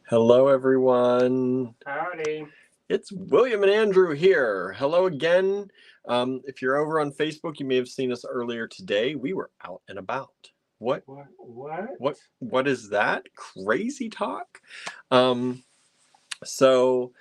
Hello, everyone. Howdy. It's William and Andrew here. Hello again. If you're over on Facebook, you may have seen us earlier today. We were out and about. What? What is that? Crazy talk? So,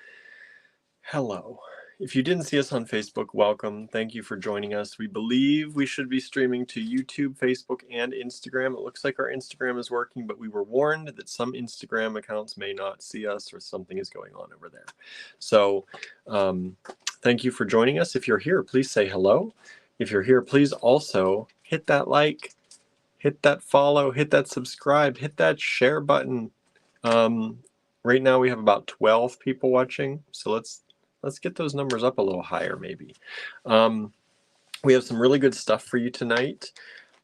hello. If you didn't see us on Facebook, welcome. Thank you for joining us. We believe we should be streaming to YouTube, Facebook, and Instagram. It looks like our Instagram is working, but we were warned that some Instagram accounts may not see us or something is going on over there. So thank you for joining us. If you're here, please say hello. If you're here, please also hit that like, hit that follow, hit that subscribe, hit that share button. Right now we have about 12 people watching, so let's get those numbers up a little higher, maybe. We have some really good stuff for you tonight.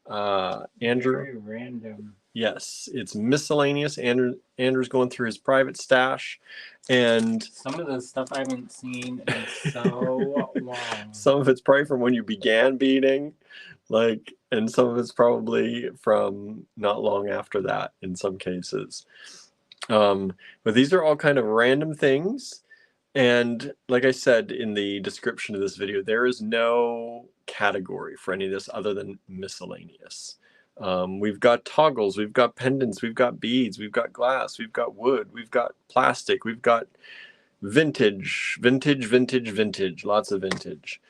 Andrew. Very random. Yes, it's miscellaneous. Andrew's going through his private stash, and some of the stuff I haven't seen in so long. Some of it's probably from when you began beading, and some of it's probably from not long after that in some cases. But these are all kind of random things. And like I said in the description of this video, there is no category for any of this other than miscellaneous. We've got toggles, we've got pendants, we've got beads, we've got glass, we've got wood, we've got plastic, we've got vintage, lots of vintage.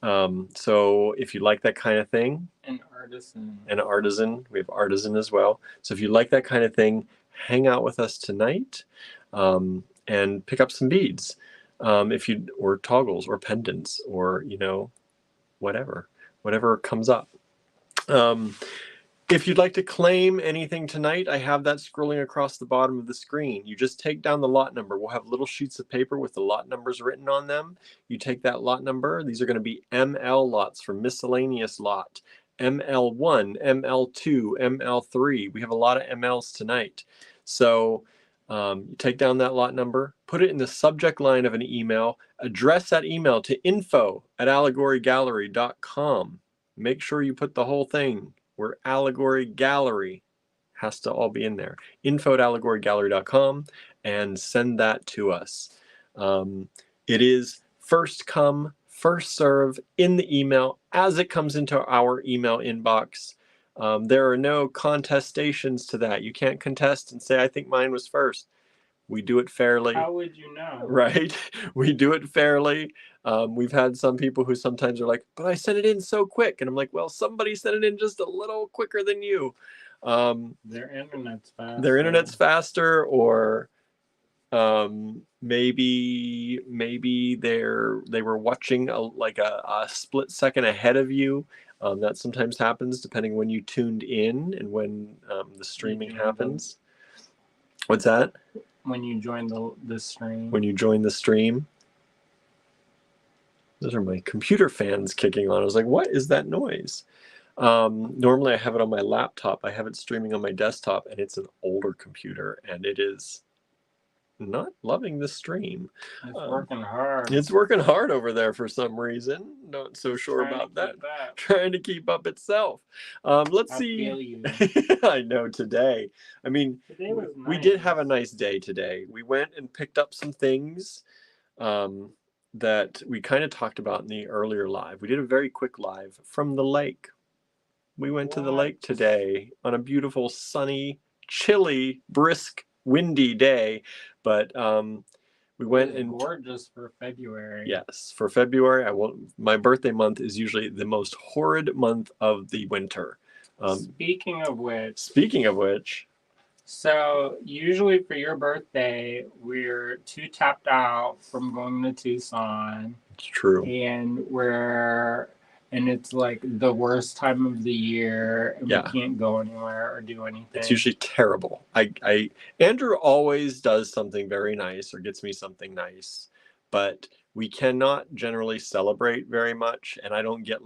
So if you like that kind of thing. And artisan. We have artisan as well. So if you like that kind of thing, hang out with us tonight and pick up some beads. Or toggles or pendants or, whatever comes up. If you'd like to claim anything tonight, I have that scrolling across the bottom of the screen. You just take down the lot number. We'll have little sheets of paper with the lot numbers written on them. You take that lot number. These are going to be ML lots for miscellaneous lot. ML1, ML2, ML3. We have a lot of MLs tonight. So you take down that lot number, put it in the subject line of an email, address that email to info@allegorygallery.com. Make sure you put the whole thing where Allegory Gallery has to all be in there. info@allegorygallery.com and send that to us. It is first come, first serve in the email as it comes into our email inbox. There are no contestations to that. You can't contest and say, I think mine was first. We do it fairly. How would you know? Right? We do it fairly. We've had some people who sometimes are like, but I sent it in so quick. And I'm like, well, somebody sent it in just a little quicker than you. Their internet's faster. Or maybe they were watching a split second ahead of you. That sometimes happens depending when you tuned in and when the streaming happens. What's that? When you join the stream. When you join the stream. Those are my computer fans kicking on. I was like, what is that noise? Normally I have it on my laptop. I have it streaming on my desktop, and it's an older computer, and it is not loving the stream. It's working hard. It's working hard over there for some reason. Not so sure about that. Trying to keep up itself. Let's see. Feel you. I know today. I mean, today was nice. We did have a nice day today. We went and picked up some things that we kind of talked about in the earlier live. We did a very quick live from the lake. We went to the lake today on a beautiful, sunny, chilly, brisk, windy day, but we went and gorgeous for February. Yes, for February. My birthday month is usually the most horrid month of the winter. Speaking of which, so usually for your birthday, we're too tapped out from going to Tucson. It's true. And it's like the worst time of the year, and we can't go anywhere or do anything. It's usually terrible. Andrew always does something very nice or gets me something nice, but we cannot generally celebrate very much, and I don't get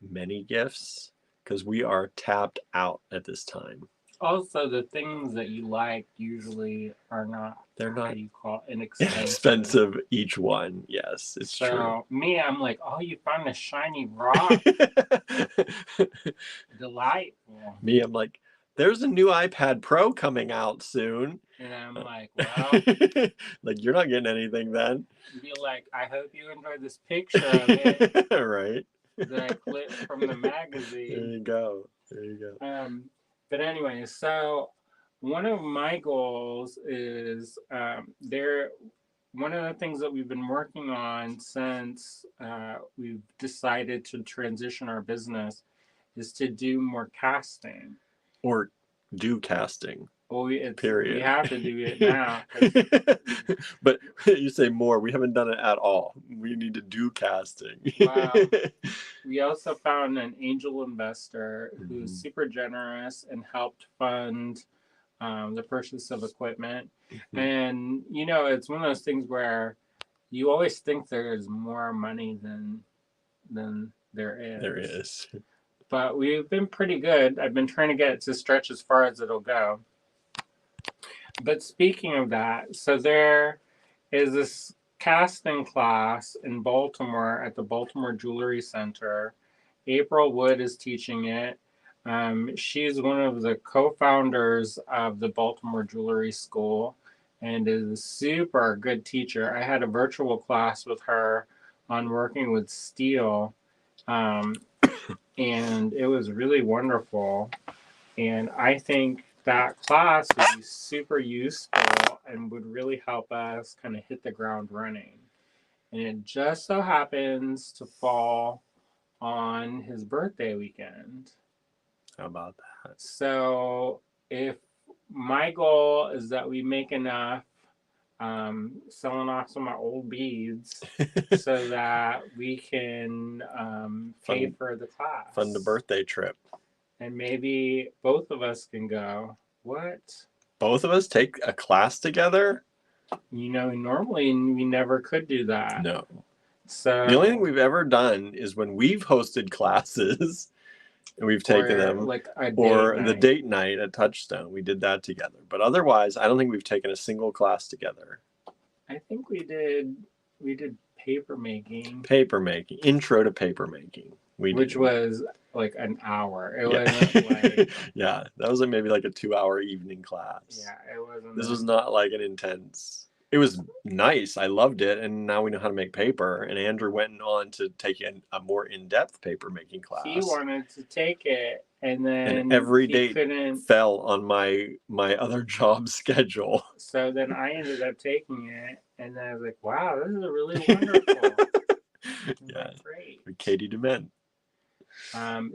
many gifts because we are tapped out at this time. Also, the things that you like usually are not. They're not. How do you call it? Inexpensive each one. Yes, it's true. So me, I'm like, oh, you found a shiny rock. Delightful. Me, I'm like, there's a new iPad Pro coming out soon. And I'm like, well, like, you're not getting anything then. Be like, I hope you enjoyed this picture of it. Right. That I clipped from the magazine. There you go. There you go. But anyway, so one of my goals is one of the things that we've been working on since we've decided to transition our business is to do more casting. Or do casting. Well, period. We have to do it now. But you say more. We haven't done it at all. We need to do casting. Wow. We also found an angel investor who's super generous and helped fund the purchase of equipment. And, it's one of those things where you always think there's more money than there is. There is. But we've been pretty good. I've been trying to get it to stretch as far as it'll go. But speaking of that, so there is this casting class in Baltimore at the Baltimore Jewelry Center. April Wood is teaching it. She's one of the co-founders of the Baltimore Jewelry School and is a super good teacher. I had a virtual class with her on working with steel, and it was really wonderful. And I think that class would be super useful and would really help us kind of hit the ground running. And it just so happens to fall on his birthday weekend. How about that? So if my goal is that we make enough selling off some of my old beads so that we can pay for the class. Fund a birthday trip. And maybe both of us can go. What? Both of us take a class together? Normally we never could do that. No. So the only thing we've ever done is when we've hosted classes and we've taken them, like the date night at Touchstone. We did that together. But otherwise, I don't think we've taken a single class together. I think we did paper making. Paper making. Intro to paper making. Which was like an hour. It wasn't like... Yeah, that was maybe like a 2-hour evening class. Yeah, it wasn't... This was not like an intense... It was nice. I loved it. And now we know how to make paper. And Andrew went on to take a more in-depth paper making class. He wanted to take it. And then and every date fell on my other job schedule. So then I ended up taking it. And then I was like, wow, this is really wonderful. Yeah, great. With Katie DeMent.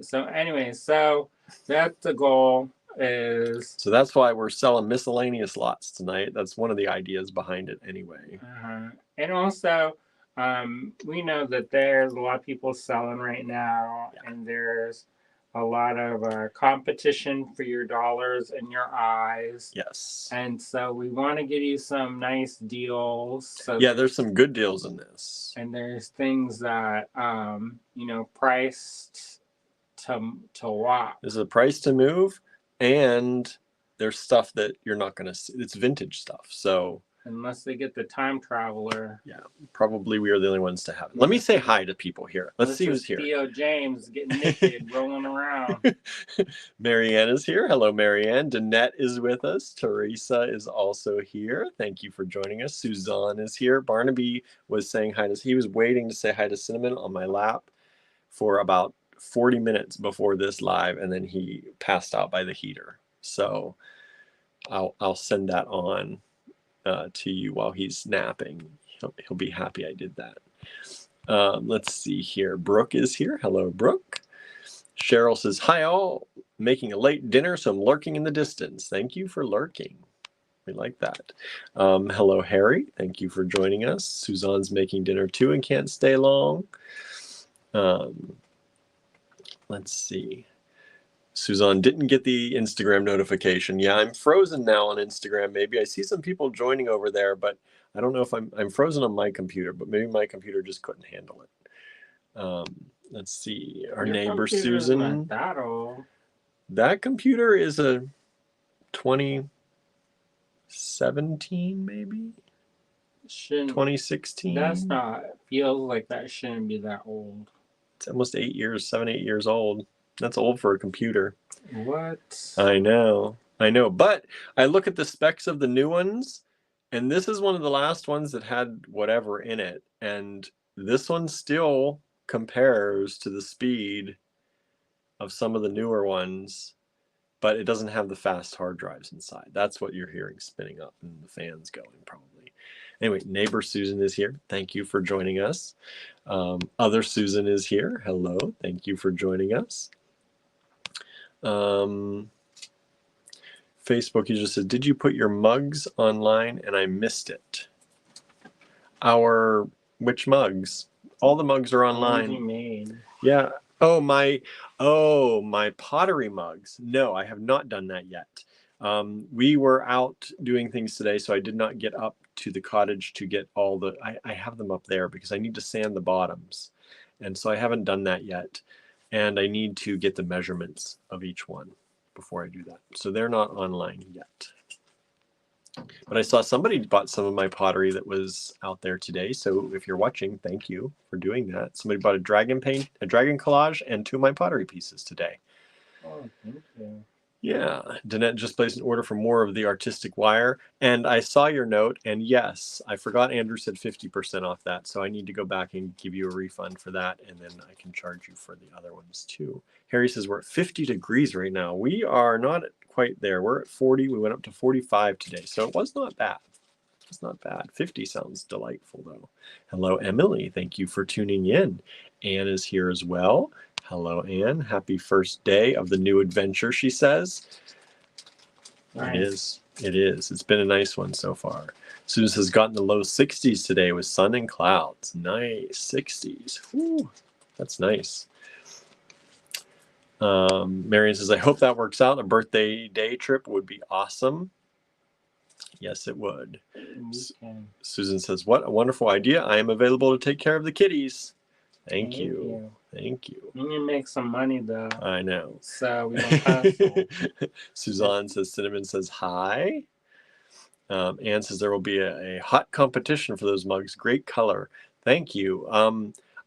So anyway, so that's the goal. So that's why we're selling miscellaneous lots tonight. That's one of the ideas behind it anyway. And also, we know that there's a lot of people selling right now, and there's a lot of competition for your dollars and your eyes. Yes. And so we want to give you some nice deals. So there's some good deals in this. And there's things that, priced to what? There's a price to move, and there's stuff that you're not going to see. It's vintage stuff. So unless they get the time traveler. Yeah, probably we are the only ones to have it. Let me say hi to people here. Let's see who's here. Theo James getting naked, rolling around. Marianne is here. Hello, Marianne. Danette is with us. Teresa is also here. Thank you for joining us. Suzanne is here. Barnaby was saying hi to... He was waiting to say hi to Cinnamon on my lap for about 40 minutes before this live, and then he passed out by the heater. So I'll send that on to you while he's napping. He'll be happy I did that. Let's see here. Brooke is here. Hello, Brooke. Cheryl says, hi all. Making a late dinner, so I'm lurking in the distance. Thank you for lurking. We like that. Hello, Harry. Thank you for joining us. Suzanne's making dinner too and can't stay long. Let's see. Suzanne didn't get the Instagram notification. Yeah, I'm frozen now on Instagram. Maybe I see some people joining over there, but I don't know if I'm frozen on my computer, but maybe my computer just couldn't handle it. Let's see. Our neighbor Susan. That computer is a 2017, maybe? 2016. That's not... Feels like that shouldn't be that old. It's almost 7, 8 years old. That's old for a computer. What? I know. But I look at the specs of the new ones, and this is one of the last ones that had whatever in it. And this one still compares to the speed of some of the newer ones, but it doesn't have the fast hard drives inside. That's what you're hearing spinning up and the fans going probably. Anyway, neighbor Susan is here. Thank you for joining us. Other Susan is here. Hello. Thank you for joining us. Facebook, you just said, did you put your mugs online and I missed it? Which mugs? All the mugs are online. What you made? Yeah. Oh, my pottery mugs. No, I have not done that yet. We were out doing things today, so I did not get up to the cottage to get all the, I have them up there because I need to sand the bottoms. And so I haven't done that yet. And I need to get the measurements of each one before I do that. So they're not online yet. But I saw somebody bought some of my pottery that was out there today. So if you're watching, thank you for doing that. Somebody bought a dragon collage, and 2 of my pottery pieces today. Oh, thank you. Yeah, Danette just placed an order for more of the artistic wire. And I saw your note, and yes, I forgot Andrew said 50% off that. So I need to go back and give you a refund for that, and then I can charge you for the other ones too. Harry says we're at 50 degrees right now. We are not quite there. We're at 40. We went up to 45 today, so it was not bad. It's not bad. 50 sounds delightful, though. Hello, Emily. Thank you for tuning in. Anne is here as well. Hello, Anne. Happy first day of the new adventure, she says. Nice. It is. It is. It's been a nice one so far. Susan has gotten the low 60s today with sun and clouds. Nice. 60s. Whew. That's nice. Marion says, I hope that works out. A birthday day trip would be awesome. Yes, it would. Okay. Susan says, what a wonderful idea. I am available to take care of the kitties. Thank you. Thank you. You need to make some money, though. I know. So we don't hustle. Suzanne says, Cinnamon says, hi. Anne says, there will be a hot competition for those mugs. Great color. Thank you.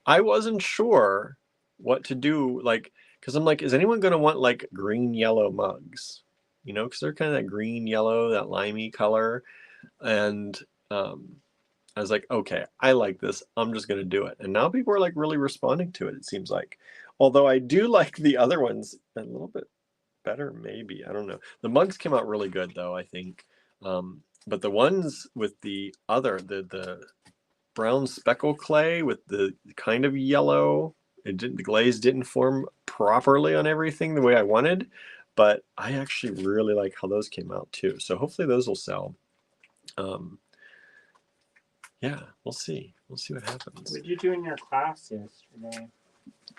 I wasn't sure what to do, because I'm like, is anyone going to want like green yellow mugs? You know, because they're kind of that green yellow, that limey color. And I was like, okay, I like this. I'm just going to do it. And now people are like really responding to it, it seems like. Although I do like the other ones a little bit better, maybe. I don't know. The mugs came out really good, though, I think. But the ones with the brown speckle clay with the kind of yellow, the glaze didn't form properly on everything the way I wanted. But I actually really like how those came out, too. So hopefully those will sell. Yeah, we'll see. We'll see what happens. What did you do in your class yesterday?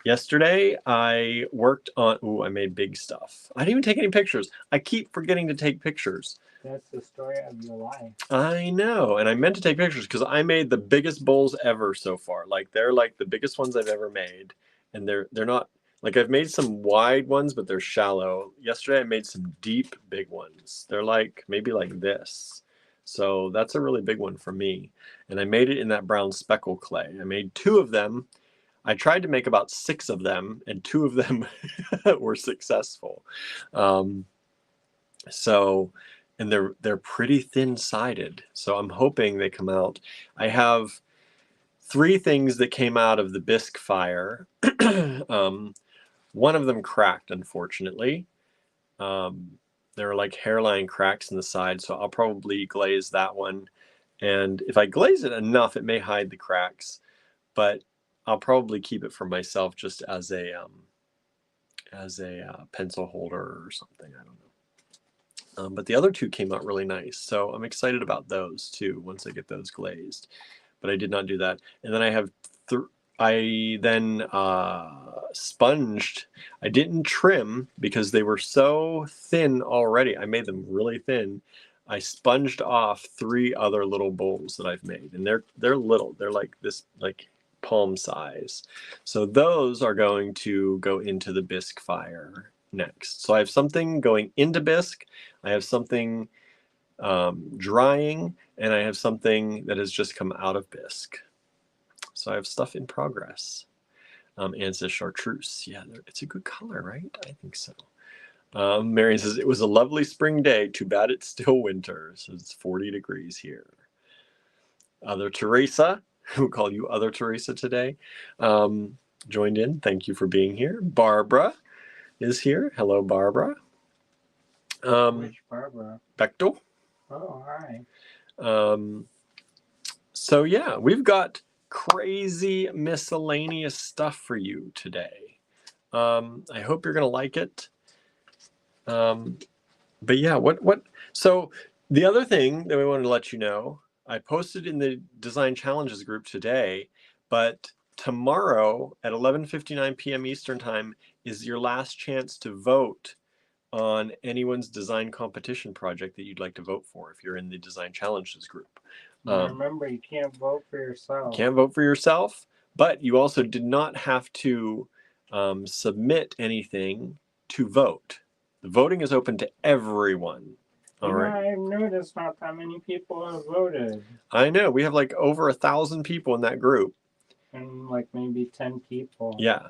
Yesterday, I worked on... Ooh, I made big stuff. I didn't even take any pictures. I keep forgetting to take pictures. That's the story of your life. I know. And I meant to take pictures because I made the biggest bowls ever so far. Like, they're like the biggest ones I've ever made. And they're not... Like, I've made some wide ones, but they're shallow. Yesterday, I made some deep, big ones. They're like, maybe like this. So that's a really big one for me. And I made it in that brown speckle clay. I made 2 of them. I tried to make about 6 of them, and 2 of them were successful. And they're pretty thin-sided. So I'm hoping they come out. I have 3 things that came out of the bisque fire. One of them cracked, unfortunately. There are like hairline cracks in the side, so I'll probably glaze that one. And if I glaze it enough, it may hide the cracks, but I'll probably keep it for myself just as a pencil holder or something. I don't know. But the other 2 came out really nice, so I'm excited about those too once I get those glazed. But I did not do that. And then I have I then sponged. I didn't trim because they were so thin already. I made them really thin. I sponged off 3 other little bowls that I've made, and they're little. They're like this, like palm size. So those are going to go into the bisque fire next. So I have something going into bisque. I have something drying, and I have something that has just come out of bisque. So I have stuff in progress. Anne says chartreuse. Yeah, it's a good color, right? I think so. Marion says, it was a lovely spring day. Too bad it's still winter. So it's 40 degrees here. Other Teresa, we'll call you Other Teresa today, joined in. Thank you for being here. Barbara is here. Hello, Barbara. Which Barbara? Bechtel. Oh, hi. So yeah, we've got crazy miscellaneous stuff for you today. I hope you're gonna like it. But yeah, what? So the other thing that we wanted to let you know, I posted in the Design Challenges group today, but tomorrow at 11:59 p.m. Eastern Time is your last chance to vote on anyone's design competition project that you'd like to vote for if you're in the Design Challenges group. Remember, you can't vote for yourself. You can't vote for yourself, but you also did not have to submit anything to vote. The voting is open to everyone. All right. I've noticed not that many people have voted. I know. We have like over 1,000 people in that group. And like maybe 10 people. Yeah.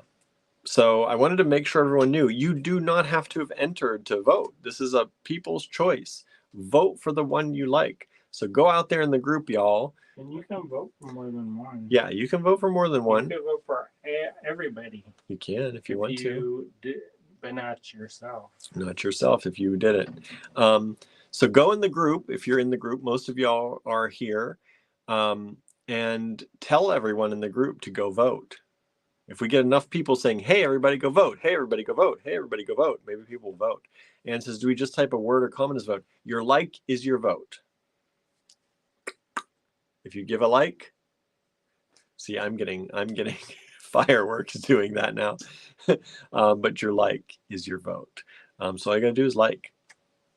So I wanted to make sure everyone knew you do not have to have entered to vote. This is a people's choice. Vote for the one you like. So go out there in the group, y'all. And you can vote for more than one. Yeah, you can vote for more than one. You can vote for everybody. You can if you want to. But not yourself. Not yourself if you did it. So go in the group if you're in the group. Most of y'all are here. And tell everyone in the group to go vote. If we get enough people saying, hey, everybody go vote. Hey, everybody go vote. Hey, everybody go vote. Maybe people will vote. Anne says, do we just type a word or comment as vote? Your like is your vote. If you give a like, see, I'm getting fireworks doing that now. But your like is your vote. So all you gotta do is like,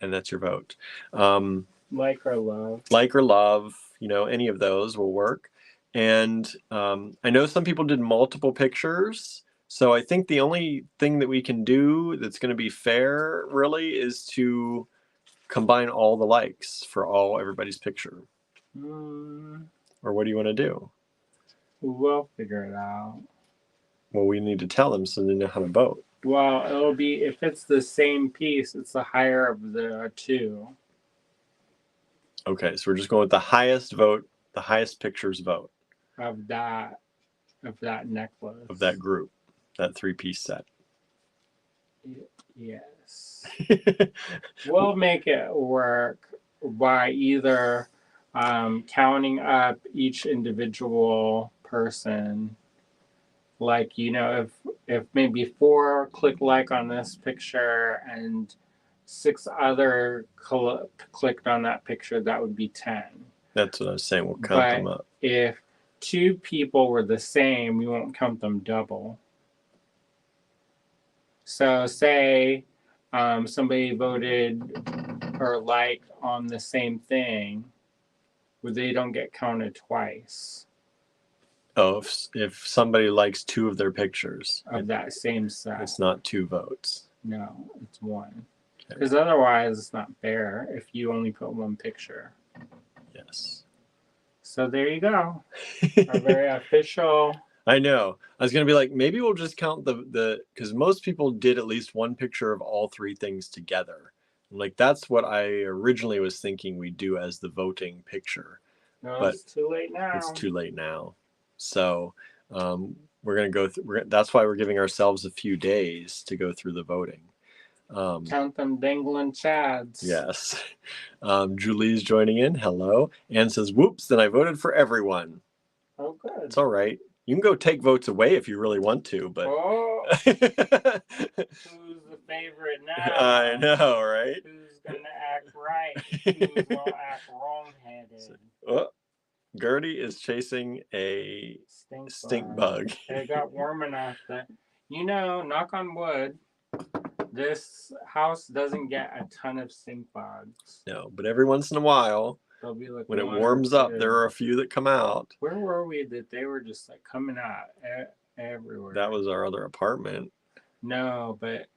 and that's your vote. Like or love. Like or love, any of those will work. And I know some people did multiple pictures. So I think the only thing that we can do that's going to be fair, really, is to combine all the likes for everybody's picture. Or what do you want to do? We'll figure it out. Well, we need to tell them so they know how to vote. Well, it'll be, if it's the same piece, it's the higher of the two. Okay, so we're just going with the highest vote, the highest pictures vote. Of that necklace. Of that group, that 3-piece set. Yes. We'll make it work by either counting up each individual person. Like, if maybe 4 click like on this picture and 6 other clicked on that picture, that would be 10. That's what I was saying. We'll count them up. If 2 people were the same, we won't count them double. So say somebody voted or liked on the same thing, where they don't get counted twice. Oh, if somebody likes 2 of their pictures of that same set, it's not 2 votes. No, it's 1. Because otherwise, it's not fair if you only put 1 picture. Yes. So there you go. Our very official. I know. I was going to be like, maybe we'll just count the because most people did at least 1 picture of all 3 things together. Like, that's what I originally was thinking we'd do as the voting picture. No, but it's too late now. It's too late now. So we're going to go through. That's why we're giving ourselves a few days to go through the voting. Count them dangling chads. Yes. Julie's joining in. Hello. Anne says, whoops, then I voted for everyone. Oh, good. It's all right. You can go take votes away if you really want to, but... Oh, who's the favorite now? I know, right? Who's going to act right? Who's going to act wrong-headed? Oh, Gertie is chasing a stink bug. It got warm enough that, knock on wood, this house doesn't get a ton of stink bugs. No, but every once in a while, be like when it warms up, there are a few that come out. Where were we that they were just like coming out everywhere? That was our other apartment. No, but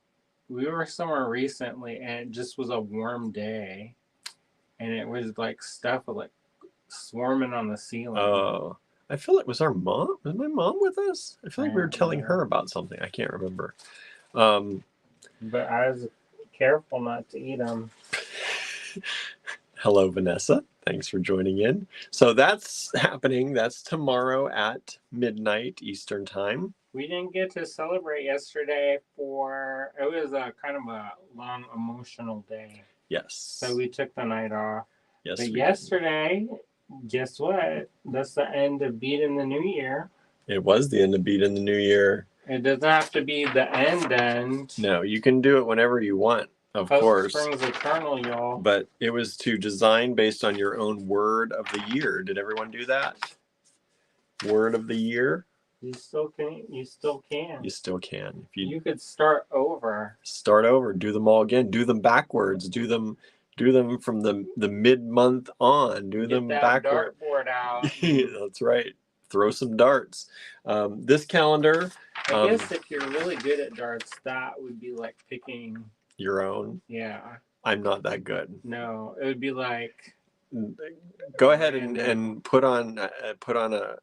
we were somewhere recently and it just was a warm day. And it was like stuff like swarming on the ceiling. Oh, I feel like was our mom. Was my mom with us? I feel like I we were don't telling know. her about something. I can't remember. But I was careful not to eat them. Hello, Vanessa. Thanks for joining in. So that's happening. That's tomorrow at midnight Eastern time. We didn't get to celebrate yesterday for it was a kind of a long emotional day. Yes. So we took the night off. Yes. But we yesterday, guess what? That's the end of Beat in the New Year. did. It was the end of Beat in the New Year. It doesn't have to be the end. No, you can do it whenever you want, of Hope course. Springs eternal, y'all. But it was to design based on your own word of the year. Did everyone do that? Word of the year? You still can. You still can. You still can. If You could start over. Start over, do them all again, do them backwards, do them from the mid-month on, do Get them that backward. dartboard out. That's right. Throw some darts. This calendar, I guess if you're really good at darts, that would be like picking your own. Yeah. I'm not that good. No, it would be like. Go ahead and put on a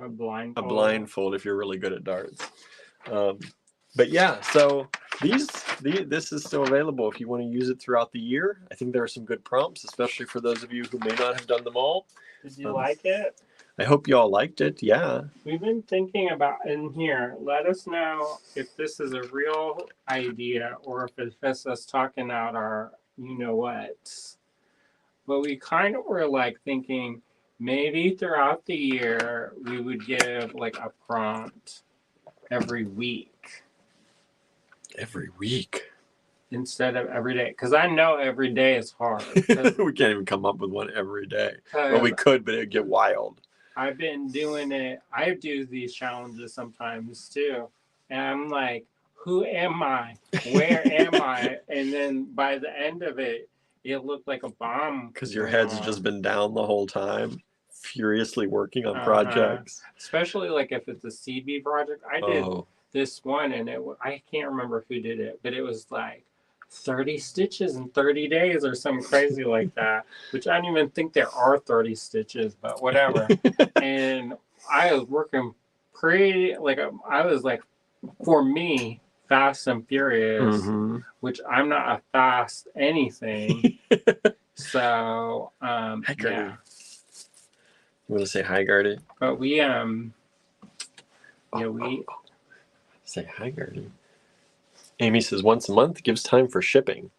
blindfold if you're really good at darts. But yeah, so this is still available if you want to use it throughout the year. I think there are some good prompts, especially for those of you who may not have done them all. Did you like it? I hope you all liked it. Yeah. We've been thinking about in here. Let us know if this is a real idea or if it's just us talking out our you know what. But we kind of were like thinking maybe throughout the year we would give like a prompt every week. Every week. Instead of every day. Because I know every day is hard. We can't even come up with one every day. Well, we could, but it'd get wild. I've been doing it. I do these challenges sometimes too. And I'm like, who am I? Where am I? And then by the end of it, it looked like a bomb. Because your head's just been down the whole time, furiously working on projects. Especially like if it's a CB project. I did this one and I can't remember who did it, but it was like 30 stitches in 30 days or something crazy like that, which I don't even think there are 30 stitches, but whatever. And I was working pretty, like, I was like, for me, fast and furious, which I'm not a fast anything. So, hi, Gertie. yeah. You want to say hi, Gertie? But we, say hi, Gertie. Amy says once a month gives time for shipping.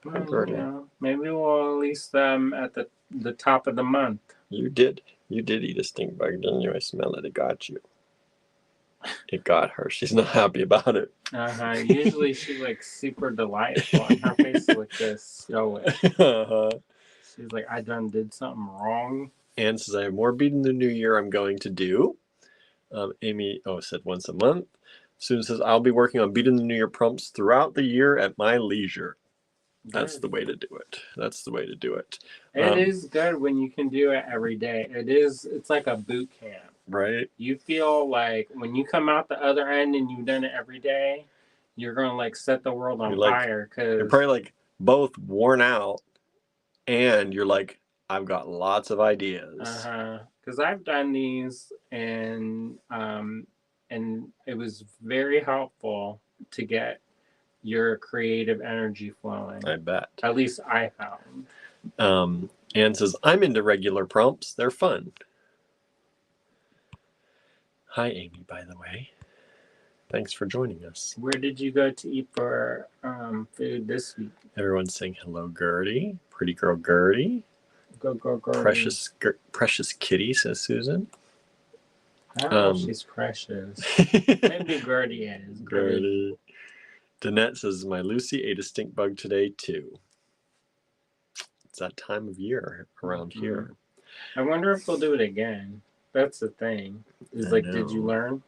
Well, maybe we'll release them at the top of the month. You did eat a stink bug, didn't you? I smell it. It got you. It got her. She's not happy about it. Usually she's like super delightful, and her face is like this stoic. She's like, I done did something wrong. Anne says I have more Beat in the New Year I'm going to do. Amy said once a month. Susan says I'll be working on Beat in the New Year prompts throughout the year at my leisure. That's the way to do it. That's the way to do it. It is good when you can do it every day. It's like a boot camp. Right. You feel like when you come out the other end and you've done it every day, you're going to like set the world on fire. Cause you're probably like both worn out and you're like, I've got lots of ideas. Because I've done these and it was very helpful to get your creative energy flowing. I bet. At least I found. Anne says, I'm into regular prompts. They're fun. Hi, Amy, by the way. Thanks for joining us. Where did you go to eat for food this week? Everyone's saying hello, Gertie. Pretty girl Gertie. Go, Gertie. Precious kitty, says Susan. I don't know if she's precious. Maybe Gertie is. Gertie. Danette says, my Lucy ate a stink bug today, too. It's that time of year around here. I wonder if they'll do it again. That's the thing. Is like, did you learn?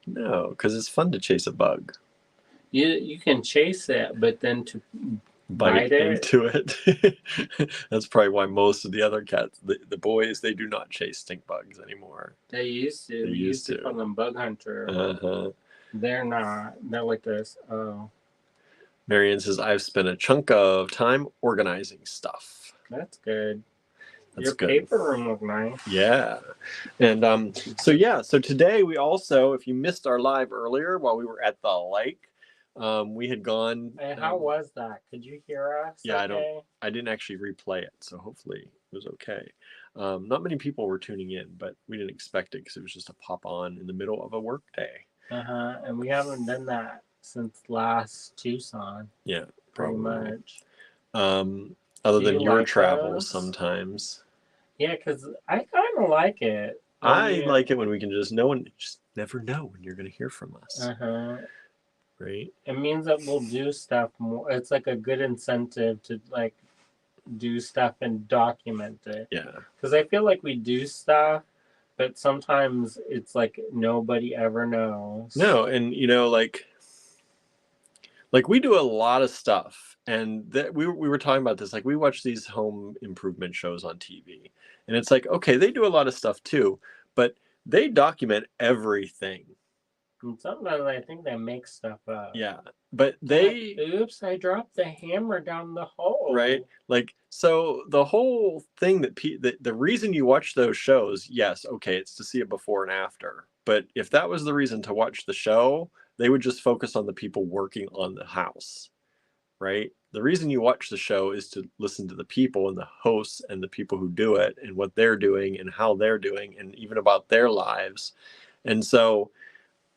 No, because it's fun to chase a bug. You can chase it, but then to bite into it. That's probably why most of the other cats, the boys, they do not chase stink bugs anymore. They used to. They used to call them bug hunter. They're not. They're like this. Oh. Marianne says, I've spent a chunk of time organizing stuff. That's good. That's Your good. paper room looked nice. Yeah. And so today we also, if you missed our live earlier while we were at the lake, we had gone. Hey, how was that? Could you hear us? Yeah, okay? I didn't actually replay it, so hopefully it was okay. Not many people were tuning in, but we didn't expect it because it was just a pop on in the middle of a work day. And we haven't done that since last Tucson. Yeah, pretty probably. much. Other Do than you your like travels those? sometimes. Yeah, because I kind of like it. I like it when we can just never know when you're going to hear from us. Right? It means that we'll do stuff more. It's like a good incentive to like do stuff and document it. Yeah. Because I feel like we do stuff, but sometimes it's like nobody ever knows. No, and like we do a lot of stuff, and that we were talking about this. Like we watch these home improvement shows on TV, and it's like, okay, they do a lot of stuff too, but they document everything. And sometimes I think they make stuff up. Yeah, but they. Oops! I dropped the hammer down the hole. Right, like so the whole thing the reason you watch those shows, yes, okay, it's to see it before and after. But if that was the reason to watch the show, they would just focus on the people working on the house. Right? The reason you watch the show is to listen to the people and the hosts and the people who do it and what they're doing and how they're doing and even about their lives. And so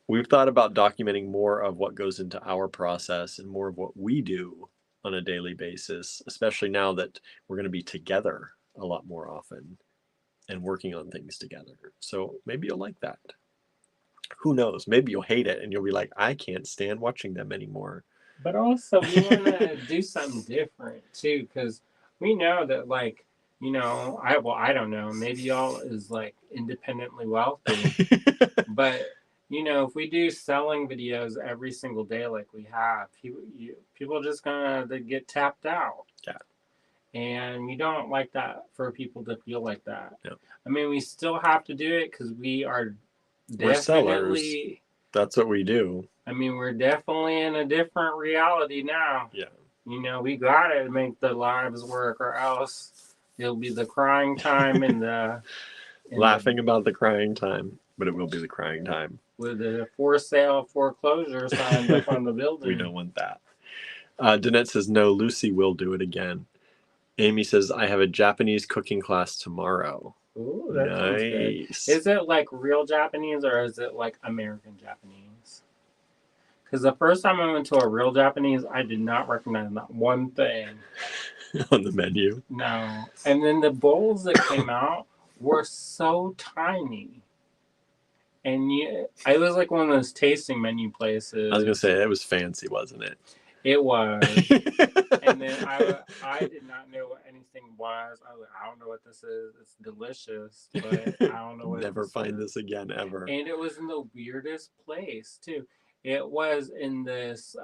we've thought about documenting more of what goes into our process and more of what we do on a daily basis, especially now that we're going to be together a lot more often and working on things together. So maybe you'll like that. Who knows? Maybe you'll hate it and you'll be like, I can't stand watching them anymore. But also, we want to do something different too, because we know that, like, I don't know, maybe y'all is like independently wealthy, but if we do selling videos every single day like we have, people just gonna get tapped out. Yeah. And we don't like that for people to feel like that. No. I mean, we still have to do it because we're sellers. That's what we do. I mean, we're definitely in a different reality now. Yeah. We gotta make the lives work, or else it'll be the crying time and the laughing about the crying time, but it will be the crying time with the for sale foreclosure signs up on the building. We don't want that. Danette says no. Lucy will do it again. Amy says I have a Japanese cooking class tomorrow. Ooh, that sounds good. Is it like real Japanese or is it like American Japanese? Because the first time I went to a real Japanese, I did not recognize not one thing on the menu. No. And then the bowls that came out were so tiny. And I was like one of those tasting menu places. I was going to say, it was fancy, wasn't it? It was. And then I did not know what anything was. I was like, I don't know what this is. It's delicious, but I don't know what Never find this again, ever. And it was in the weirdest place, too. It was in this,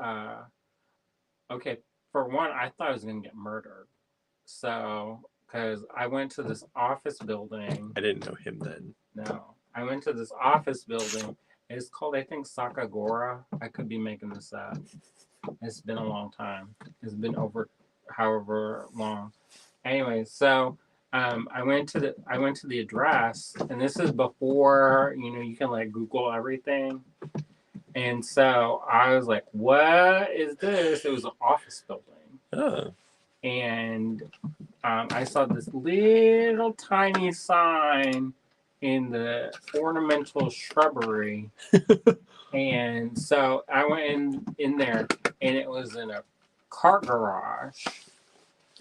okay, for one, I thought I was going to get murdered. So, because I went to this office building. I didn't know him then. No. I went to this office building. It's called, I think, Sakagora. I could be making this up. It's been a long time. It's been over however long. Anyway, so I went to the address, and this is before you can like Google everything. And so I was like, "What is this?" It was an office building. Oh. And I saw this little tiny sign in the ornamental shrubbery. And so I went in there, and it was in a car garage.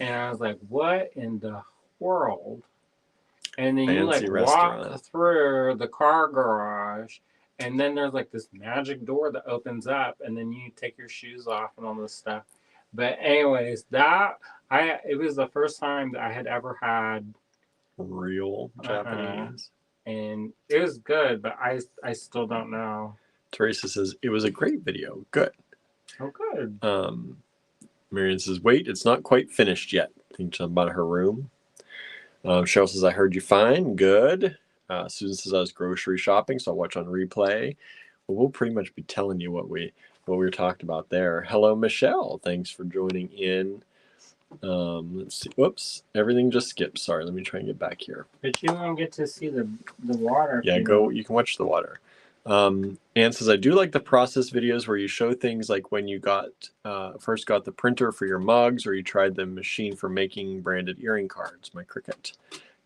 And I was like, what in the world? And then you like walk through the car garage, and then there's like this magic door that opens up, and then you take your shoes off and all this stuff. But anyways, it was the first time that I had ever had real Japanese. And it was good, but I still don't know. Teresa says, it was a great video. Good. Oh, good. Marion says, wait, it's not quite finished yet. Thinking about her room. Cheryl says, I heard you fine. Good. Susan says, I was grocery shopping, so I'll watch on replay. Well, we'll pretty much be telling you what we were talking about there. Hello, Michelle. Thanks for joining in. Let's see. Whoops, everything just skipped. Sorry, let me try and get back here. But you won't get to see the water. Yeah, you can watch the water. Anne says, I do like the process videos where you show things like when you first got the printer for your mugs, or you tried the machine for making branded earring cards. My Cricut.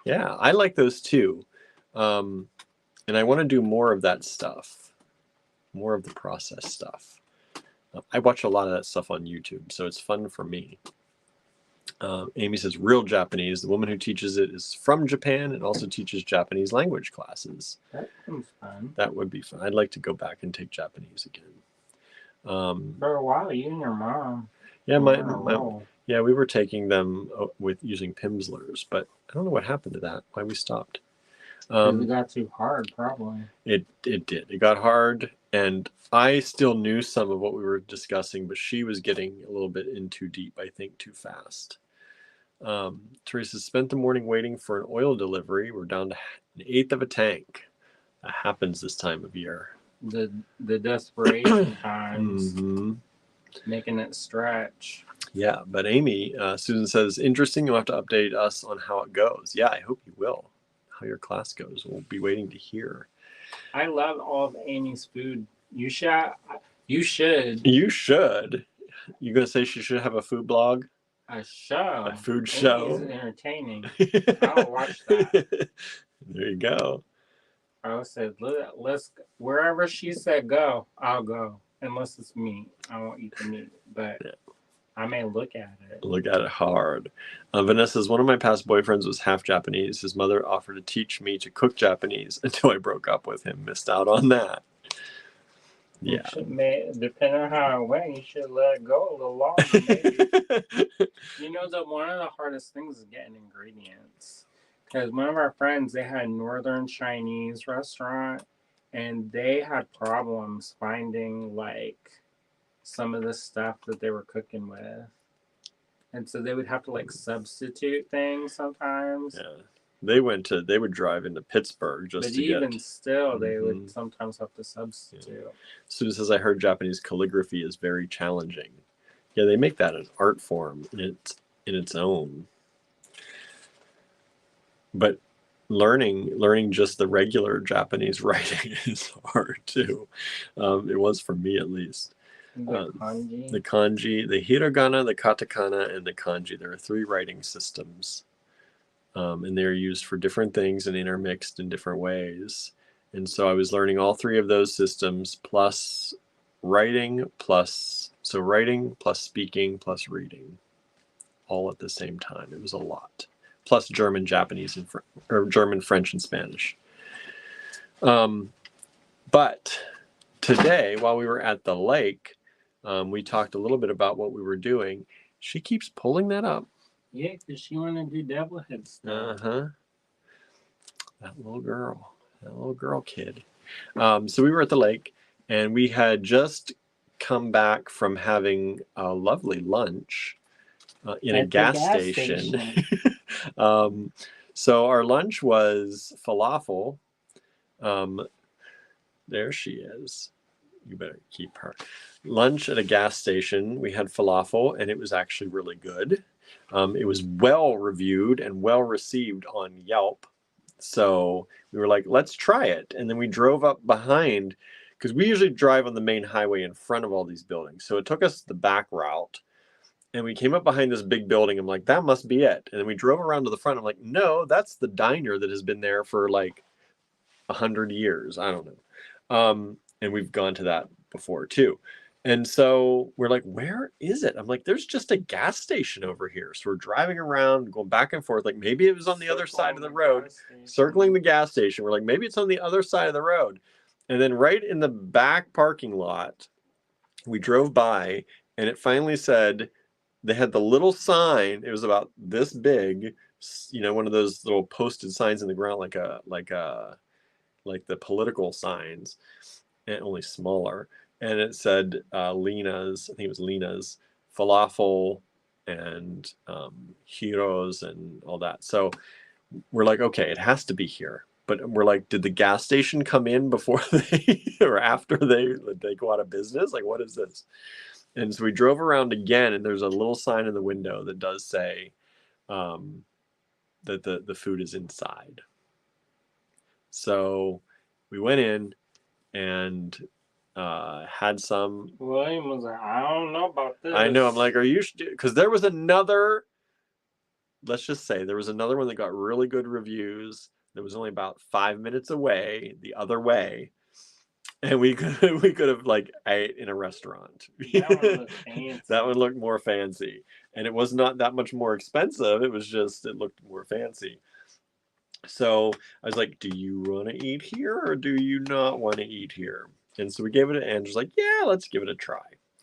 Yeah, I like those too. And I want to do more of that stuff, more of the process stuff. I watch a lot of that stuff on YouTube, so it's fun for me. Amy says, real Japanese. The woman who teaches it is from Japan and also teaches Japanese language classes. That sounds fun. That would be fun. I'd like to go back and take Japanese again. For a while, you and your mom. Yeah, yeah, we were taking them with using Pimsleur's, but I don't know what happened to that. Why we stopped. It got too hard, probably. It did. It got hard, and I still knew some of what we were discussing, but she was getting a little bit in too deep, I think, too fast. Teresa spent the morning waiting for an oil delivery. We're down to an eighth of a tank. That happens this time of year. The desperation times, Mm-hmm. making it stretch. Yeah, but Amy, Susan says, interesting. You'll have to update us on how it goes. Yeah, I hope you will. How your class goes. We'll be waiting to hear. I love all of Amy's food. You should. You should. You should. You gonna say she should have a food blog? A show. A food show. Amy's entertaining. I'll watch that. There you go. I said, let's wherever she said go, I'll go. Unless it's meat, I won't eat the meat, but yeah. I may look at it. Look at it hard. Vanessa says, one of my past boyfriends was half Japanese. His mother offered to teach me to cook Japanese until I broke up with him. Missed out on that. Yeah. Depending on how it went, you should let it go a little longer, maybe. You know, one of the hardest things is getting ingredients. Because one of our friends, they had a Northern Chinese restaurant, and they had problems finding, like, some of the stuff that they were cooking with. And so they would have to, like, substitute things sometimes. Yeah. They would drive into Pittsburgh just to get... But even still, they would sometimes have to substitute. Yeah. Susan says, I heard Japanese calligraphy is very challenging. Yeah, they make that an art form in its own. But learning just the regular Japanese writing is hard too. It was for me, at least. The kanji, the hiragana, the katakana, and the kanji. There are 3 writing systems, and they're used for different things and intermixed in different ways. And so I was learning all 3 of those systems, plus writing plus speaking plus reading, all at the same time. It was a lot. Plus German, Japanese, or German, French, and Spanish. But today, while we were at the lake, we talked a little bit about what we were doing. She keeps pulling that up. Yeah, because she wanted to do devil head stuff. That little girl kid. So we were at the lake, and we had just come back from having a lovely lunch in a gas station. So our lunch was falafel. There she is. You better keep her. Lunch at a gas station. We had falafel, and it was actually really good. It was well reviewed and well received on Yelp. So we were like, let's try it. And then we drove up behind, because we usually drive on the main highway in front of all these buildings. So it took us the back route. And we came up behind this big building. I'm like, that must be it. And then we drove around to the front. I'm like, no, that's the diner that has been there for like 100 years. I don't know. And we've gone to that before too. And so we're like, where is it? I'm like, there's just a gas station over here. So we're driving around, going back and forth. Like maybe it was on the other side of the road, circling the gas station. We're like, maybe it's on the other side of the road. And then right in the back parking lot, we drove by, and it finally said, they had the little sign. It was about this big, you know, one of those little posted signs in the ground, like the political signs, and only smaller. And it said Lena's, I think it was Lena's falafel and Heroes and all that. So we're like, okay, it has to be here. But we're like, did the gas station come in before they or after they go out of business? Like, what is this? And so we drove around again, and there's a little sign in the window that does say that the food is inside. So we went in and had some. William was like, I don't know about this. I know. I'm like, are you? Because there was another. Let's just say there was another one that got really good reviews. That was only about 5 minutes away, the other way, and we could have like ate in a restaurant. That one looked fancy. That one looked more fancy, and it was not that much more expensive. It was just it looked more fancy. So I was like, "Do you want to eat here, or do you not want to eat here?" And so we gave it, and Andrew's like, "Yeah, let's give it a try."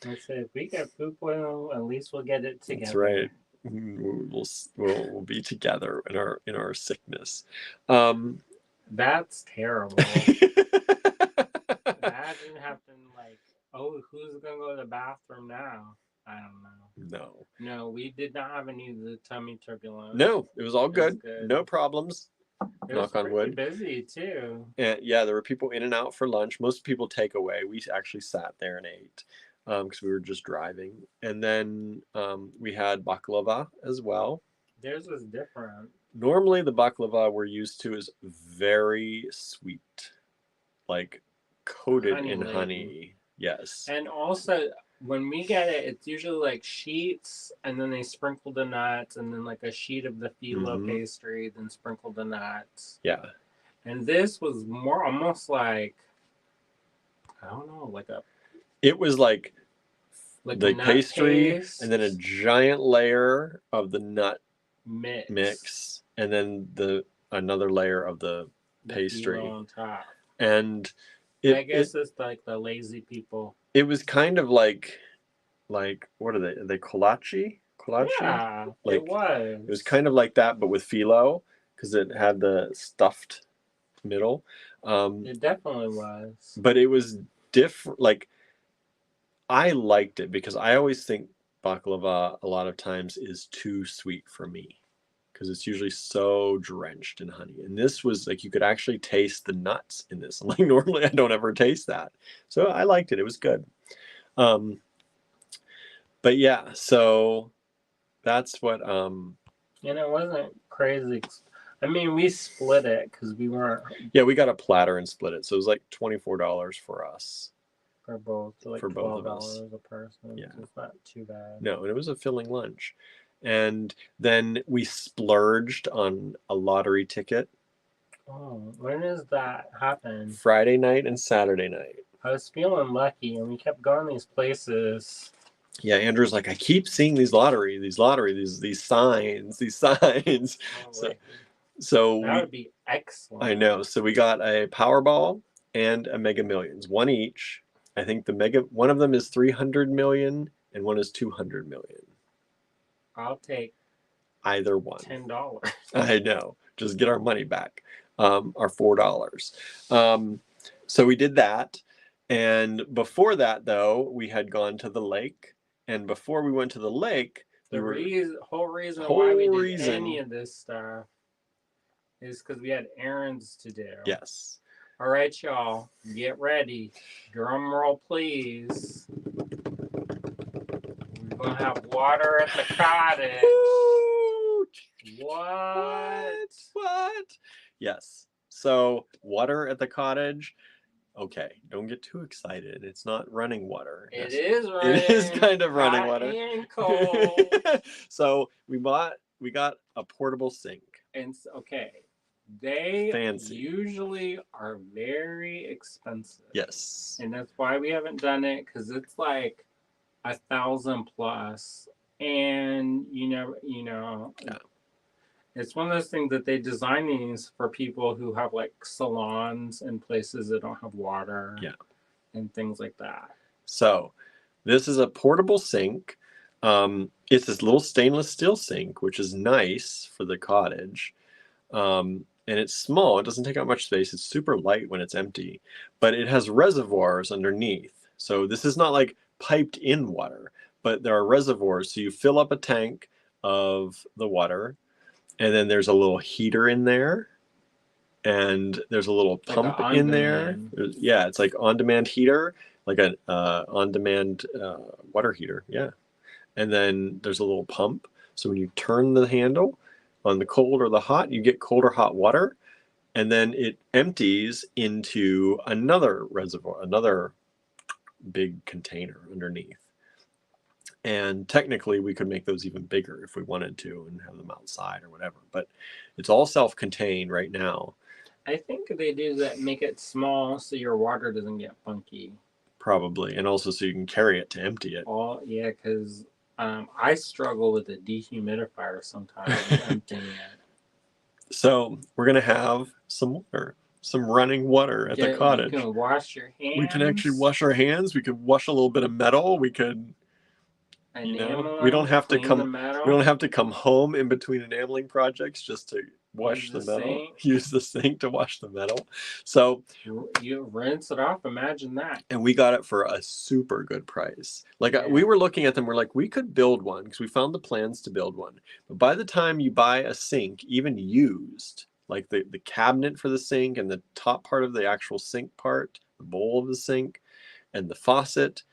I said, if we get food poisoning, at least we'll get it together. That's right. We'll be together in our sickness. That's terrible. Imagine having like, oh, who's gonna go to the bathroom now? I don't know. No, we did not have any of the tummy turbulence. No, it was all good. No problems. It was pretty busy too. And yeah, there were people in and out for lunch. Most people take away. We actually sat there and ate because we were just driving. And then we had baklava as well. Theirs was different. Normally, the baklava we're used to is very sweet, like coated in honey. Yes. And also, when we get it, it's usually like sheets, and then they sprinkle the nuts, and then like a sheet of the phyllo pastry, then sprinkle the nuts. Yeah. And this was more almost like, I don't know, like a. It was like the pastry paste, and then a giant layer of the nut mix, and then another layer of the pastry on top. And I guess it's like the lazy people. It was kind of like what are they? Are they kolache? Yeah, like, it was. It was kind of like that, but with phyllo, because it had the stuffed middle. It definitely was. But it was different. Like, I liked it because I always think baklava a lot of times is too sweet for me because it's usually so drenched in honey. And this was like, you could actually taste the nuts in this. Like, normally I don't ever taste that. So I liked it. It was good. But yeah, so that's what. And it wasn't crazy. I mean, we split it because we weren't. Yeah, we got a platter and split it. So it was like $24 for us. For both. So like for both of us. $12 a person. Yeah. So it's not too bad. No, and it was a filling lunch. And then we splurged on a lottery ticket. Oh, when does that happen? Friday night and Saturday night. I was feeling lucky, and we kept going these places. Yeah, Andrew's like, I keep seeing these signs. Oh, so that would be excellent. I know. So we got a Powerball and a Mega Millions, one each. I think one of them is 300 million and one is 200 million. I'll take either one. $10. I know. Just get our money back. Our $4. So we did that. And before that, though, we had gone to the lake. And before we went to the lake, whole reason why we did any of this stuff is because we had errands to do. Yes. All right, y'all, get ready. Drum roll, please. We're going to have water at the cottage. What? Yes. So, water at the cottage. Okay, don't get too excited. It's not running water. It is running. It is kind of running water. And cold. So we got a portable sink. And okay, they fancy. Usually are very expensive. Yes. And that's why we haven't done it, because it's like $1,000+, and yeah. It's one of those things that they design these for people who have like salons and places that don't have water. Yeah. And things like that. So this is a portable sink. It's this little stainless steel sink, which is nice for the cottage. And it's small. It doesn't take up much space. It's super light when it's empty. But it has reservoirs underneath. So this is not like piped in water, but there are reservoirs. So you fill up a tank of the water. And then there's a little heater in there, and there's a little pump in there. Yeah, it's like on-demand heater, like a on-demand water heater. Yeah. And then there's a little pump. So when you turn the handle on the cold or the hot, you get cold or hot water. And then it empties into another reservoir, another big container underneath. And technically, we could make those even bigger if we wanted to and have them outside or whatever. But it's all self-contained right now. I think they do that, make it small so your water doesn't get funky. Probably. And also so you can carry it to empty it. Yeah, because I struggle with a dehumidifier sometimes emptying it. So we're going to have some water, some running water at the cottage. You can wash your hands. We can actually wash our hands. We could wash a little bit of metal. We could... we don't have to come home in between enameling projects just to wash the metal. Use the sink to wash the metal. So you rinse it off. Imagine that. And we got it for a super good price. Like we were looking at them, we're like, we could build one because we found the plans to build one. But by the time you buy a sink, even used, like the cabinet for the sink and the top part of the actual sink part, the bowl of the sink, and the faucet,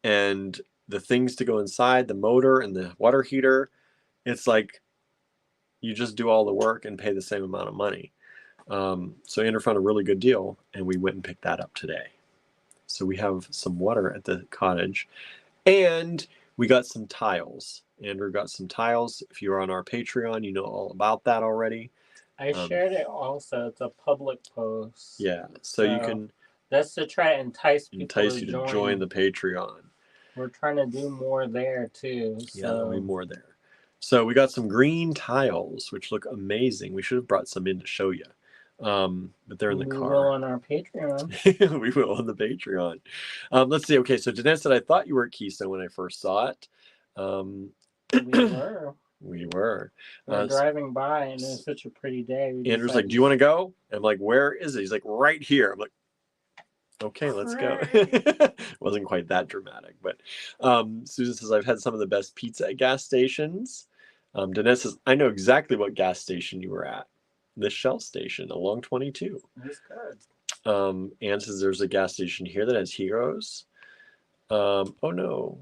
and the things to go inside, the motor and the water heater, it's like you just do all the work and pay the same amount of money. So Andrew found a really good deal, and we went and picked that up today. So we have some water at the cottage, and we got some tiles. Andrew got some tiles. If you're on our Patreon, you know all about that already. I shared it also. It's a public post. Yeah, so you can... That's to try to entice you to join the Patreon. We're trying to do more there too. Yeah, there'll be more there. So we got some green tiles, which look amazing. We should have brought some in to show you. But they're in the car. We will on our Patreon. We will on the Patreon. Let's see. Okay, so Danette said, I thought you were at Keystone when I first saw it. We were. We were. We're driving by, and it was such a pretty day. Andrew's like, do you want to go? I'm like, where is it? He's like, right here. I'm like, okay, let's go. It wasn't quite that dramatic, but Susan says, I've had some of the best pizza at gas stations. Danette says, I know exactly what gas station you were at. The Shell station along 22. That's good. Anne says, there's a gas station here that has heroes. Oh no.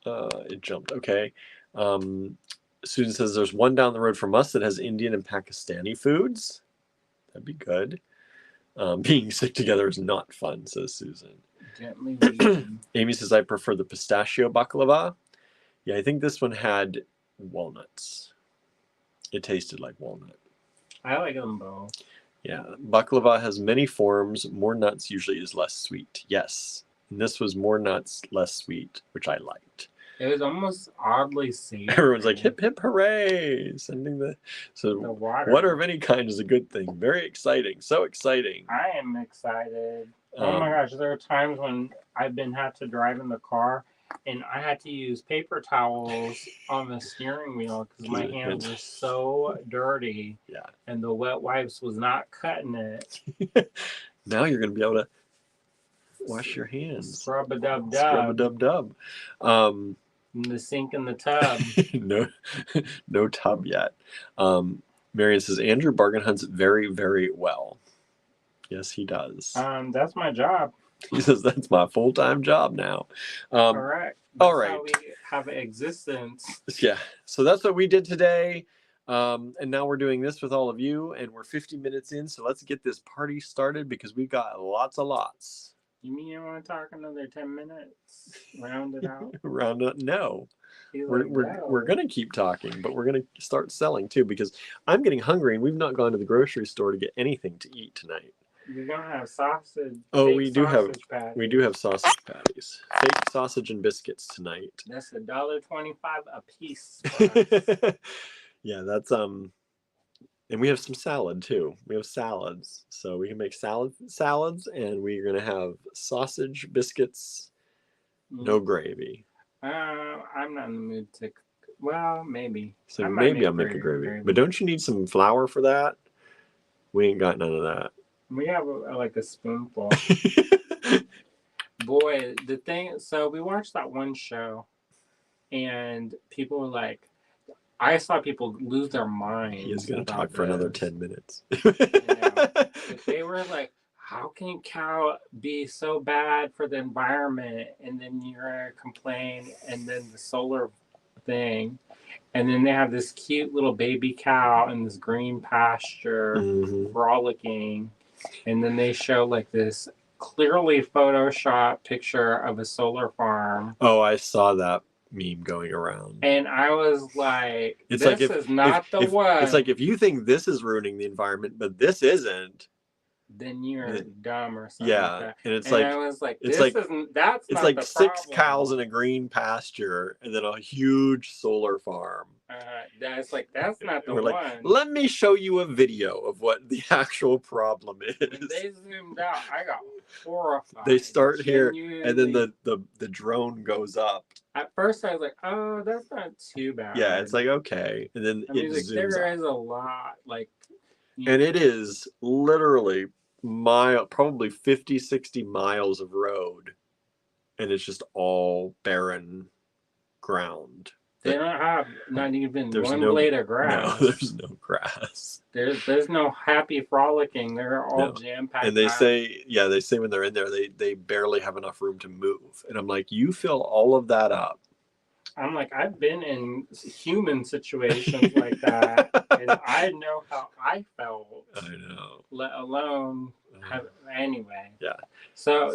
It jumped. Okay. Susan says, there's one down the road from us that has Indian and Pakistani foods. That'd be good. Being sick together is not fun, says Susan. Gently weeping. Amy says, I prefer the pistachio baklava. Yeah, I think this one had walnuts. It tasted like walnut. I like them both. Yeah, baklava has many forms. More nuts usually is less sweet. Yes, and this was more nuts, less sweet, which I liked. It was almost oddly savory. Everyone's like, hip, hip, hooray, sending the water of any kind is a good thing. Very exciting. So exciting. I am excited. Oh my gosh, there are times when I've had to drive in the car and I had to use paper towels on the steering wheel because my hands were so dirty. Yeah. And the wet wipes was not cutting it. Now you're going to be able to wash your hands. Scrub-a-dub-dub. Scrub-a-dub-dub. In the sink in the tub. No tub yet. Marion says, Andrew bargain hunts very, very well. Yes, he does. That's my job. He says, that's my full-time job now. Correct. That's how we have an existence. Yeah. So that's what we did today. And now we're doing this with all of you, and we're 50 minutes in. So let's get this party started because we've got lots of lots. You mean you want to talk another 10 minutes? Round it out? Round it? No. We're going to keep talking, but we're going to start selling too because I'm getting hungry and we've not gone to the grocery store to get anything to eat tonight. You're going to have sausage. Oh, we do have sausage patties. Fake sausage and biscuits tonight. That's $1.25 a piece. Yeah, that's and we have some salad too. We have salads, so we can make salads, and we're gonna have sausage, biscuits, no gravy. I'm not in the mood to. Well, maybe. So maybe I'll make a gravy. But don't you need some flour for that? We ain't got none of that. We have like a spoonful. Boy, the thing. So we watched that one show, and people were like. I saw people lose their minds. He is going to talk for another 10 minutes. They were like, how can cow be so bad for the environment? And then you're gonna complain, and then the solar thing, and then they have this cute little baby cow in this green pasture Mm-hmm. frolicking, and then they show like this clearly photoshopped picture of a solar farm. Oh, I saw that meme going around. And I was like, It's this like is not the one. it's like if you think this is ruining the environment, but this isn't, then you're dumb or something yeah. like that. And it's And like I was like, it's this like isn't, that's it's not like the 6 problem. cows in a green pasture and then a huge solar farm. That's like, that's not the We're one. like, let me show you a video of what the actual problem is. When they zoomed out, I got horrified. They start here, and then Genuinely. the drone goes up. At first, I was like, oh, that's not too bad. Yeah, it's like, okay. And then I mean, it like, zooms there up. is a lot, like, And it is literally probably 50, 60 miles of road. And it's just all barren ground. They don't have not even There's one no blade of grass. No, there's no grass. There's no happy frolicking. They're all No. jam-packed. And they say when they're in there, they barely have enough room to move. And I'm like, you fill all of that up. I'm like, I've been in human situations like that, and I know how I felt. I know. Let alone anyway. Yeah. So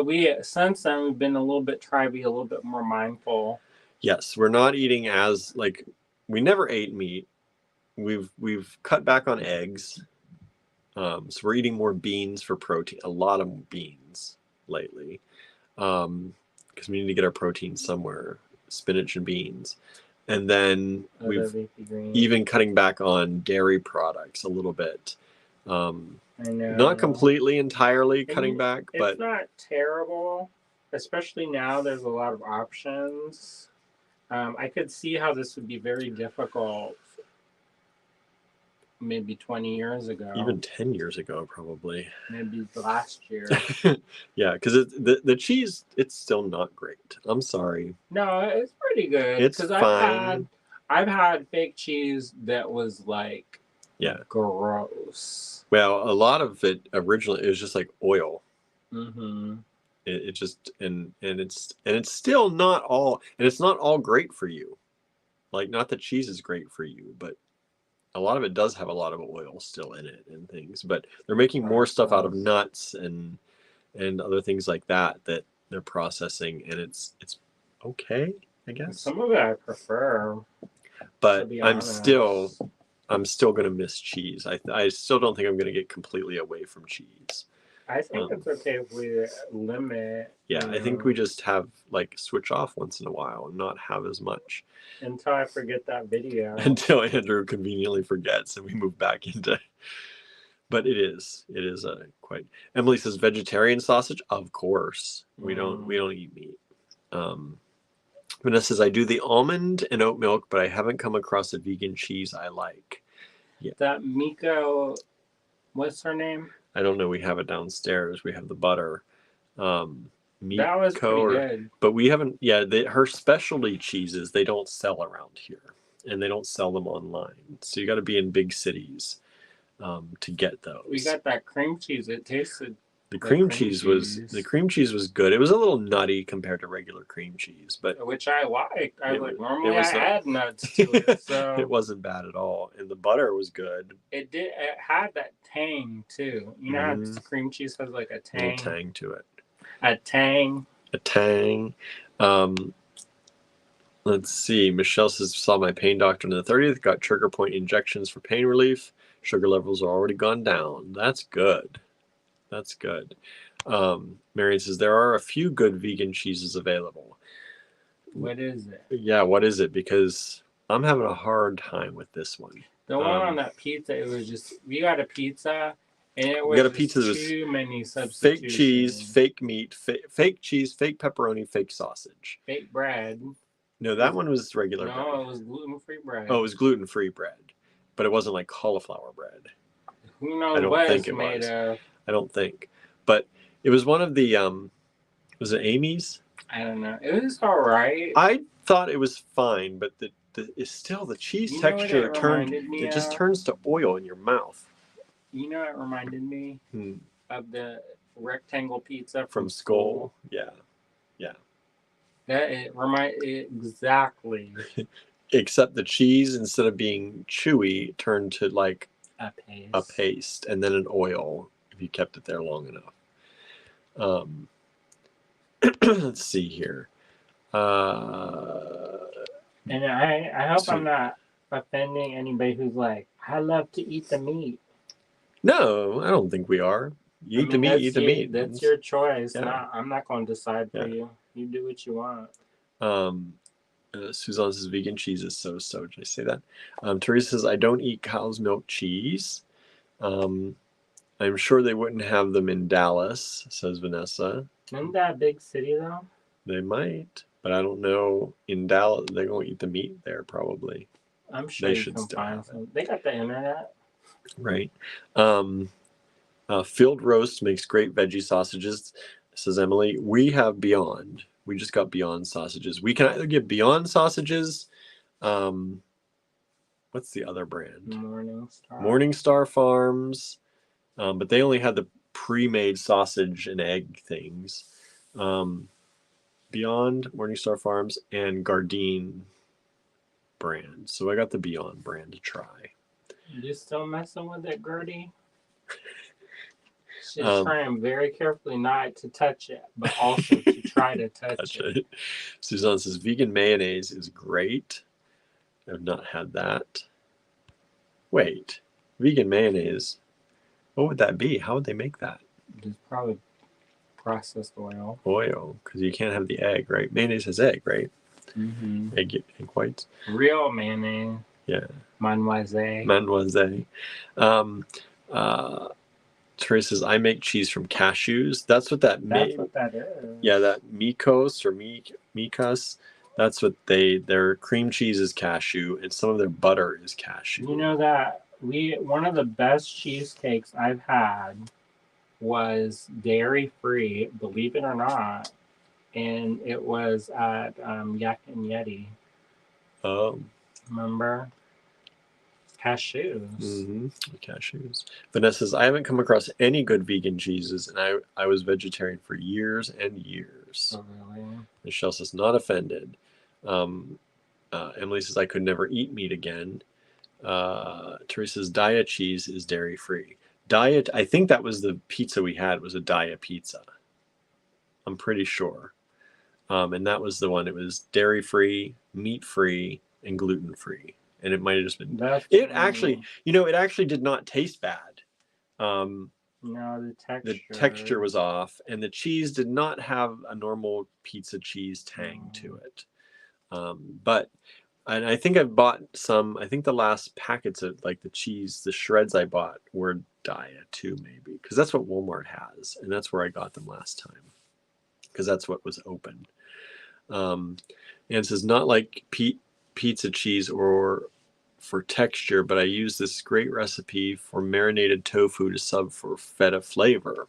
we since then we've been a little bit try to be a little bit more mindful. Yes, we're not eating as like we never ate meat. We've cut back on eggs. So we're eating more beans for protein. A lot of beans lately, because we need to get our protein somewhere. Spinach and beans, and then we've even cutting back on dairy products a little bit. I know. Not completely, entirely cutting back, but it's not terrible. Especially now, there's a lot of options. I could see how this would be very difficult. Maybe 20 years ago. Even 10 years ago, probably. Maybe last year. Yeah, because the cheese, it's still not great. I'm sorry. No, it's pretty good. It's fine. I've had fake cheese that was like, yeah, gross. Well, a lot of it originally it was just like oil. Mm-hmm. It just and it's still not all, and it's not all great for you. Like, not that cheese is great for you, but a lot of it does have a lot of oil still in it and things. But they're making more stuff out of nuts and other things like that they're processing, and it's okay, I guess. Some of it I prefer. But I'm still gonna miss cheese. I still don't think I'm gonna get completely away from cheese. I think it's okay if we limit. Yeah, I think we just have like switch off once in a while and not have as much. Until I forget that video. Until Andrew conveniently forgets and we move back into. But it is quite. Emily says vegetarian sausage. Of course, we don't eat meat. Vanessa says I do the almond and oat milk, but I haven't come across a vegan cheese I like. Yeah. That Miko, what's her name? I don't know. We have it downstairs. We have the butter. That was pretty good. But we haven't. Yeah, her specialty cheeses they don't sell around here, and they don't sell them online. So you got to be in big cities to get those. We got that cream cheese. It tasted. The cream cheese was good. It was a little nutty compared to regular cream cheese, but which I liked. I was like, normally I add nuts to it, so it wasn't bad at all. And the butter was good. It had that tang too. You know how cream cheese has like a tang. A little tang to it. A tang. A tang. Let's see. Michelle says saw my pain doctor on the 30th. Got trigger point injections for pain relief. Sugar levels are already gone down. That's good. That's good. Marion says there are a few good vegan cheeses available. What is it? Yeah, what is it? Because I'm having a hard time with this one. The one on that pizza, it was just we got a pizza and it was too many substitutions. Fake cheese, fake meat, fake cheese, fake pepperoni, fake sausage. Fake bread. No, that one was regular bread. No, it was gluten-free bread. Oh, it was gluten-free bread. But it wasn't like cauliflower bread. Who knows what it's made of? I don't think. But it was one of the, was it Amy's? I don't know. It was all right. I thought it was fine, but it's still the cheese texture it just turns to oil in your mouth. You know what it reminded me? of the rectangle pizza from Skull. Yeah. That it remind exactly Except the cheese, instead of being chewy, turned to like a paste. a paste and then an oil if you kept it there long enough. Let's see here. And I hope I'm not offending anybody who's like, I love to eat the meat. No, I don't think we are. You eat the meat, eat the meat. That's your choice. Yeah. I'm not going to decide for you. You do what you want. Suzanne says vegan cheese is so. Did I say that? Teresa says I don't eat cow's milk cheese. I'm sure they wouldn't have them in Dallas, says Vanessa. Isn't that a big city though? They might, but I don't know. In Dallas, they're going to eat the meat there probably. I'm sure you can find some. They got the internet. Right. Field roast makes great veggie sausages, says Emily. We have Beyond. We just got Beyond sausages. We can either get Beyond sausages. What's the other brand? Morningstar Farms. But they only had the pre-made sausage and egg things. Beyond, Morningstar Farms, and Gardein brand. So I got the Beyond brand to try. You still messing with it, Gertie? She's trying very carefully not to touch it, but also to try to touch it. Suzanne says vegan mayonnaise is great. I've not had that. Wait, vegan mayonnaise. What would that be? How would they make that? It's probably processed oil. Oil, because you can't have the egg, right? Mayonnaise has egg, right? Mm-hmm. Egg whites. Real mayonnaise. Yeah. Mademoiselle. Teresa says, I make cheese from cashews. That's what that That's what that is. Yeah, that Mikos or Mikas. That's what their cream cheese is cashew, and some of their butter is cashew. You know that one of the best cheesecakes I've had was dairy free, believe it or not, and it was at Yak and Yeti. Oh, remember? Cashews. Mm-hmm. Cashews. Vanessa says, I haven't come across any good vegan cheeses, and I was vegetarian for years and years. Oh, really? Michelle says, not offended. Emily says, I could never eat meat again. Teresa's Daya cheese is dairy free. Diet, I think that was the pizza we had, was a Daya pizza. I'm pretty sure. And that was the one. It was dairy free, meat free, and gluten free. And it might have just been. It actually did not taste bad. No, the texture. The texture was off, and the cheese did not have a normal pizza cheese tang to it. But I think I've bought some. I think the last packets of like the cheese, the shreds I bought were Daya too, maybe, because that's what Walmart has, and that's where I got them last time, because that's what was open. And it says not like pizza cheese or for texture, but I use this great recipe for marinated tofu to sub for feta flavor.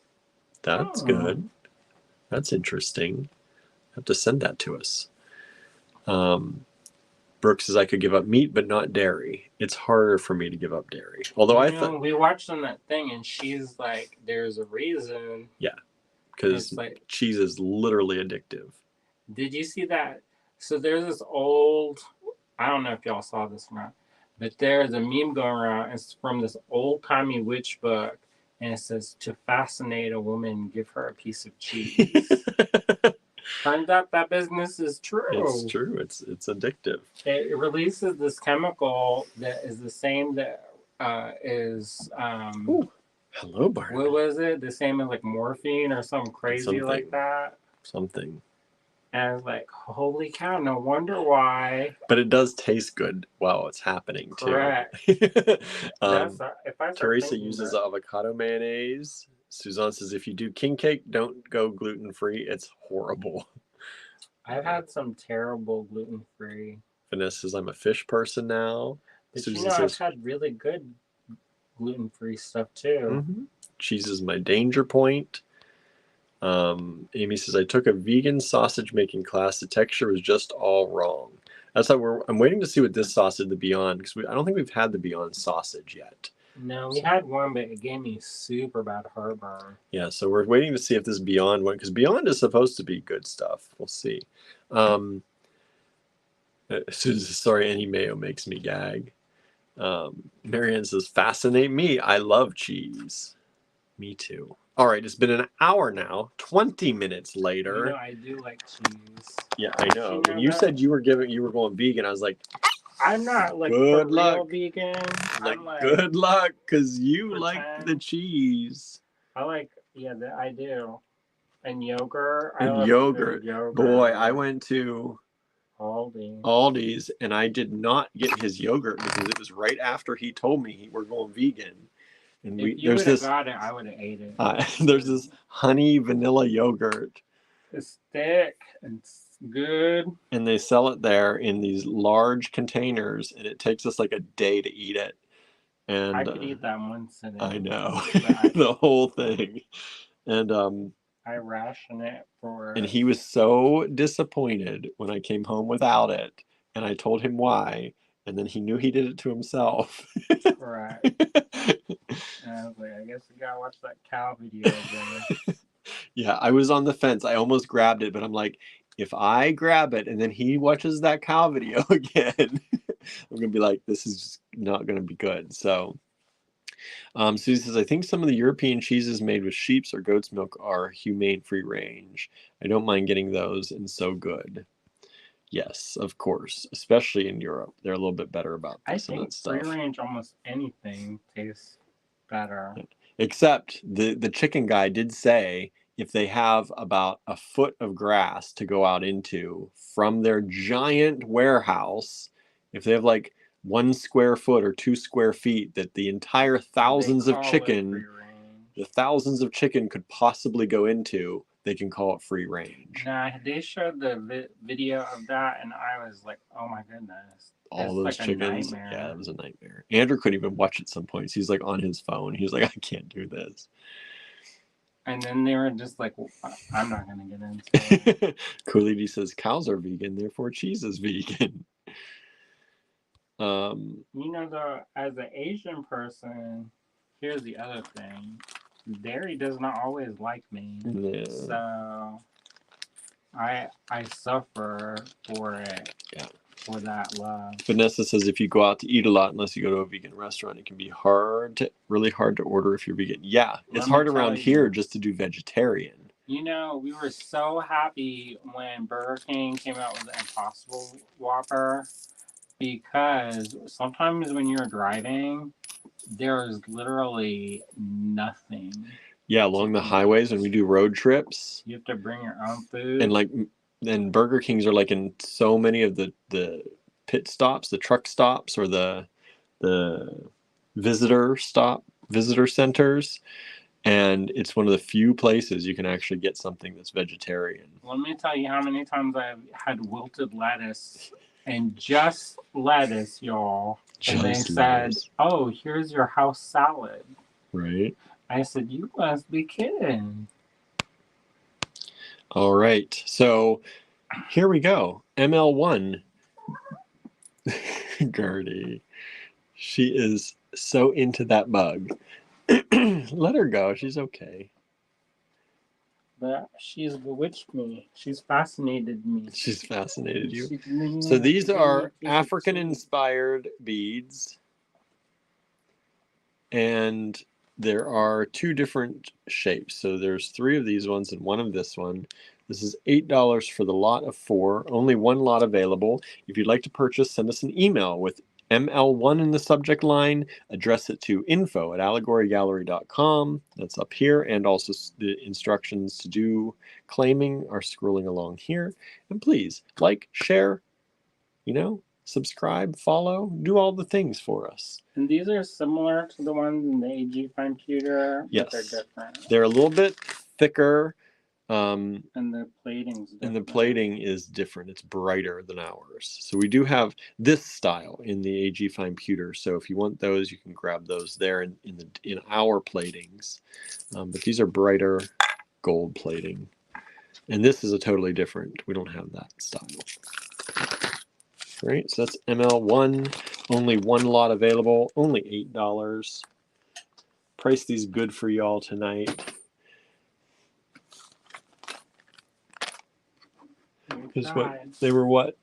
That's good. That's interesting. Have to send that to us. Brooke says I could give up meat, but not dairy. It's harder for me to give up dairy. Although I thought we watched on that thing, and she's like, "There's a reason." Yeah, because like, cheese is literally addictive. Did you see that? So there's this old. I don't know if y'all saw this or not, but there's a meme going around. It's from this old-timey witch book, and it says, "To fascinate a woman, give her a piece of cheese." Turns out that business is true. It's true. It's addictive. It releases this chemical that is the same that is. Hello, Barney. What was it? The same as like morphine or something crazy like that. Something. And I was like, holy cow, no wonder why. But it does taste good while it's happening, correct. Too. Teresa uses avocado mayonnaise. Suzanne says, if you do king cake, don't go gluten-free. It's horrible. I've had some terrible gluten-free. Vanessa says, I'm a fish person now. But Susan says, I've had really good gluten-free stuff, too. Mm-hmm. Cheese is my danger point. Amy says, I took a vegan sausage making class. The texture was just all wrong. That's why I'm waiting to see what this sausage, the Beyond, because I don't think we've had the Beyond sausage yet. No, we had one, but it gave me super bad heartburn. Yeah, so we're waiting to see if this Beyond one, because Beyond is supposed to be good stuff. We'll see. Sorry, any mayo makes me gag. Marianne says, fascinate me. I love cheese. Me too. All right, it's been an hour now, 20 minutes later. You know, I do like cheese. Yeah, I know. You know When you said you were going vegan, I was like, I'm not like good for luck. real vegan. Like, I'm like, good luck, because you pretend. like the cheese. I like, yeah, I do. And yogurt. I And love yogurt. yogurt. Boy, I went to Aldi. Aldi's and I did not get his yogurt because it was right after he told me we're going vegan. And If you there's would have this got it, I would have ate it. there's this honey vanilla yogurt. It's thick and it's good. And they sell it there in these large containers, and it takes us like a day to eat it. And I could eat that once a day. I know. The whole thing. And I ration it for. And he was so disappointed when I came home without it, and I told him why, and then he knew he did it to himself. Right. And I was like, I guess you gotta watch that cow video again. Yeah, I was on the fence. I almost grabbed it, but I'm like, if I grab it and then he watches that cow video again, I'm gonna be like, this is just not gonna be good. So Susie says, I think some of the European cheeses made with sheep's or goat's milk are humane free range. I don't mind getting those, and so good. Yes, of course, especially in Europe, they're a little bit better about this and that stuff. Free range, almost anything tastes better. Except the chicken guy did say if they have about a foot of grass to go out into from their giant warehouse, if they have like 1 square foot or 2 square feet, that the entire thousands of chicken, the thousands of chicken could possibly go into, they can call it free range. Nah, they showed the video of that, and I was like, oh my goodness. All those chickens. Yeah, it was a nightmare. Andrew couldn't even watch it some points. He's like on his phone. He's like, I can't do this. And then they were just like, well, I'm not going to get into it. Coolidge says, cows are vegan, therefore cheese is vegan. You know, as an Asian person, here's the other thing. Dairy does not always like me. Yeah. So I suffer for it. Yeah. For that love. Vanessa says if you go out to eat a lot, unless you go to a vegan restaurant, it can be really hard to order if you're vegan. Yeah, it's hard around here just to do vegetarian. You know, we were so happy when Burger King came out with the Impossible Whopper, because sometimes when you're driving, there's literally nothing. Yeah, along the highways when we do road trips. You have to bring your own food. And Burger Kings are like in so many of the pit stops, the truck stops, or the visitor centers, and it's one of the few places you can actually get something that's vegetarian. Let me tell you how many times I've had wilted lettuce, and just lettuce, y'all. And they said, "Oh, here's your house salad." Right. I said, "You must be kidding." All right, so here we go. ML1. Gertie. She is so into that mug. Let her go. She's okay. But she's bewitched me. She's fascinated me. She's fascinated you. So these are African-inspired beads. And there are 2 different shapes. So there's 3 of these ones and 1 of this one. This is $8 for the lot of 4. Only 1 lot available. If you'd like to purchase, send us an email with ML1 in the subject line. Address it to info@allegorygallery.com. That's up here. And also the instructions to do claiming are scrolling along here. And please like, share, subscribe, follow, do all the things for us. And these are similar to the ones in the AG Fine Pewter. Yes. But they're different. They're a little bit thicker. And the plating's different. And the plating is different. It's brighter than ours. So we do have this style in the AG Fine Pewter. So if you want those, you can grab those there in our platings. But these are brighter gold plating. And this is a totally different. We don't have that style. Right, so that's ML1. Only 1 lot available. Only $8. priced these good for y'all tonight. Because they were what?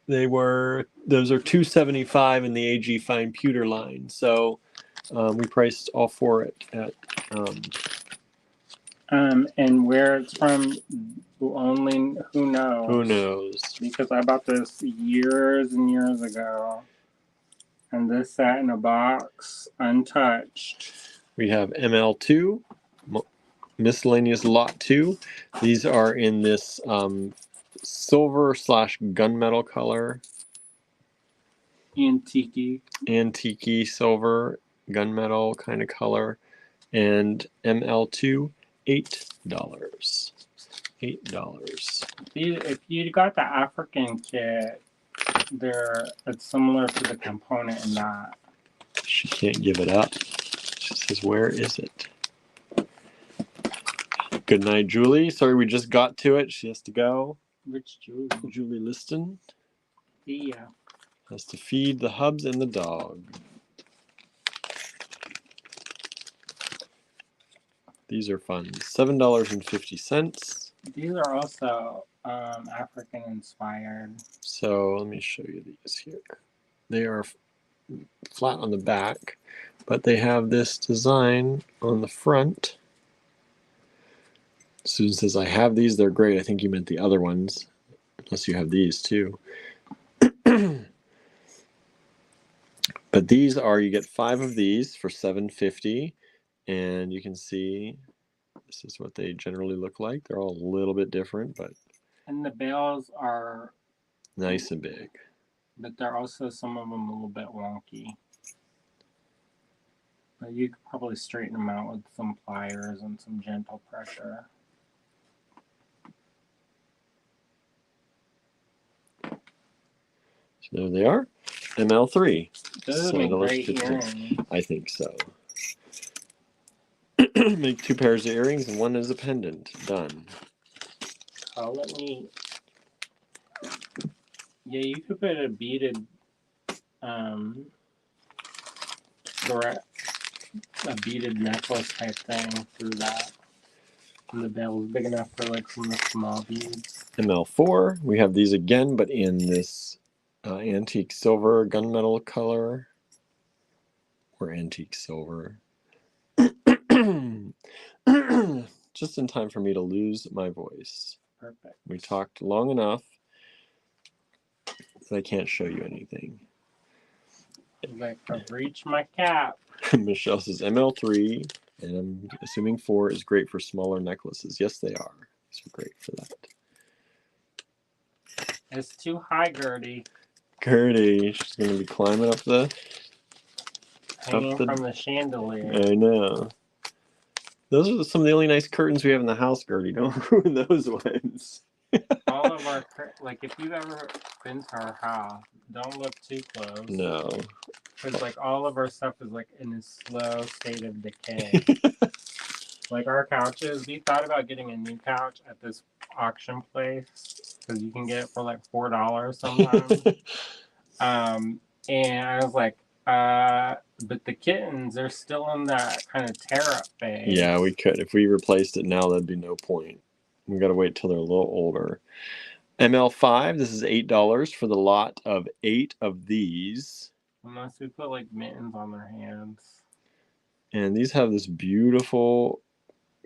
Those are $275 in the AG Fine Pewter line. So we priced all four at and where it's from, who knows? Who knows? Because I bought this years and years ago, and this sat in a box untouched. We have ML2, Miscellaneous Lot 2. These are in this silver / gunmetal color. Antique silver, gunmetal kind of color. And ML2, $8. $8. If you got the African kit, it's similar to the component in that. She can't give it up. She says, "Where is it?" Good night, Julie. Sorry, we just got to it. She has to go. Which Julie? Julie Liston. Yeah. Has to feed the hubs and the dog. These are fun. $7.50. These are also African inspired. So let me show you these here. They are flat on the back, but they have this design on the front. Susan says, "I have these. They're great." I think you meant the other ones, unless you have these too. But these are, you get 5 of these for $7.50, and you can see this is what they generally look like. They're all a little bit different, but and the bales are nice and big. But they're also, some of them, a little bit wonky. But you could probably straighten them out with some pliers and some gentle pressure. So there they are. ML3. Those make great earrings. I think so. Make 2 pairs of earrings and 1 is a pendant. Done. Oh, let me. Yeah, you could put a beaded, necklace type thing through that. And the bell is big enough for like some of the small beads. ML4. We have these again, but in this antique silver gunmetal color. Or antique silver. Just in time for me to lose my voice. Perfect. We talked long enough that I can't show you anything. Like, I've reached my cap. Michelle says ML3, and I'm assuming 4 is great for smaller necklaces. Yes, they are. These are great for that. It's too high, Gertie. Gertie, she's going to be climbing up the... Hanging from the chandelier. I know. Those are some of the only nice curtains we have in the house, Gertie. Don't ruin those ones. All of our, like, if you've ever been to our house, don't look too close. No. Because, like, all of our stuff is, like, in a slow state of decay. Like, our couches, we thought about getting a new couch at this auction place. Because you can get it for, like, $4 sometimes. And I was like, but the kittens, they're still in that kind of tear-up phase. Yeah, we could. If we replaced it now, that'd be no point. We've got to wait till they're a little older. ML5, this is $8 for the lot of 8 of these. Unless we put, like, mittens on their hands. And these have this beautiful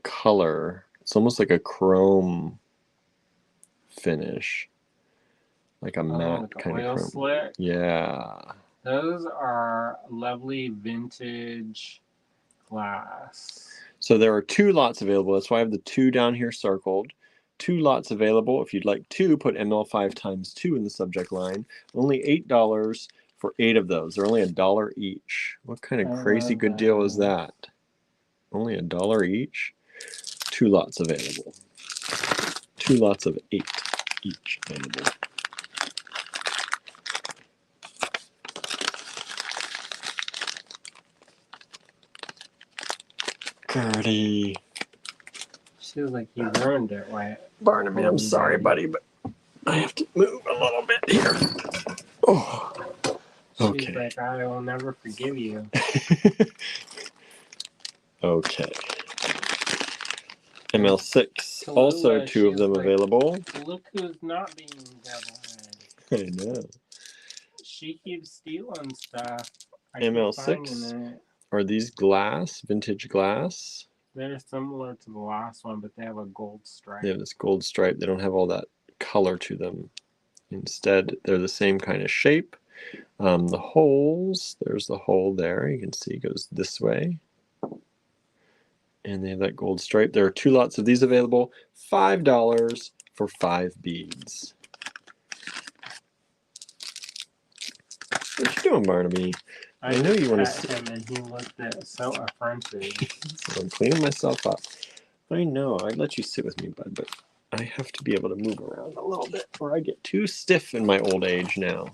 color. It's almost like a chrome finish. Like a matte kind of chrome. Slick. Yeah. Those are lovely vintage glass. So there are 2 lots available. That's why I have the 2 down here circled. 2 lots available. If you'd like 2, put ML5 times 2 in the subject line. Only $8 for 8 of those. They're only $1 each. What kind of crazy good deal is that? Only $1 each. 2 lots available. 2 lots of 8 each available. Gertie. She was like, you ruined it, Wyatt. Barnaby, I'm sorry, buddy, but I have to move a little bit here. Oh. Okay. She's like, I will never forgive you. Okay. ML6, Tallulah, also 2 of she's them like, available. Look who's not being devilhead. I know. She keeps stealing stuff. I keep finding ML6, it. are these glass, vintage glass? They're similar to the last one, but they have a gold stripe. They have this gold stripe. They don't have all that color to them. Instead, they're the same kind of shape. The holes, there's the hole there. You can see it goes this way. And they have that gold stripe. There are 2 lots of these available. $5 for 5 beads. What you doing, Barnaby? I know you want to pet him, and he looked at so affronted. So I'm cleaning myself up. I know, I'd let you sit with me, bud, but I have to be able to move around a little bit or I get too stiff in my old age now.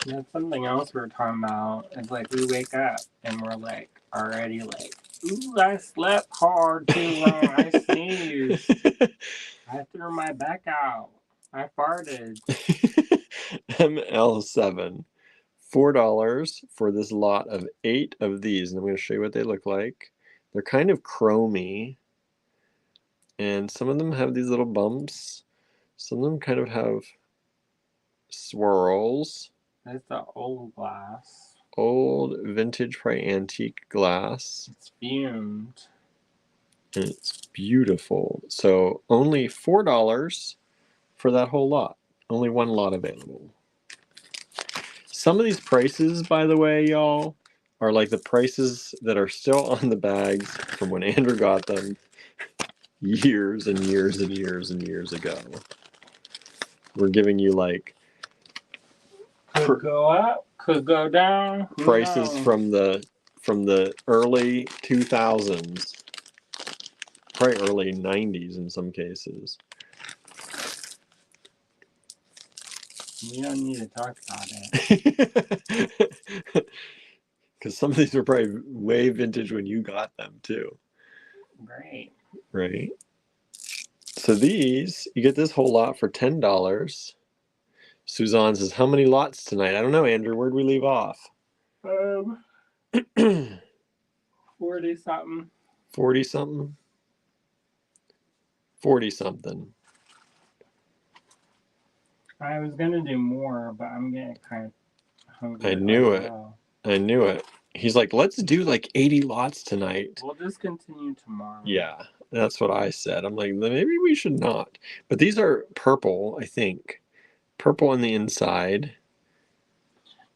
That's something else we were talking about. It's like we wake up and we're like already like, ooh, I slept hard too long. I sneezed. I threw my back out. I farted. ML7. $4 for this lot of 8 of these. And I'm going to show you what they look like. They're kind of chromy. And some of them have these little bumps. Some of them kind of have swirls. That's the old glass. Old vintage, probably antique glass. It's fumed. And it's beautiful. So only $4 for that whole lot. Only 1 lot available. Some of these prices, by the way, y'all, are like the prices that are still on the bags from when Andrew got them years and years and years and years ago. We're giving you like Could go up, could go down. prices from the early 2000s, probably early 90s in some cases. We don't need to talk about it. Because some of these were probably way vintage when you got them too. Great. Right. So these, you get this whole lot for $10. Suzanne says, how many lots tonight? I don't know, Andrew. Where'd we leave off? 40 something. 40 something? 40 something. I was gonna do more, but I'm getting kind of hungry. I knew it. I knew it. He's like, let's do like 80 lots tonight. We'll just continue tomorrow. Yeah, that's what I said. I'm like, maybe we should not. But these are purple, I think. Purple on the inside.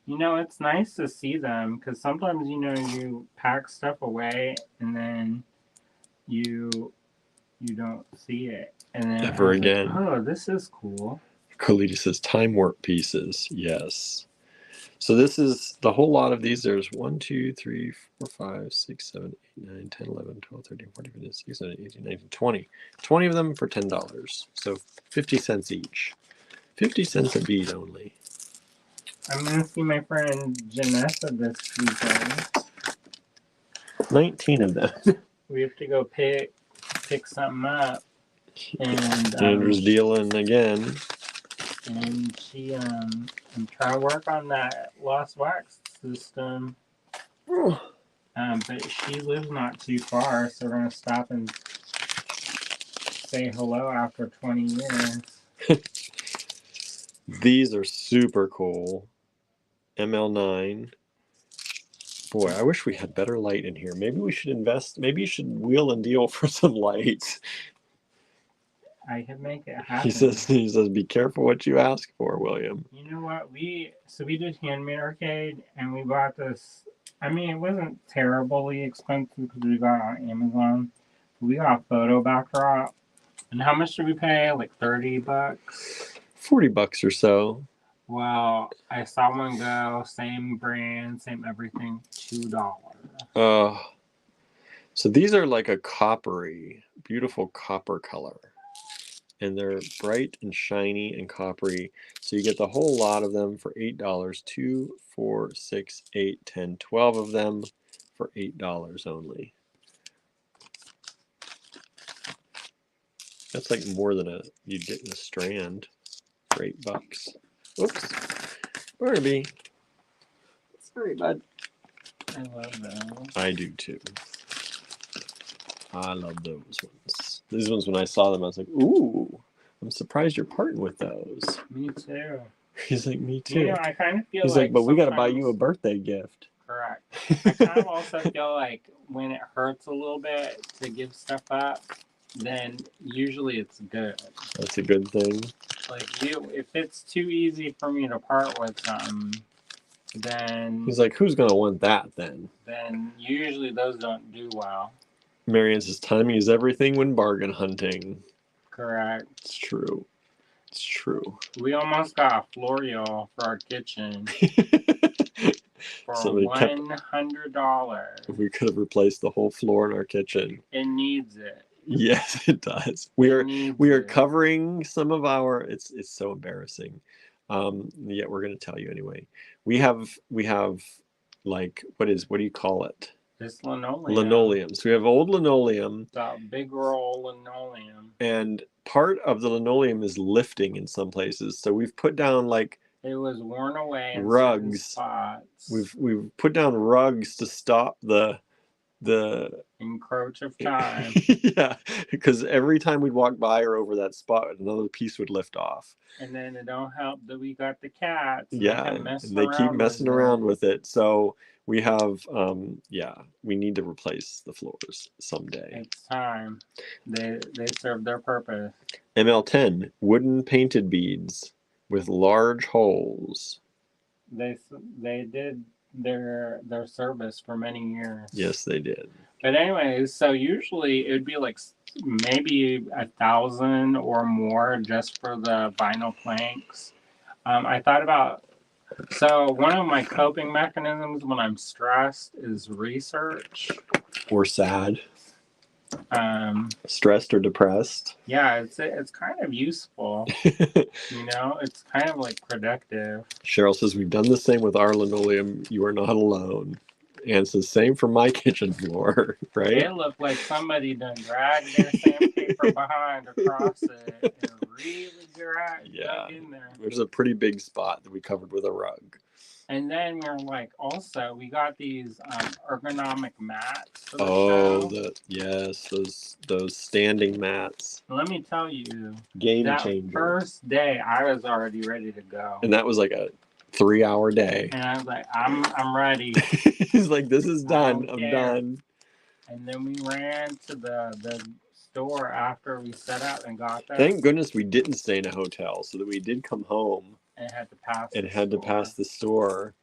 You know, it's nice to see them because sometimes, you know, you pack stuff away and then you don't see it. And then Ever again. Like, oh, this is cool. Colita says time warp pieces. Yes. So this is the whole lot of these. There's 1, 2, 3, 4, 5, 6, 7, 8, 9, 10, 11, 12, 13, 14, 15, 16, 17, 18, 19, 20. 20 of them for $10. So 50 cents each. 50 cents a bead only. I'm going to see my friend Janessa this weekend. 19 of them. We have to go pick something up. And Andrew's dealing again. And she, I'm trying to work on that lost wax system. But she lives not too far, so we're going to stop and say hello after 20 years. These are super cool. ML9. Boy, I wish we had better light in here. Maybe we should invest. Maybe you should wheel and deal for some lights. I can make it happen. He says, be careful what you ask for, William. You know what? We did Handmade Arcade, and we bought this. I mean, it wasn't terribly expensive because we got it on Amazon. We got a photo backdrop. And how much did we pay? Like $30? $40 or so. Well, I saw one go, same brand, same everything, $2. So these are like a coppery, beautiful copper color. And they're bright and shiny and coppery. So you get the whole lot of them for $8. 2, 4, 6, 8, 10, 12 of them for $8 only. That's like more than you'd get in a strand for $8. Oops. Barnaby. Sorry, bud. I love those. I do too. I love those ones. These ones, when I saw them, I was like, ooh, I'm surprised you're parting with those. Me too. He's like, me too. You know, I kind of feel He's like, but we got to buy you a birthday gift. Correct. I kind of also feel like when it hurts a little bit to give stuff up, then usually it's good. That's a good thing. Like if it's too easy for me to part with something, then he's like, who's gonna want that then? Then usually those don't do well. Marianne says, timing is everything when bargain hunting. Correct. It's true. It's true. We almost got a Floreal for our kitchen for $100. We could have replaced the whole floor in our kitchen. It needs it. Yes, it does. We are covering some of our. It's so embarrassing. Yet we're going to tell you anyway. We have like what do you call it? This linoleum. Linoleum. So we have old linoleum. That big roll linoleum. And part of the linoleum is lifting in some places. So we've put down like. It was worn away in rugs. Spots. We've put down rugs to stop the encroach of time. Yeah, because every time we'd walk by or over that spot, another piece would lift off. And then it don't help that we got the cats. Yeah, and they keep messing around with it. So we have, we need to replace the floors someday. It's time. They serve their purpose. ML10 wooden painted beads with large holes. They did their service for many years. Yes, they did. But anyways, so usually it would be like maybe 1,000 or more just for the vinyl planks. I thought about, so one of my coping mechanisms when I'm stressed is research. Or sad. Stressed or depressed. Yeah, it's kind of useful. It's kind of like productive. Cheryl says, we've done the same with our linoleum. You are not alone. And says, same for my kitchen floor, right? It looked like somebody done dragged their sandpaper behind across it and really dug in there. There's a pretty big spot that we covered with a rug. And then we're like, also, we got these ergonomic mats for the show. Those standing mats. Let me tell you, game changer. First day, I was already ready to go. And that was like a 3-hour day. And I was like, I'm ready. He's like, this is done. I'm done. And then we ran to the store after we set out and got that. Thank goodness we didn't stay in a hotel, so that we did come home. And had to pass. To pass the store,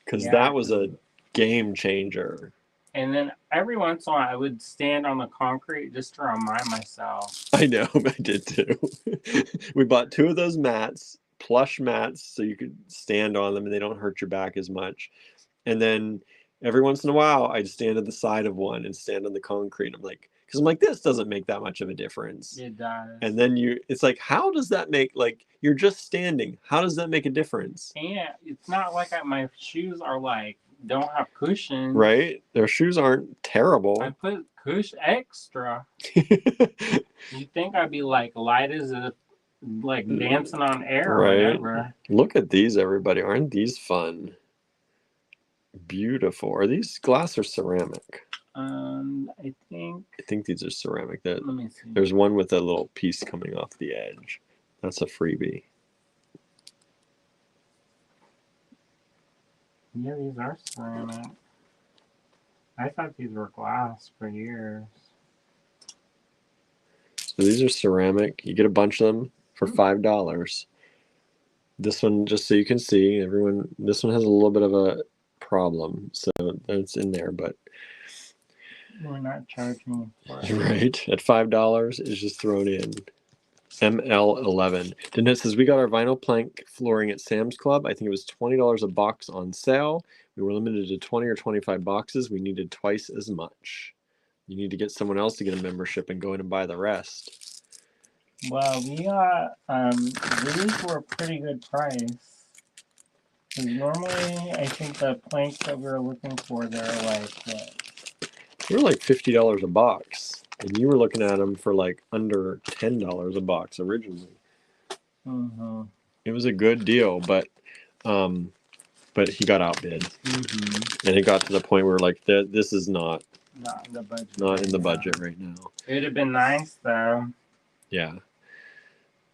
because that was a game changer. And then every once in a while, I would stand on the concrete just to remind myself. I know, I did too. We bought 2 of those mats, plush mats, so you could stand on them and they don't hurt your back as much. And then every once in a while, I'd stand at the side of one and stand on the concrete. I'm like, this doesn't make that much of a difference. It does. And then it's like, how does that make, like, you're just standing. How does that make a difference? And it's not like my shoes are like, don't have cushions. Right? Their shoes aren't terrible. I put cushion extra. You think I'd be like light as a, like dancing on air or whatever. Look at these, everybody. Aren't these fun? Beautiful. Are these glass or ceramic? I think these are ceramic. Let me see. There's one with a little piece coming off the edge. That's a freebie. Yeah, these are ceramic. I thought these were glass for years. So these are ceramic. You get a bunch of them for $5. This one, just so you can see, this one has a little bit of a problem, so it's in there, but we're not charging for it. Right, at $5 is just thrown in. ML11. Then it says, we got our vinyl plank flooring at Sam's Club. I think it was $20 a box on sale. We were limited to 20 or 25 boxes. We needed twice as much. You need to get someone else to get a membership and go in and buy the rest. Well, we got these were a pretty good price. Because normally, I think the planks that we were looking for, they're like what? They were like $50 a box, and you were looking at them for like under $10 a box originally. Mm-hmm. It was a good deal, but but he got outbid. Mm-hmm. And it got to the point where like this is not in the budget. Not in the budget right now. It would have been nice though. Yeah.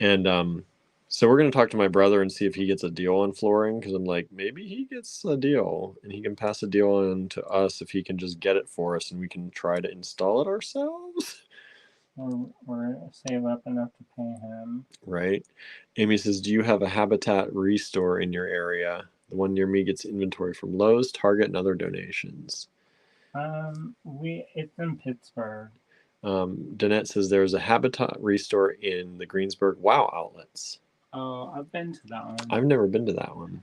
And so we're going to talk to my brother and see if he gets a deal on flooring, because I'm like, maybe he gets a deal and he can pass a deal on to us if he can just get it for us and we can try to install it ourselves. Or save up enough to pay him. Right. Amy says, do you have a Habitat Restore in your area? The one near me gets inventory from Lowe's, Target, and other donations. It's in Pittsburgh. Danette says there's a Habitat Restore in the Greensburg Wow outlets. Oh, I've been to that one. I've never been to that one.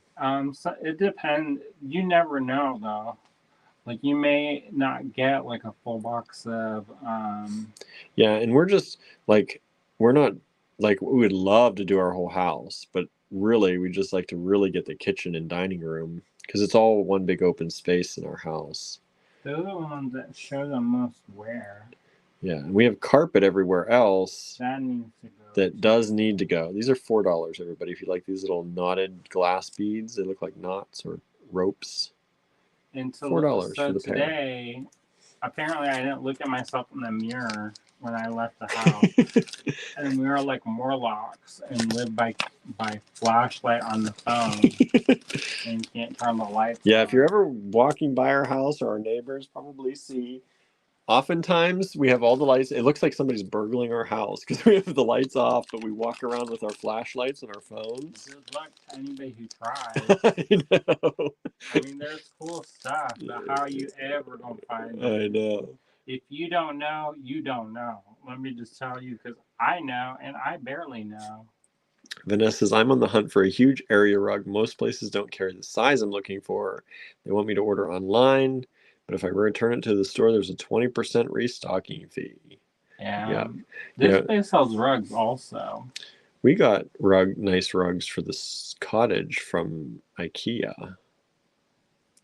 So it depends. You never know though. Like you may not get like a full box of. Yeah, and we're just like we're not like we would love to do our whole house, but really we just like to really get the kitchen and dining room because it's all one big open space in our house. Those are the ones that show the most wear. Yeah, and we have carpet everywhere else. That needs to go. That does need to go. These are $4, everybody. If you like these little knotted glass beads, they look like knots or ropes. And $4 for the today, pair. Apparently, I didn't look at myself in the mirror when I left the house, and we were like Morlocks and live by flashlight on the phone, and can't turn the lights. Yeah, on. if you're ever walking by our house, or our neighbors probably see. Oftentimes we have all the lights. It looks like somebody's burgling our house because we have the lights off, but we walk around with our flashlights and our phones. Good luck to anybody who tries. I know. I mean, there's cool stuff, but how are you ever going to find it? I know. If you don't know, you don't know. Let me just tell you, because I know and I barely know. Vanessa says, I'm on the hunt for a huge area rug. Most places don't carry the size I'm looking for. They want me to order online. But if I return it to the store, there's a 20% restocking fee. Yeah. This place sells rugs also. We got nice rugs for this cottage from IKEA.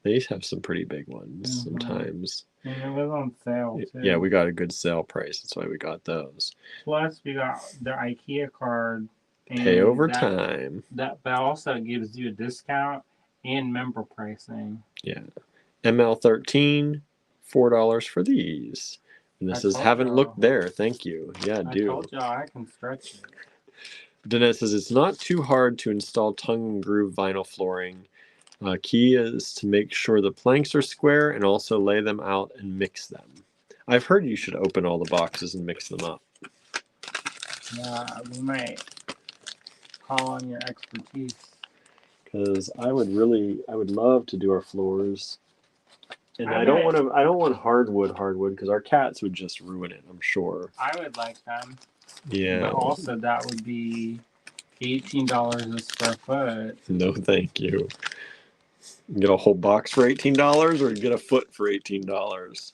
They have some pretty big ones sometimes. And it was on sale too. Yeah, we got a good sale price. That's why we got those. Plus, we got the IKEA card. Pay over time. That also gives you a discount and member pricing. Yeah. ML13, $4 for these. And this says, haven't looked there. Thank you. Yeah, do. I told y'all I can stretch it. Danette says, it's not too hard to install tongue and groove vinyl flooring. Key is to make sure the planks are square and also lay them out and mix them. I've heard you should open all the boxes and mix them up. Yeah, we might call on your expertise. Because I would love to do our floors. And I don't want hardwood because our cats would just ruin it, I'm sure. I would like them. Yeah. But also that would be $18 a square foot. No, thank you. Get a whole box for $18 or get a foot for $18.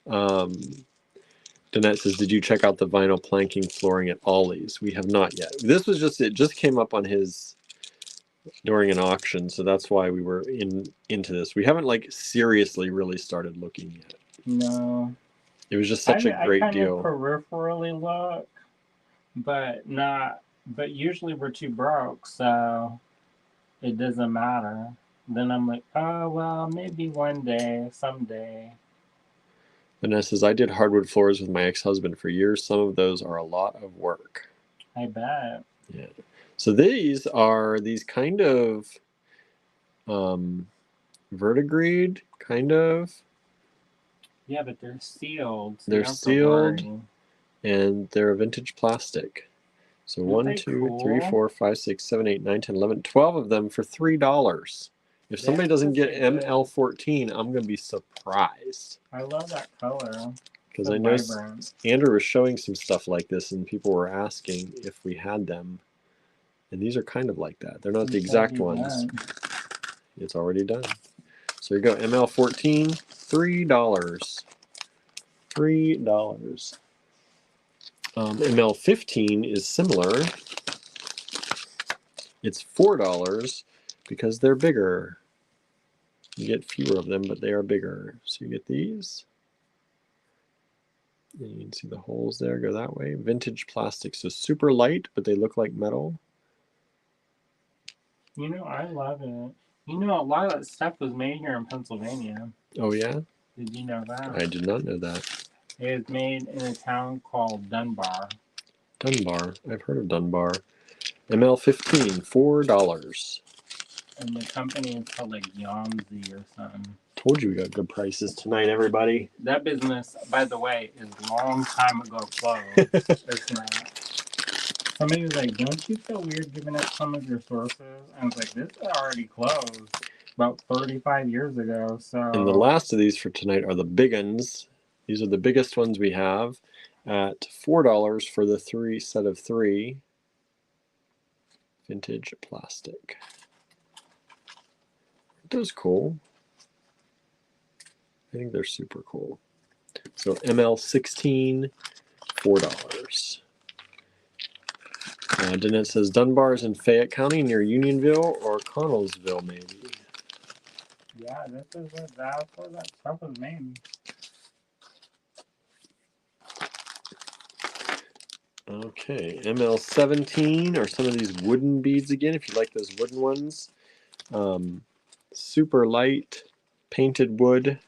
Danette says, did you check out the vinyl planking flooring at Ollie's? We have not yet. This was it just came up on his during an auction, so that's why we were into this. We haven't seriously really started looking yet. No. It was just such a great deal. I peripherally look, but usually we're too broke, so it doesn't matter. Then I'm like, oh well, maybe one day, someday. Vanessa says, I did hardwood floors with my ex-husband for years. Some of those are a lot of work. I bet. Yeah. So these are kind of verdigreed, kind of. Yeah, but they're sealed. So they're sealed, and they're vintage plastic. So 1, 2, 3, 4, 5, 6, 7, 8, 9, 10, 11, 12 of them for $3. If somebody doesn't get ML14, I'm going to be surprised. I love that color. Because I know Andrew was showing some stuff like this, and people were asking if we had them. And these are kind of like that. They're not the exact ones. It's already done. So here you go. ML14, $3. $3. ML15 is similar. It's $4 because they're bigger. You get fewer of them, but they are bigger. So you get these. And you can see the holes there go that way. Vintage plastic. So super light, but they look like metal. You know, I love it. You know, a lot of that stuff was made here in Pennsylvania. Oh, yeah? Did you know that? I did not know that. It was made in a town called Dunbar. Dunbar. I've heard of Dunbar. ML15, $4. And the company is called like Yomzi or something. Told you we got good prices tonight, everybody. That business, by the way, is a long time ago closed. It's not. Somebody was like, don't you feel weird giving up some of your sources? I was like, this is already closed about 35 years ago. So. And the last of these for tonight are the big ones. These are the biggest ones we have at $4 for the set of 3. Vintage plastic. Aren't those cool? I think they're super cool. So ML16, $4. Danette says Dunbar's in Fayette County near Unionville or Connellsville, maybe. Yeah, that's where that stuff was made. Okay, ML17 are some of these wooden beads again, if you like those wooden ones. Super light, painted wood.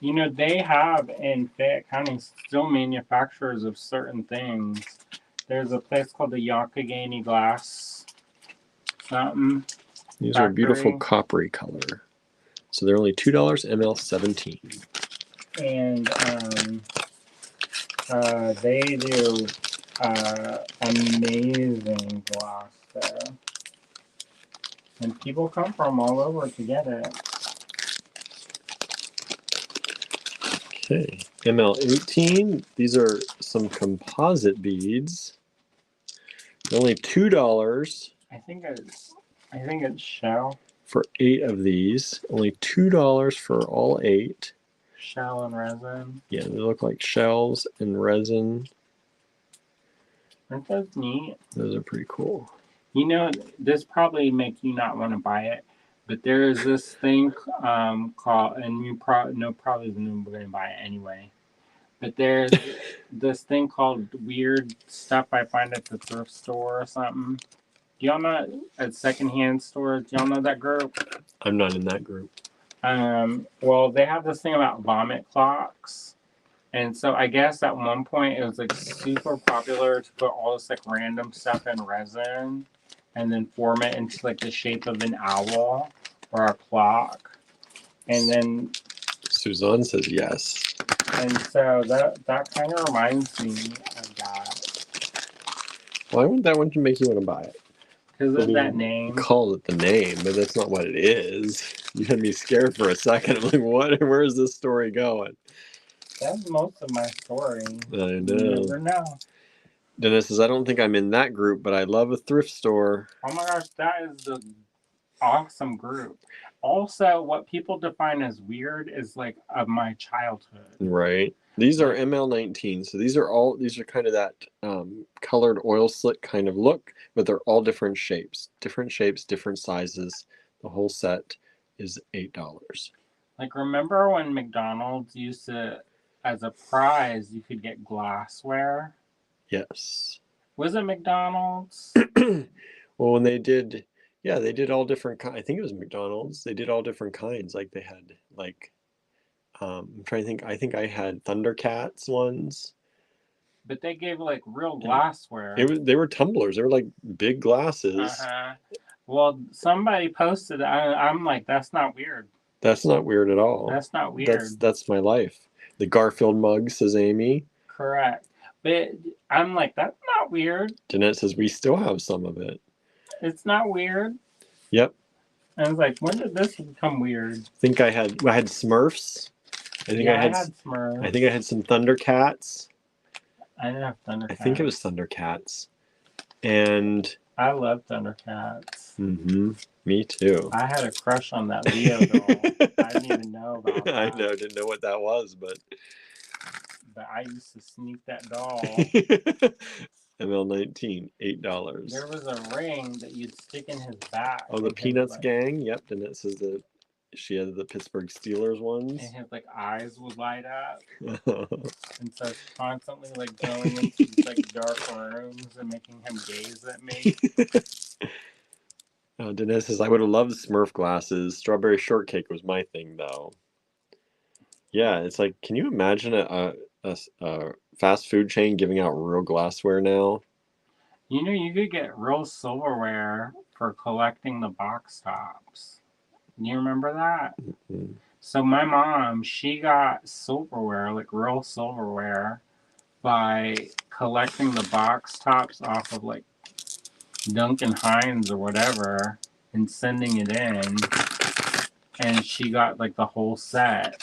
You know, they have in Fayette County still manufacturers of certain things. There's a place called the Yakagani Glass something. These factory. are a beautiful coppery color. So they're only $2, ML17. And they do amazing glass there. And people come from all over to get it. Okay, ML18. These are some composite beads. They're only $2 I think it's shell. for 8 of these. Only $2 for all 8. Shell and resin. Yeah, they look like shells and resin. Aren't those neat? Those are pretty cool. You know, this probably make you not want to buy it, but there is this thing called, and you probably isn't going to buy it anyway. But there's this thing called weird stuff I find at the thrift store or something. Do y'all know at secondhand stores? Do y'all know that group? I'm not in that group. Well, they have this thing about vomit clocks. And so I guess at one point it was like super popular to put all this like random stuff in resin and then form it into like the shape of an owl or a clock. And then Suzanne says yes. And so that kind of reminds me of that. Why would that one make you want to buy it? Because of that name. You call it the name, but that's not what it is. You had me scared for a second. I'm like, what? Where is this story going? That's most of my story. I know. You never know. Dennis says, I don't think I'm in that group, but I love a thrift store. Oh my gosh, that is an awesome group. Also, what people define as weird is like of my childhood. Right. These are ML19, so these are kind of that colored oil slick kind of look, but they're all different shapes, different sizes. The whole set is $8. Like, remember when McDonald's used to, as a prize, you could get glassware? Yes. Was it McDonald's? Well, when they did all different kinds. I think it was McDonald's. They did all different kinds. Like they had like I'm trying to think. I think I had Thundercats ones. But they gave like real glassware. They were tumblers. They were like big glasses. Well, somebody posted. I'm like, that's not weird. That's not weird at all. That's not weird. That's my life. The Garfield mug, says Amy. Correct. But I'm like, that's not weird. Jeanette says we still have some of it. It's not weird. Yep. I was like, when did this become weird? I think I had Smurfs. I had Smurfs. I think I had some Thundercats. I didn't have Thundercats. I think it was Thundercats. And I love Thundercats. Mm-hmm. Me too. I had a crush on that Leo doll. I didn't even know about that. I know, didn't know what that was, but I used to sneak that doll. ML19, $8. There was a ring that you'd stick in his back. Oh, the Peanuts gang. Yep, and it says that she had the Pittsburgh Steelers ones. And his like eyes would light up. And so it's constantly like going into these like dark rooms and making him gaze at me. Dinesh says, I would have loved Smurf glasses. Strawberry shortcake was my thing, though. Yeah, it's like, can you imagine a fast food chain giving out real glassware now? You know, you could get real silverware for collecting the box tops. You remember that? Mm. So my mom, she got silverware, like real silverware, by collecting the box tops off of like Duncan Hines or whatever and sending it in. And she got like the whole set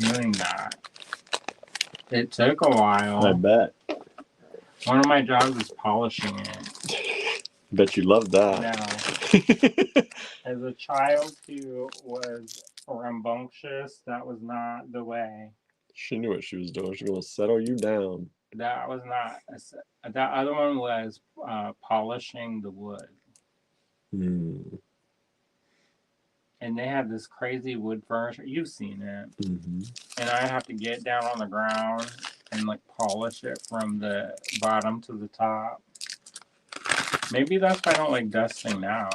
doing that. It took a while. I bet. One of my jobs is polishing it. Bet you love that. No. As a child who was rambunctious, that was not the way. She knew what she was doing. She was going to settle you down. That was not. That other one was polishing the wood. Mm. And they have this crazy wood furniture. You've seen it. Mm-hmm. And I have to get down on the ground and like polish it from the bottom to the top. Maybe that's why I don't like dusting now.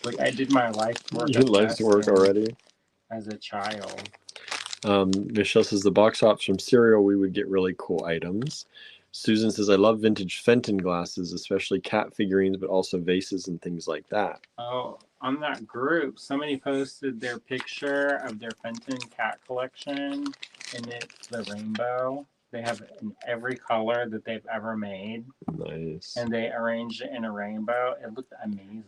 Like I did my life's work. Your life's work already? As a child. Michelle says, the box tops from cereal, we would get really cool items. Susan says, I love vintage Fenton glasses, especially cat figurines, but also vases and things like that. Oh, on that group, somebody posted their picture of their Fenton cat collection, and it's the rainbow. They have it in every color that they've ever made. Nice. And they arranged it in a rainbow. It looked amazing.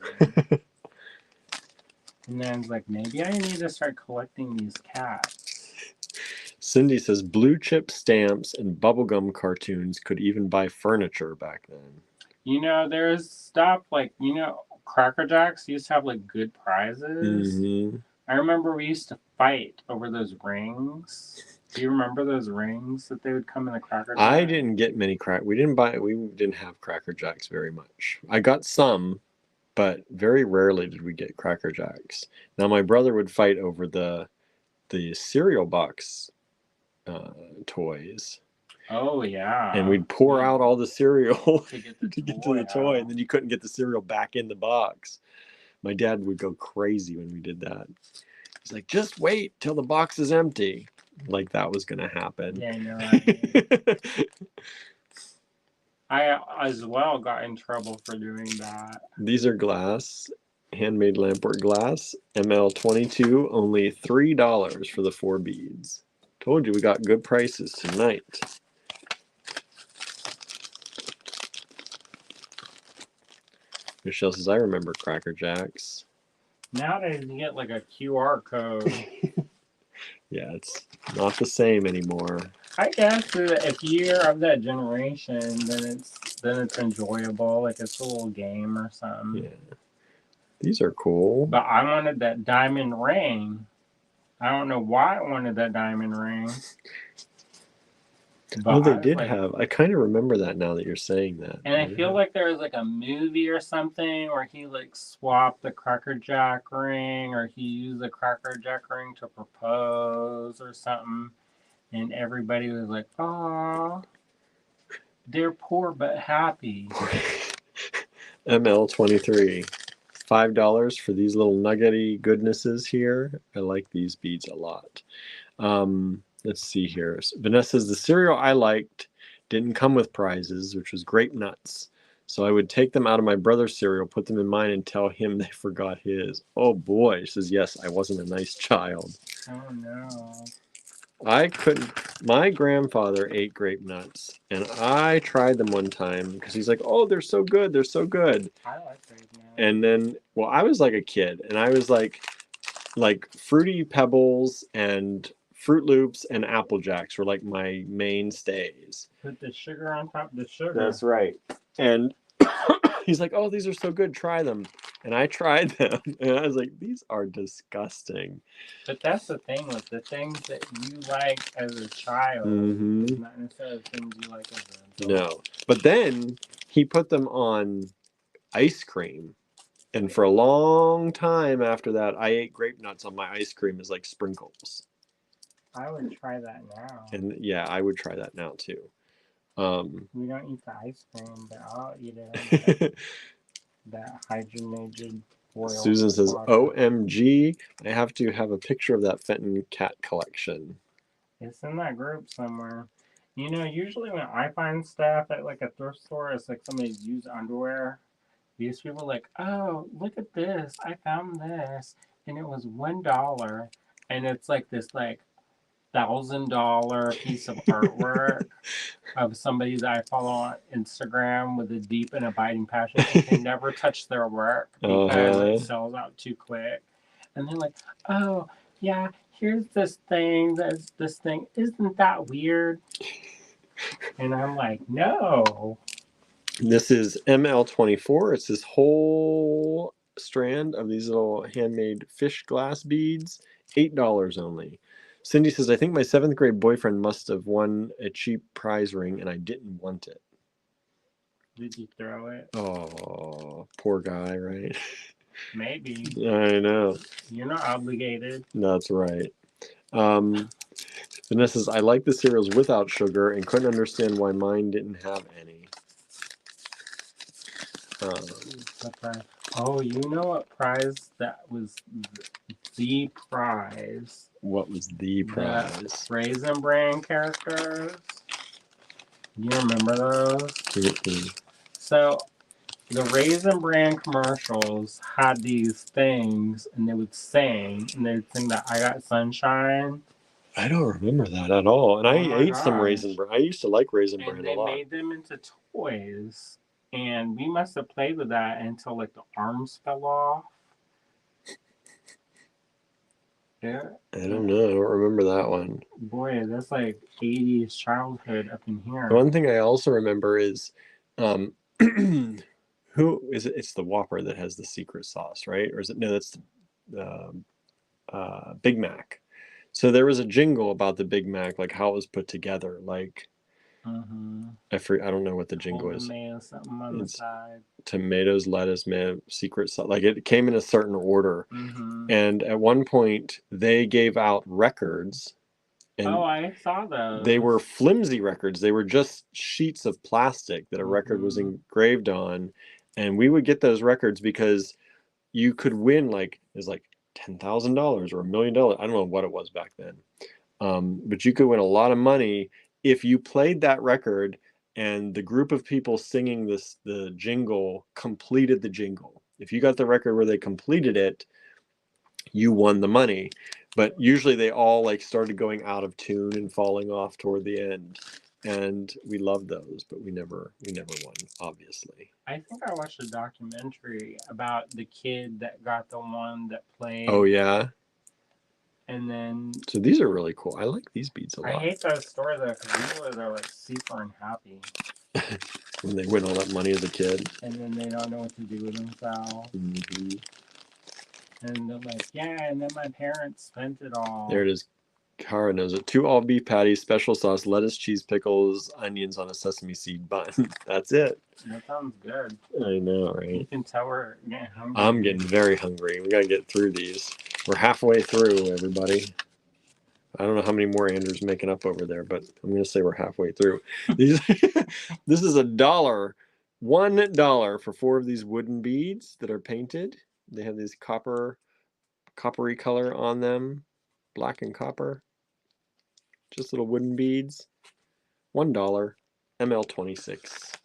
And then I was like, maybe I need to start collecting these cats. Cindy says, blue chip stamps and bubblegum cartoons could even buy furniture back then. You know, there's stuff like, you know, Cracker Jacks used to have like good prizes. Mm-hmm. I remember we used to fight over those rings. Do you remember those rings that they would come in the Cracker Jack? I didn't get many we didn't have Cracker Jacks very much. I got some, but very rarely did we get Cracker Jacks. Now my brother would fight over the cereal box toys. Oh yeah. And we'd pour out all the cereal to get to the toy, and then you couldn't get the cereal back in the box. My dad would go crazy when we did that. He's like, just wait till the box is empty. Like that was gonna happen. Yeah, I know. Right? I as well got in trouble for doing that. These are glass, handmade lampwork glass, ML22, only $3 for the 4 beads. Told you we got good prices tonight. Michelle says, I remember Cracker Jacks. Nowadays you get like a QR code. Yeah, it's not the same anymore. I guess if you're of that generation, then it's enjoyable. Like it's a little game or something. Yeah. These are cool. But I wanted that diamond ring. I don't know why I wanted that diamond ring. But they did have. I kind of remember that now that you're saying that. And I feel like there was like a movie or something where he like swapped the Cracker Jack ring, or he used the Cracker Jack ring to propose or something. And everybody was like, "Aw, they're poor but happy." ML23. $5 for these little nuggety goodnesses here. I like these beads a lot. Let's see here. Vanessa says, the cereal I liked didn't come with prizes, which was grape nuts. So I would take them out of my brother's cereal, put them in mine, and tell him they forgot his. Oh boy. She says, yes, I wasn't a nice child. Oh no. I couldn't. My grandfather ate grape nuts, and I tried them one time because he's like, oh, they're so good. They're so good. I like grape nuts. And then, well, I was like a kid, and I was like Fruity Pebbles and Fruit Loops and Apple Jacks were like my mainstays. Put the sugar on top of the sugar. That's right. And he's like, oh, these are so good. Try them. And I tried them. And I was like, these are disgusting. But that's the thing with the things that you like as a child. Mm-hmm. It's not necessarily things you like as an adult. No. But then he put them on ice cream. And for a long time after that, I ate grape nuts on my ice cream as like sprinkles. I would try that now. And yeah, I would try that now too. We don't eat the ice cream, but I'll eat it. that hydrogenated oil. Susan says, water. OMG, I have to have a picture of that Fenton cat collection. It's in that group somewhere. You know, usually when I find stuff at like a thrift store, it's like somebody's used underwear. These people are like, oh, look at this. I found this. And it was $1. And it's like this like $1,000 piece of artwork of somebody that I follow on Instagram with a deep and abiding passion and can never touch their work because it sells out too quick. And they're like, oh, yeah, here's this thing, this thing. Isn't that weird? And I'm like, no. This is ML24. It's this whole strand of these little handmade fish glass beads, $8 only. Cindy says, I think my 7th grade boyfriend must have won a cheap prize ring and I didn't want it. Did you throw it? Oh, poor guy, right? Maybe. I know. You're not obligated. That's right. Vanessa says, I like the cereals without sugar and couldn't understand why mine didn't have any. Oh, you know what prize that was the prize? What was the prize? The Raisin Bran characters. You remember those? Mm-hmm. So the Raisin Bran commercials had these things, and they would sing, and they would sing that I Got Sunshine. I don't remember that at all. And I ate some Raisin Bran. I used to like Raisin Bran a lot. And they made them into toys. And we must have played with that until like the arms fell off. Yeah. I don't know. I don't remember that one. Boy, that's like 80s childhood up in here. The one thing I also remember is who is it? It's the Whopper that has the secret sauce, right? Or is it? No, that's the Big Mac. So there was a jingle about the Big Mac, like how it was put together. Like, I don't know what the jingle is. Something on the side. Tomatoes, lettuce, secret sauce. Like it came in a certain order. And at one point, they gave out records. And I saw those. They were flimsy records. They were just sheets of plastic that a record was engraved on. And we would get those records because you could win like $10,000 or $1 million. I don't know what it was back then. But you could win a lot of money if you played that record and the group of people singing the jingle completed the jingle. If you got the record where they completed it, you won the money. But usually they all like started going out of tune and falling off toward the end. And we loved those, but we never won, obviously. I think I watched a documentary about the kid that got the one that played. Oh yeah. And then. So these are really cool. I like these beads a lot. I hate those stories though, because usually they're like super unhappy. When they win all that money as a kid. And then they don't know what to do with themselves. And they're like, yeah, and then my parents spent it all. There it is. Cara knows it. 2 all-beef patties, special sauce, lettuce, cheese, pickles, onions on a sesame seed bun. That's it. That sounds good. I know, right? You can tell we're getting hungry. I'm getting very hungry. We got to get through these. We're halfway through, everybody. I don't know how many more Andrew's making up over there, but I'm going to say we're halfway through. This is $1. $1 for 4 of these wooden beads that are painted. They have these coppery color on them, black and copper. Just little wooden beads. $1. ML26.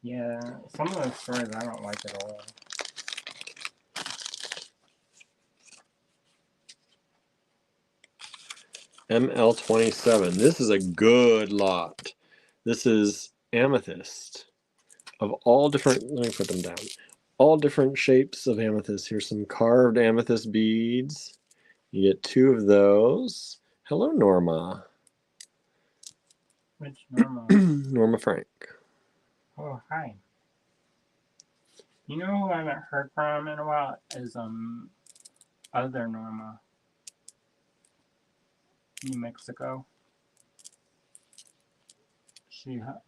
Yeah, some of those stories I don't like at all. ML27. This is a good lot. This is amethyst of all different, let me put them down. All different shapes of amethyst. Here's some carved amethyst beads. You get 2 of those. Hello, Norma. Which Norma? Norma Frank. Oh, hi. You know who I haven't heard from in a while is other Norma. New Mexico.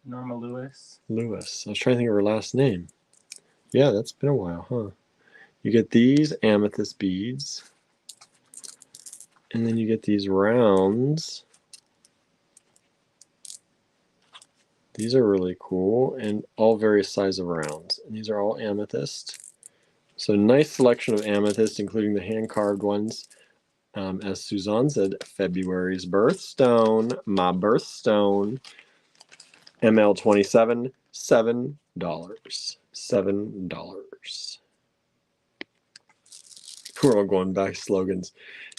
Norma Lewis. Lewis. I was trying to think of her last name. Yeah, that's been a while, huh? You get these amethyst beads. And then you get these rounds. These are really cool, and all various size of rounds. And these are all amethyst. So nice selection of amethyst, including the hand-carved ones. As Suzanne said, February's birthstone, my birthstone. ML27, $7. $7. We're all going back slogans.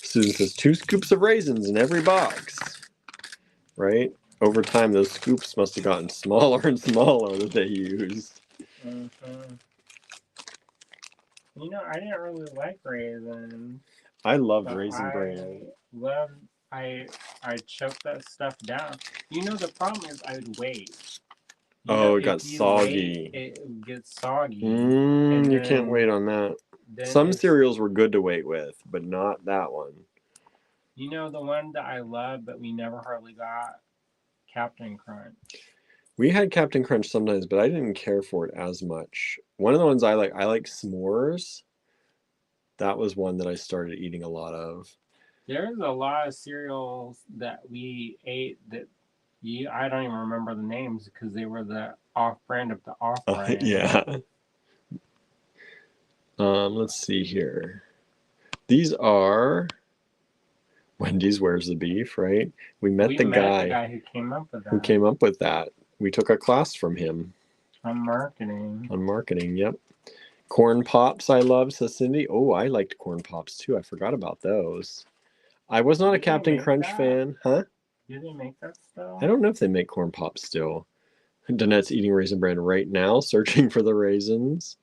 Susan says 2 scoops of raisins in every box. Right? Over time, those scoops must have gotten smaller and smaller that they used. Mm-hmm. You know, I didn't really like raisins. I loved Raisin Bran. I choked that stuff down. You know, the problem is I would wait. It got soggy. It gets soggy. You can't wait on that. Some cereals were good to wait with, but not that one. You know, the one that I love, but we never hardly got, Captain Crunch. We had Captain Crunch sometimes, but I didn't care for it as much. One of the ones I like s'mores. That was one that I started eating a lot of. There's a lot of cereals that we ate that I don't even remember the names because they were the off-brand of the off-brand. Yeah. Let's see here. These are Wendy's Where's the Beef, right? We met the guy who came up with that. Who came up with that. We took a class from him. On marketing. On marketing, yep. Corn Pops I love, says Cindy. Oh, I liked Corn Pops too. I forgot about those. I was not a Captain Crunch fan. Huh? Do they make that still? I don't know if they make Corn Pops still. Danette's eating Raisin Bran right now, searching for the raisins.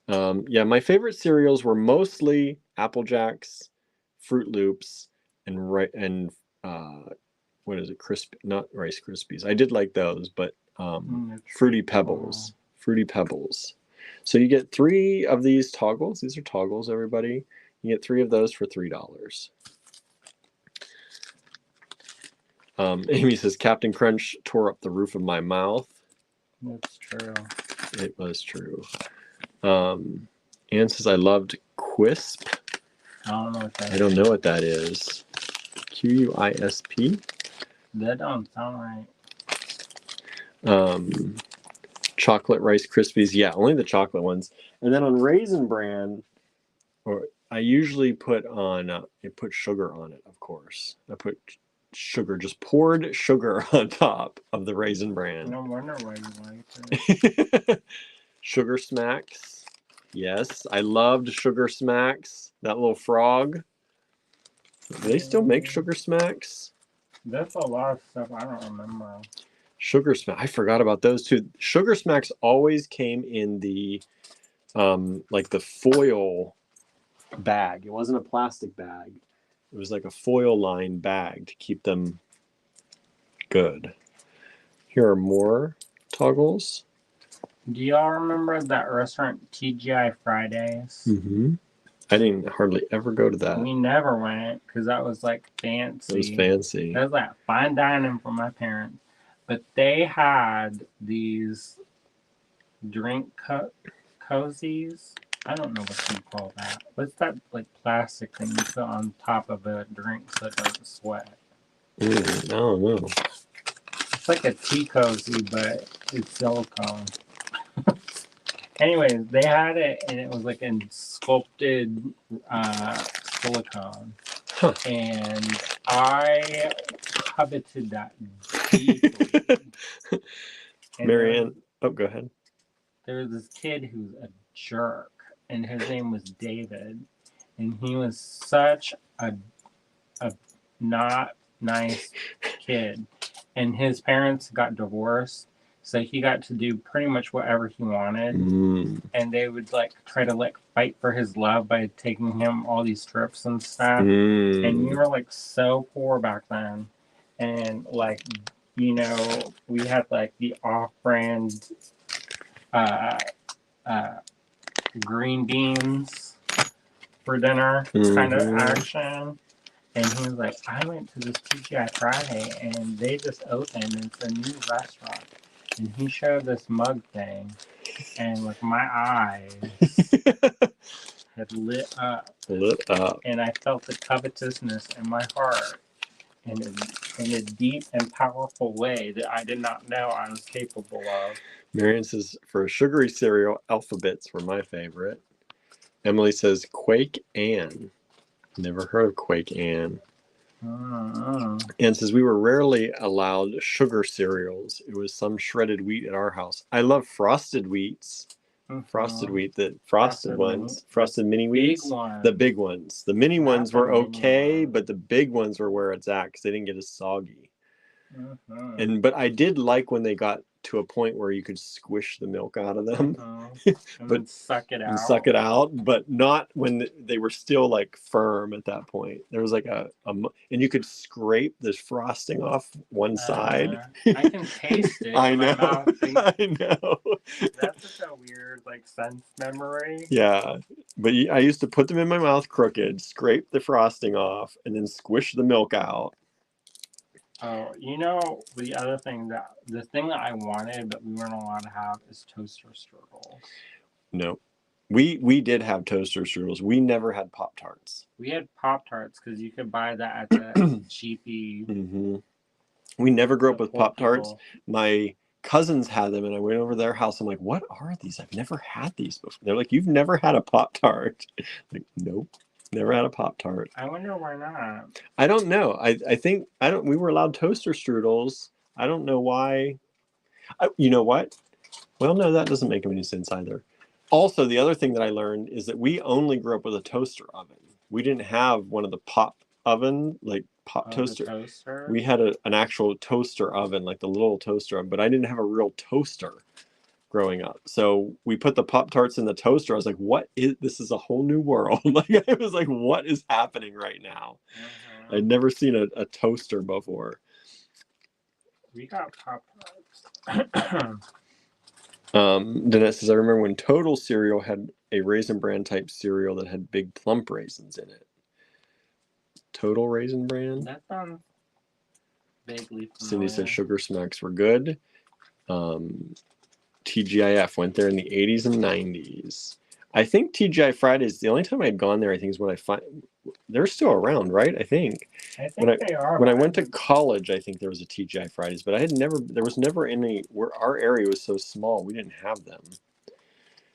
Yeah, my favorite cereals were mostly Apple Jacks, Fruit Loops, and what is it? Not Rice Krispies. I did like those, but Fruity Pebbles. Fruity Pebbles. So you get 3 of these toggles. These are toggles, everybody. You get 3 of those for $3. Amy says, Captain Crunch tore up the roof of my mouth. That's true. It was true. Anne says, I loved Quisp. I don't know what that is. I don't know what that is. QUISP? That don't sound right. Chocolate Rice Krispies. Yeah, only the chocolate ones. And then on Raisin Bran, I usually put sugar on it, of course. I put sugar, just poured sugar on top of the Raisin Bran. No wonder why you like it. Sugar Smacks. Yes, I loved Sugar Smacks. That little frog. Do they still make Sugar Smacks? That's a lot of stuff I don't remember. Sugar Smacks. I forgot about those too. Sugar Smacks always came in the like the foil bag. It wasn't a plastic bag. It was like a foil lined bag to keep them good. Here are more toggles. Do y'all remember that restaurant TGI Fridays? Mm-hmm. I didn't hardly ever go to that. We never went because that was like fancy. It was fancy. That was like fine dining for my parents. But they had these drink cozies. I don't know what you call that. What's that like plastic thing you put on top of a drink so it doesn't sweat? I don't know. It's like a tea cozy, but it's silicone. Anyways, they had it, and it was like in sculpted silicone. Huh. And I coveted that deeply. Marianne, go ahead. There was this kid who's a jerk, and his name was David, and he was such a not nice kid. And his parents got divorced, so he got to do pretty much whatever he wanted. And they would like try to like fight for his love by taking him all these trips and stuff. And we were like so poor back then. And like, you know, we had like the off-brand green beans for dinner kind of action. And he was like, I went to this TGI Friday and they just opened. It's a new restaurant. And he showed this mug thing. And like my eyes had lit up. Lit up. And I felt the covetousness in my heart in a deep and powerful way that I did not know I was capable of. Marion says, for a sugary cereal, alphabets were my favorite. Emily says, Quake Ann. Never heard of Quake Ann. Ann says, we were rarely allowed sugar cereals. It was some shredded wheat at our house. I love frosted wheats. Frosted wheat, the frosted ones. Frosted mini wheats. The big ones. The mini ones were okay, but the big ones were where it's at because they didn't get as soggy. But I did like when they got to a point where you could squish the milk out of them, but suck it out, but not when they were still like firm at that point. There was like and you could scrape the frosting off one side. I can taste it. I in know. My mouth. I know. That's such a weird sense memory. Yeah, but I used to put them in my mouth crooked, scrape the frosting off, and then squish the milk out. Oh, the other thing the thing that I wanted but we weren't allowed to have is toaster strudels. No, we did have toaster strudels. We never had Pop-Tarts. We had Pop-Tarts because you could buy that at the cheapy. We never grew up with Pop-Tarts. My cousins had them, and I went over to their house. I'm like, what are these? I've never had these before. They're like, you've never had a Pop-Tart? Like, nope. Never had a Pop-Tart. I wonder why not. I don't know. I think we were allowed toaster strudels. I don't know why. You know what? Well, no, that doesn't make any sense either. Also, the other thing that I learned is that we only grew up with a toaster oven. We didn't have one of the pop oven, like pop toaster. We had an actual toaster oven, like the little toaster oven, but I didn't have a real toaster growing up. So we put the Pop-Tarts in the toaster. I was like, this is a whole new world. Like, I was like, what is happening right now? I'd never seen a toaster before. We got Pop-Tarts. Danette says, I remember when Total Cereal had a Raisin Bran type cereal that had big plump raisins in it. Total Raisin Bran? That sounds vaguely familiar. Cindy says Sugar Smacks were good. TGIF went there in the 80s and 90s. I think TGI Fridays, the only time I'd gone there, I think, is when they're still around, right? I think they are. When I went to college, I think there was a TGI Fridays, but there was never any, where our area was so small, we didn't have them.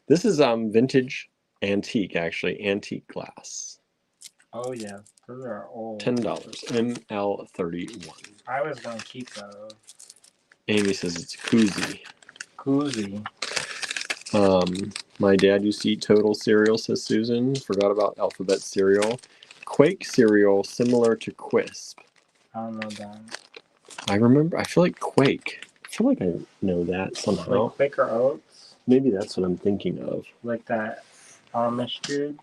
This is vintage antique, actually, antique glass. Oh, yeah. Those are old. $10, ML31. I was going to keep those. Amy says it's koozie. Koozie. My dad used to eat Total cereal, says Susan. Forgot about Alphabet cereal. Quake cereal, similar to Quisp. I don't know that. I feel like Quake. I feel like I know that somehow. Like Quaker Oats? Maybe that's what I'm thinking of. Like that Amish dude?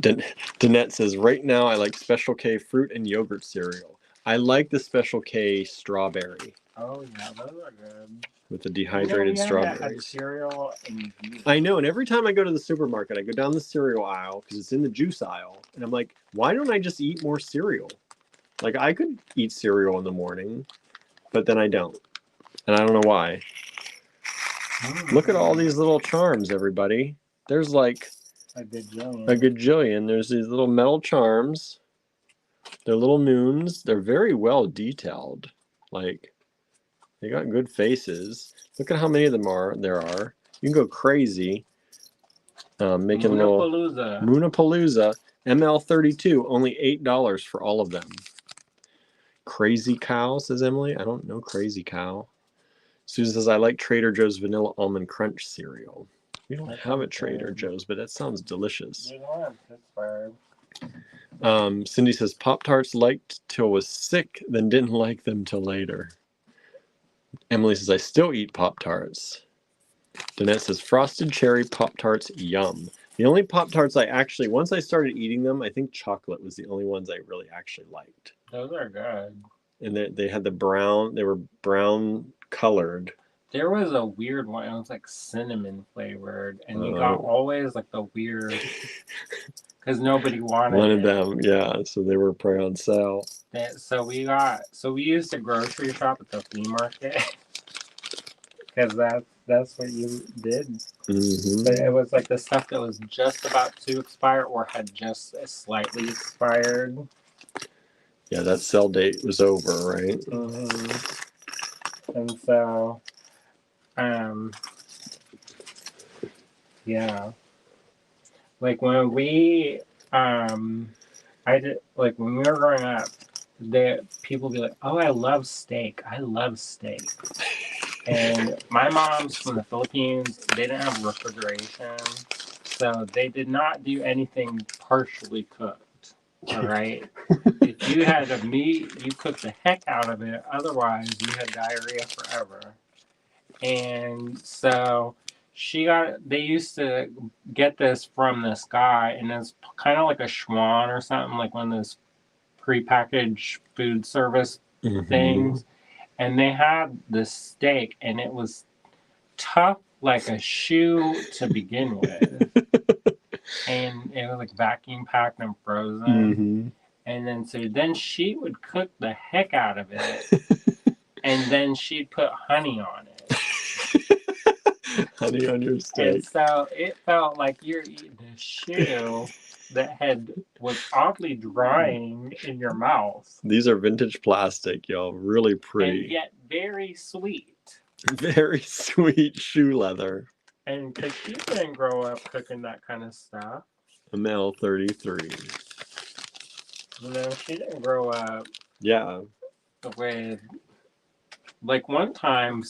Danette says, right now I like Special K fruit and yogurt cereal. I like the Special K strawberry. Oh, yeah, those are good. With the dehydrated strawberries. Had cereal in I know, and every time I go to the supermarket, I go down the cereal aisle because it's in the juice aisle, and I'm like, why don't I just eat more cereal? Like, I could eat cereal in the morning, but then I don't, and I don't know why. Look at all these little charms, everybody. There's like a gajillion. A gajillion. There's these little metal charms. They're little moons. They're very well detailed. Like, they got good faces. Look at how many of them there are. You can go crazy. Making Moonapalooza. Moonapalooza. ML32. Only $8 for all of them. Crazy Cow, says Emily. I don't know Crazy Cow. Susan says, I like Trader Joe's Vanilla Almond Crunch cereal. We don't have a Trader Joe's, but that sounds delicious. Cindy says, Pop-Tarts liked till was sick, then didn't like them till later. Emily says, I still eat Pop-Tarts. Danette says, frosted cherry Pop-Tarts, yum. The only Pop-Tarts once I started eating them, I think chocolate was the only ones I really actually liked. Those are good. And they had they were brown colored. There was a weird one. It was like cinnamon flavored. And you got always like the weird, because nobody wanted them. Yeah, so they were probably on sale. So we used to grocery shop at the flea market. Because that's what you did. But it was like the stuff that was just about to expire or had just slightly expired. Yeah, that sell date was over, right? And so, yeah. Like when we, I did, like when we were growing up, people be like, "Oh, I love steak. I love steak." And my mom's from the Philippines. They didn't have refrigeration, so they did not do anything partially cooked. All right. If you had a meat, you cooked the heck out of it. Otherwise, you had diarrhea forever. And so they used to get this from this guy, and it's kind of like a Schwan or something, like one of those prepackaged food service things. And they had this steak, and it was tough like a shoe to begin with. And it was like vacuum packed and frozen. And then she would cook the heck out of it, and then she'd put honey on it. Honey on your steak. And so it felt like you're eating a shoe that was oddly drying in your mouth. These are vintage plastic, y'all. Really pretty. And yet very sweet. Very sweet shoe leather. And because she didn't grow up cooking that kind of stuff. ML33. She didn't grow up. Yeah. With, like one time,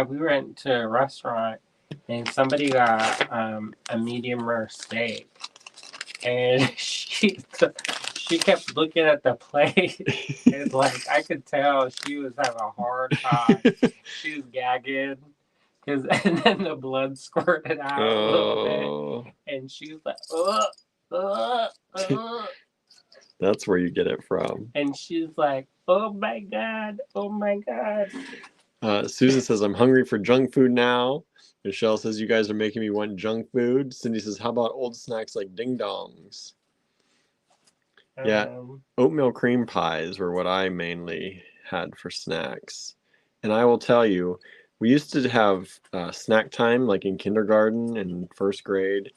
we went to a restaurant and somebody got a medium rare steak, and she kept looking at the plate, and like I could tell she was having a hard time. She was gagging, and then the blood squirted out a little bit, and she was like, That's where you get it from. And she's like, oh my God. Susan says, I'm hungry for junk food now. Michelle says, you guys are making me want junk food. Cindy says, how about old snacks like ding dongs? Yeah, oatmeal cream pies were what I mainly had for snacks. And I will tell you, we used to have snack time like in kindergarten and first grade.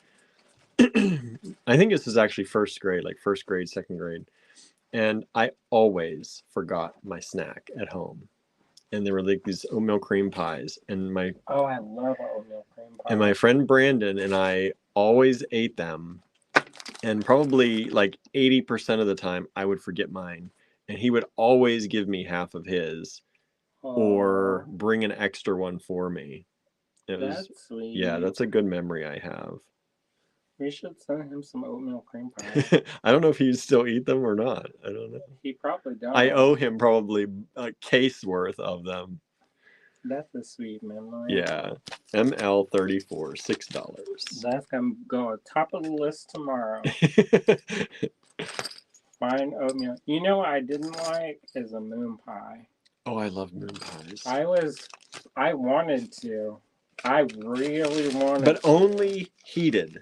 I think this was actually first grade, like first grade, second grade. And I always forgot my snack at home. And there were like these oatmeal cream pies. And I love oatmeal cream pies. And my friend Brandon and I always ate them. And probably like 80% of the time I would forget mine. And he would always give me half of his or bring an extra one for me. That's sweet. Yeah, that's a good memory I have. We should send him some oatmeal cream pies. I don't know if he'd still eat them or not. I don't know. He probably does. I owe him probably a case worth of them. That's a sweet memory. Yeah. ML34, $6. That's going to go on top of the list tomorrow. Fine oatmeal. You know what I didn't like is a moon pie. Oh, I love moon pies. I wanted to. I really wanted But only heated.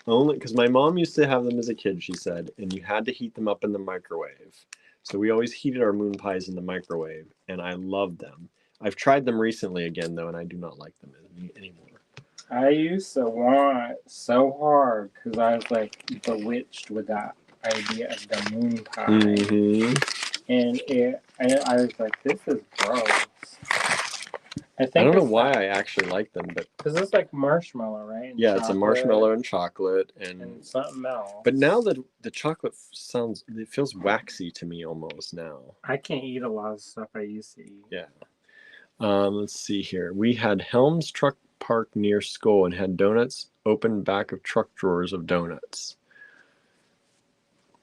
Only because my mom used to have them as a kid, she said, and you had to heat them up in the microwave. So we always heated our moon pies in the microwave, and I loved them. I've tried them recently again, though, and I do not like them anymore. I used to want so hard because I was like bewitched with that idea of the moon pie. And I was like, this is gross. I don't know why I actually like them, but because it's like marshmallow, right? And it's a marshmallow and chocolate and something else. But now that the chocolate it feels waxy to me almost now. I can't eat a lot of stuff I used to eat. Yeah. Let's see here. We had Helms Truck Park near school and had donuts open back of truck drawers of donuts.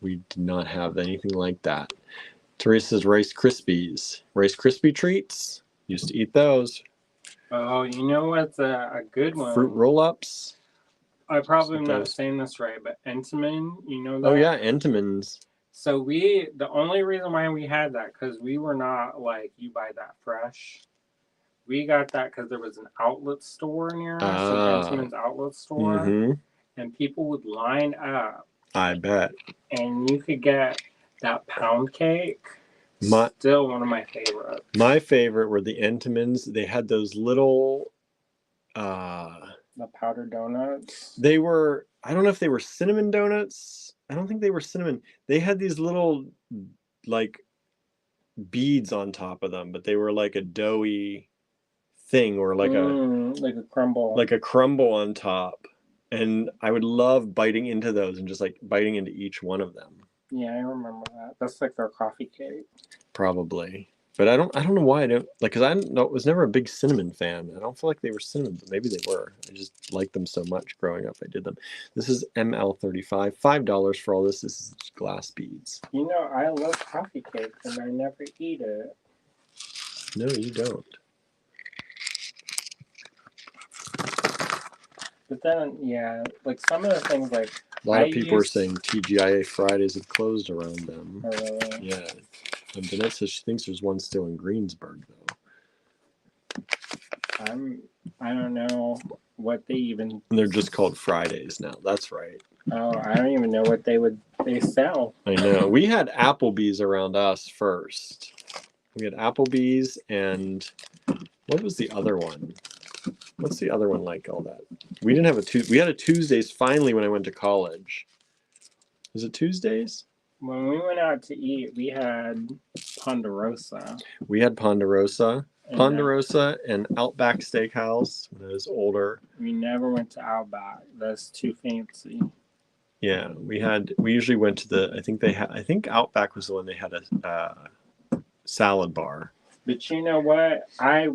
We did not have anything like that. Teresa says Rice Krispies. Rice Krispie treats. Used to eat those. Oh, you know what's a good one? Fruit roll-ups. I probably am not saying this right, but Entenmann, you know that? Oh yeah, Entenmann's. So the only reason why we had that, because we were not like, you buy that fresh. We got that because there was an outlet store near us, an Entenmann's outlet store, and people would line up. I bet. And you could get that pound cake. Still one of my favorites. My favorite were the Entenmann's. They had those little The powdered donuts. They were, I don't know if they were cinnamon donuts. I don't think they were cinnamon. They had these little like beads on top of them, but they were like a doughy thing, or like like a crumble. a crumble on top. And I would love biting into those and just like biting into each one of them. Yeah, I remember that. That's like their coffee cake. Probably. But I don't know why I don't like, because I was never a big cinnamon fan. I don't feel like they were cinnamon, but maybe they were. I just liked them so much growing up. I did them. This is ML35, $5 for all this. This is glass beads. You know, I love coffee cake and I never eat it. No, you don't. But then, yeah, like some of the things, like A lot of people are saying TGIA Fridays have closed around them. Oh, really? Yeah. And Danette says she thinks there's one still in Greensburg, though. I don't know what they even. And they're just called Fridays now. That's right. Oh, I don't even know what they sell. I know. We had Applebee's around us first. We had Applebee's, and what was the other one? What's the other one like? All that we didn't have we had a Tuesdays finally when I went to college. Was it Tuesdays? When we went out to eat, we had Ponderosa. We had Ponderosa and Outback Steakhouse when I was older. We never went to Outback. That's too fancy. Yeah, we usually went to I think Outback was the one they had a salad bar. But you know what? I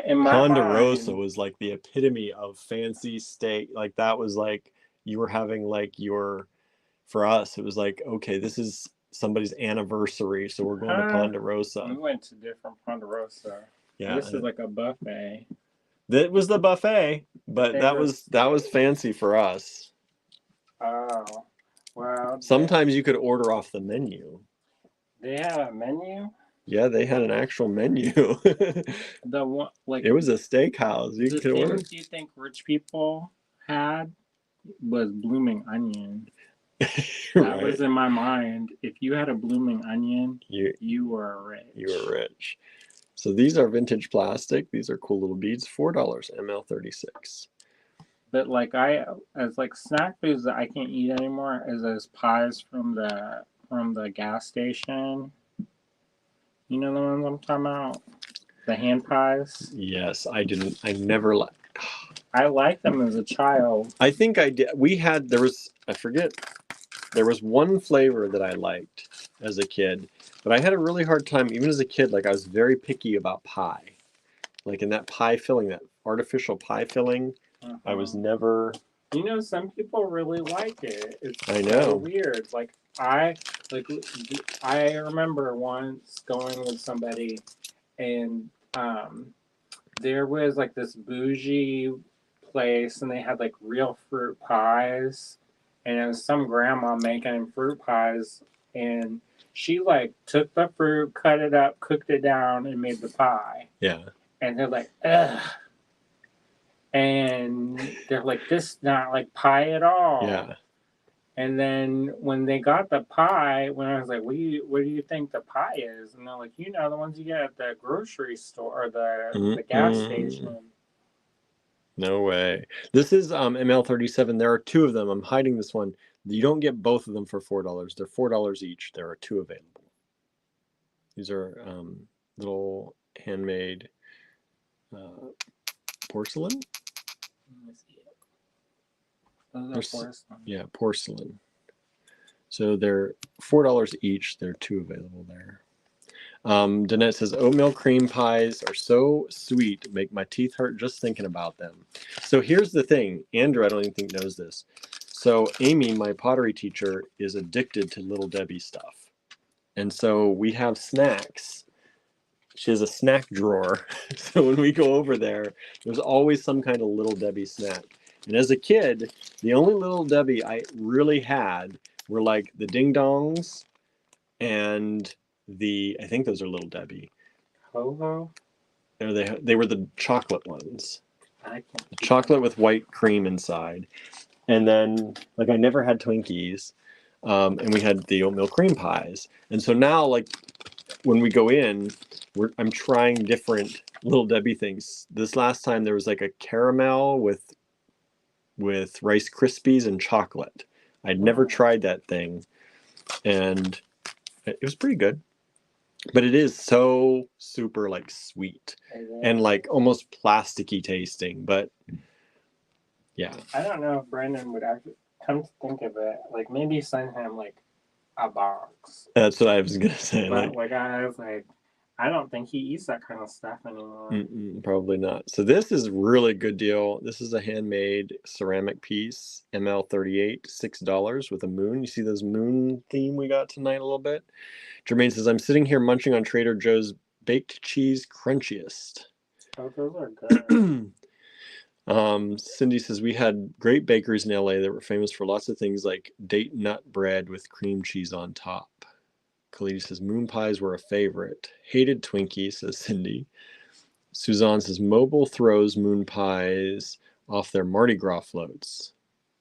in my Ponderosa mind, was like the epitome of fancy steak. Like that was like you were having like for us, it was like, okay, this is somebody's anniversary, so we're going to Ponderosa. We went to different Ponderosa. Yeah, this is like a buffet. That was the buffet, but that was fancy for us. Oh, well. Sometimes you could order off the menu. They had a menu? Yeah, they had an actual menu. The one, like, it was a steakhouse. You could order. The things you think rich people had was blooming onion. That was in my mind. If you had a blooming onion, you were rich. You were rich. So these are vintage plastic. These are cool little beads. $4, ML36. But like as like snack foods that I can't eat anymore is those pies from the gas station. You know the ones I'm talking about? The hand pies? Yes, I never liked. I liked them as a child. I think I did. There was one flavor that I liked as a kid, but I had a really hard time, even as a kid, like I was very picky about pie. Like in that pie filling, that artificial pie filling, I was never... You know, some people really like it. I know. So weird. I remember once going with somebody, and there was like this bougie place, and they had like real fruit pies, and it was some grandma making fruit pies, and she like took the fruit, cut it up, cooked it down, and made the pie. Yeah. And they're like, ugh. And they're like, this is not like pie at all. Yeah. And then when they got the pie, when I was like, what do you think the pie is? And they're like, you know, the ones you get at the grocery store or the gas station. No way. This is ML37. There are two of them. I'm hiding this one. You don't get both of them for $4. They're $4 each. There are two available. These are little handmade porcelain. Porcelain. Yeah, porcelain. So they're $4 each. There are two available there. Danette says, oatmeal cream pies are so sweet, make my teeth hurt just thinking about them. So here's the thing. Andrew, I don't even think knows this. So Amy, my pottery teacher, is addicted to Little Debbie stuff. And so we have snacks. She has a snack drawer. So when we go over there's always some kind of Little Debbie snack. And as a kid, the only Little Debbie I really had were like the Ding Dongs and I think those are Little Debbie. Ho-Ho? They were the chocolate ones. Chocolate with white cream inside. And then, like, I never had Twinkies. And we had the oatmeal cream pies. And so now, like, when we go in, I'm trying different Little Debbie things. This last time there was like a caramel with Rice Krispies and chocolate. I'd never tried that thing, and it was pretty good. But it is so super like sweet and like almost plasticky tasting. But yeah, I don't know if Brandon would actually come to think of it. Like maybe send him like a box. that's what I was gonna say. But like I was like, I don't think he eats that kind of stuff anymore. Probably not. So this is really good deal. This is a handmade ceramic piece, ML38, $6 with a moon. You see those moon theme we got tonight a little bit? Jermaine says, I'm sitting here munching on Trader Joe's baked cheese crunchiest. Oh, those are good. Cindy says, we had great bakeries in LA that were famous for lots of things like date nut bread with cream cheese on top. Khalidi says, moon pies were a favorite. Hated Twinkie, says Cindy. Suzanne says, Mobile throws moon pies off their Mardi Gras floats.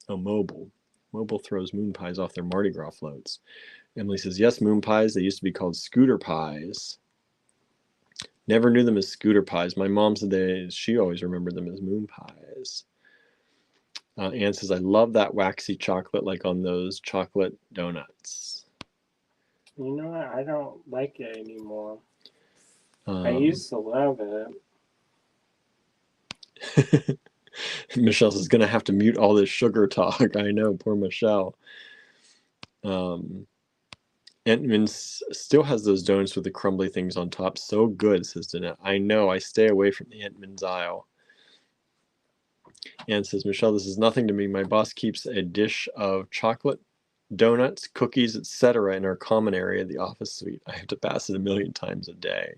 Oh, Mobile. Mobile throws moon pies off their Mardi Gras floats. Emily says, yes, moon pies. They used to be called scooter pies. Never knew them as scooter pies. My mom said she always remembered them as moon pies. Anne says, I love that waxy chocolate like on those chocolate donuts. You know what? I don't like it anymore. I used to love it. Michelle says, going to have to mute all this sugar talk. I know, poor Michelle. Entman still has those donuts with the crumbly things on top. So good, says Danette. I know, I stay away from the Entman's aisle. Anne says, Michelle, this is nothing to me. My boss keeps a dish of chocolate, donuts, cookies, etc. in our common area, the office suite. I have to pass it 1,000,000 times a day.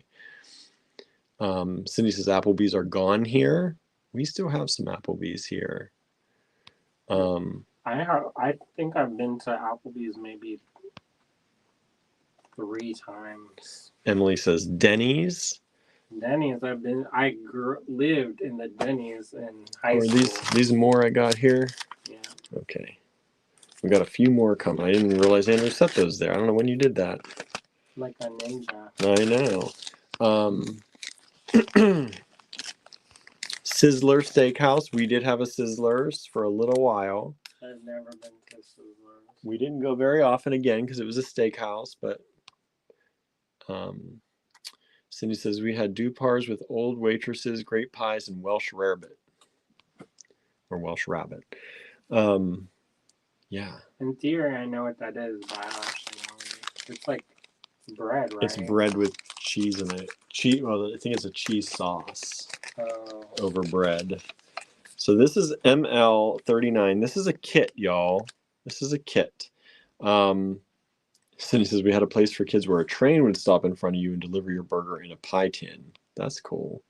Cindy says, Applebee's are gone here. We still have some Applebee's here. I think I've been to Applebee's maybe 3 times. Emily says, Denny's. Denny's, I lived in the Denny's in high school. These more I got here? Yeah. Okay. We got a few more coming. I didn't realize Andrew set those there. I don't know when you did that. Like a ninja. I know. Sizzler Steakhouse. We did have a Sizzlers for a little while. I've never been to Sizzlers. We didn't go very often again because it was a steakhouse, but Cindy says we had Dupars with old waitresses, great pies, and Welsh rarebit. Or Welsh rabbit. Yeah. In theory, I know what that is, but I don't actually know what it is. It's like bread, right? It's bread with cheese in it. Well, I think it's a cheese sauce over bread. So this is ML39. This is a kit, y'all. This is a kit. Cindy says we had a place for kids where a train would stop in front of you and deliver your burger in a pie tin. That's cool.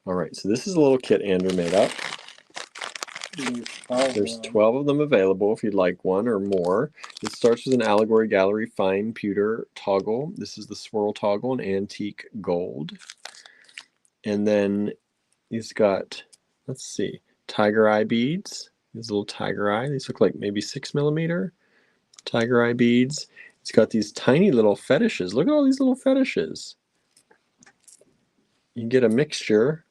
All right, so this is a little kit Andrew made up. There's 12 of them available if you'd like one or more. It starts with an Allegory Gallery fine pewter toggle. This is the swirl toggle in antique gold. And then he's got, let's see, tiger eye beads. These little tiger eye. These look like maybe 6mm tiger eye beads. It's got these tiny little fetishes. Look at all these little fetishes. You get a mixture.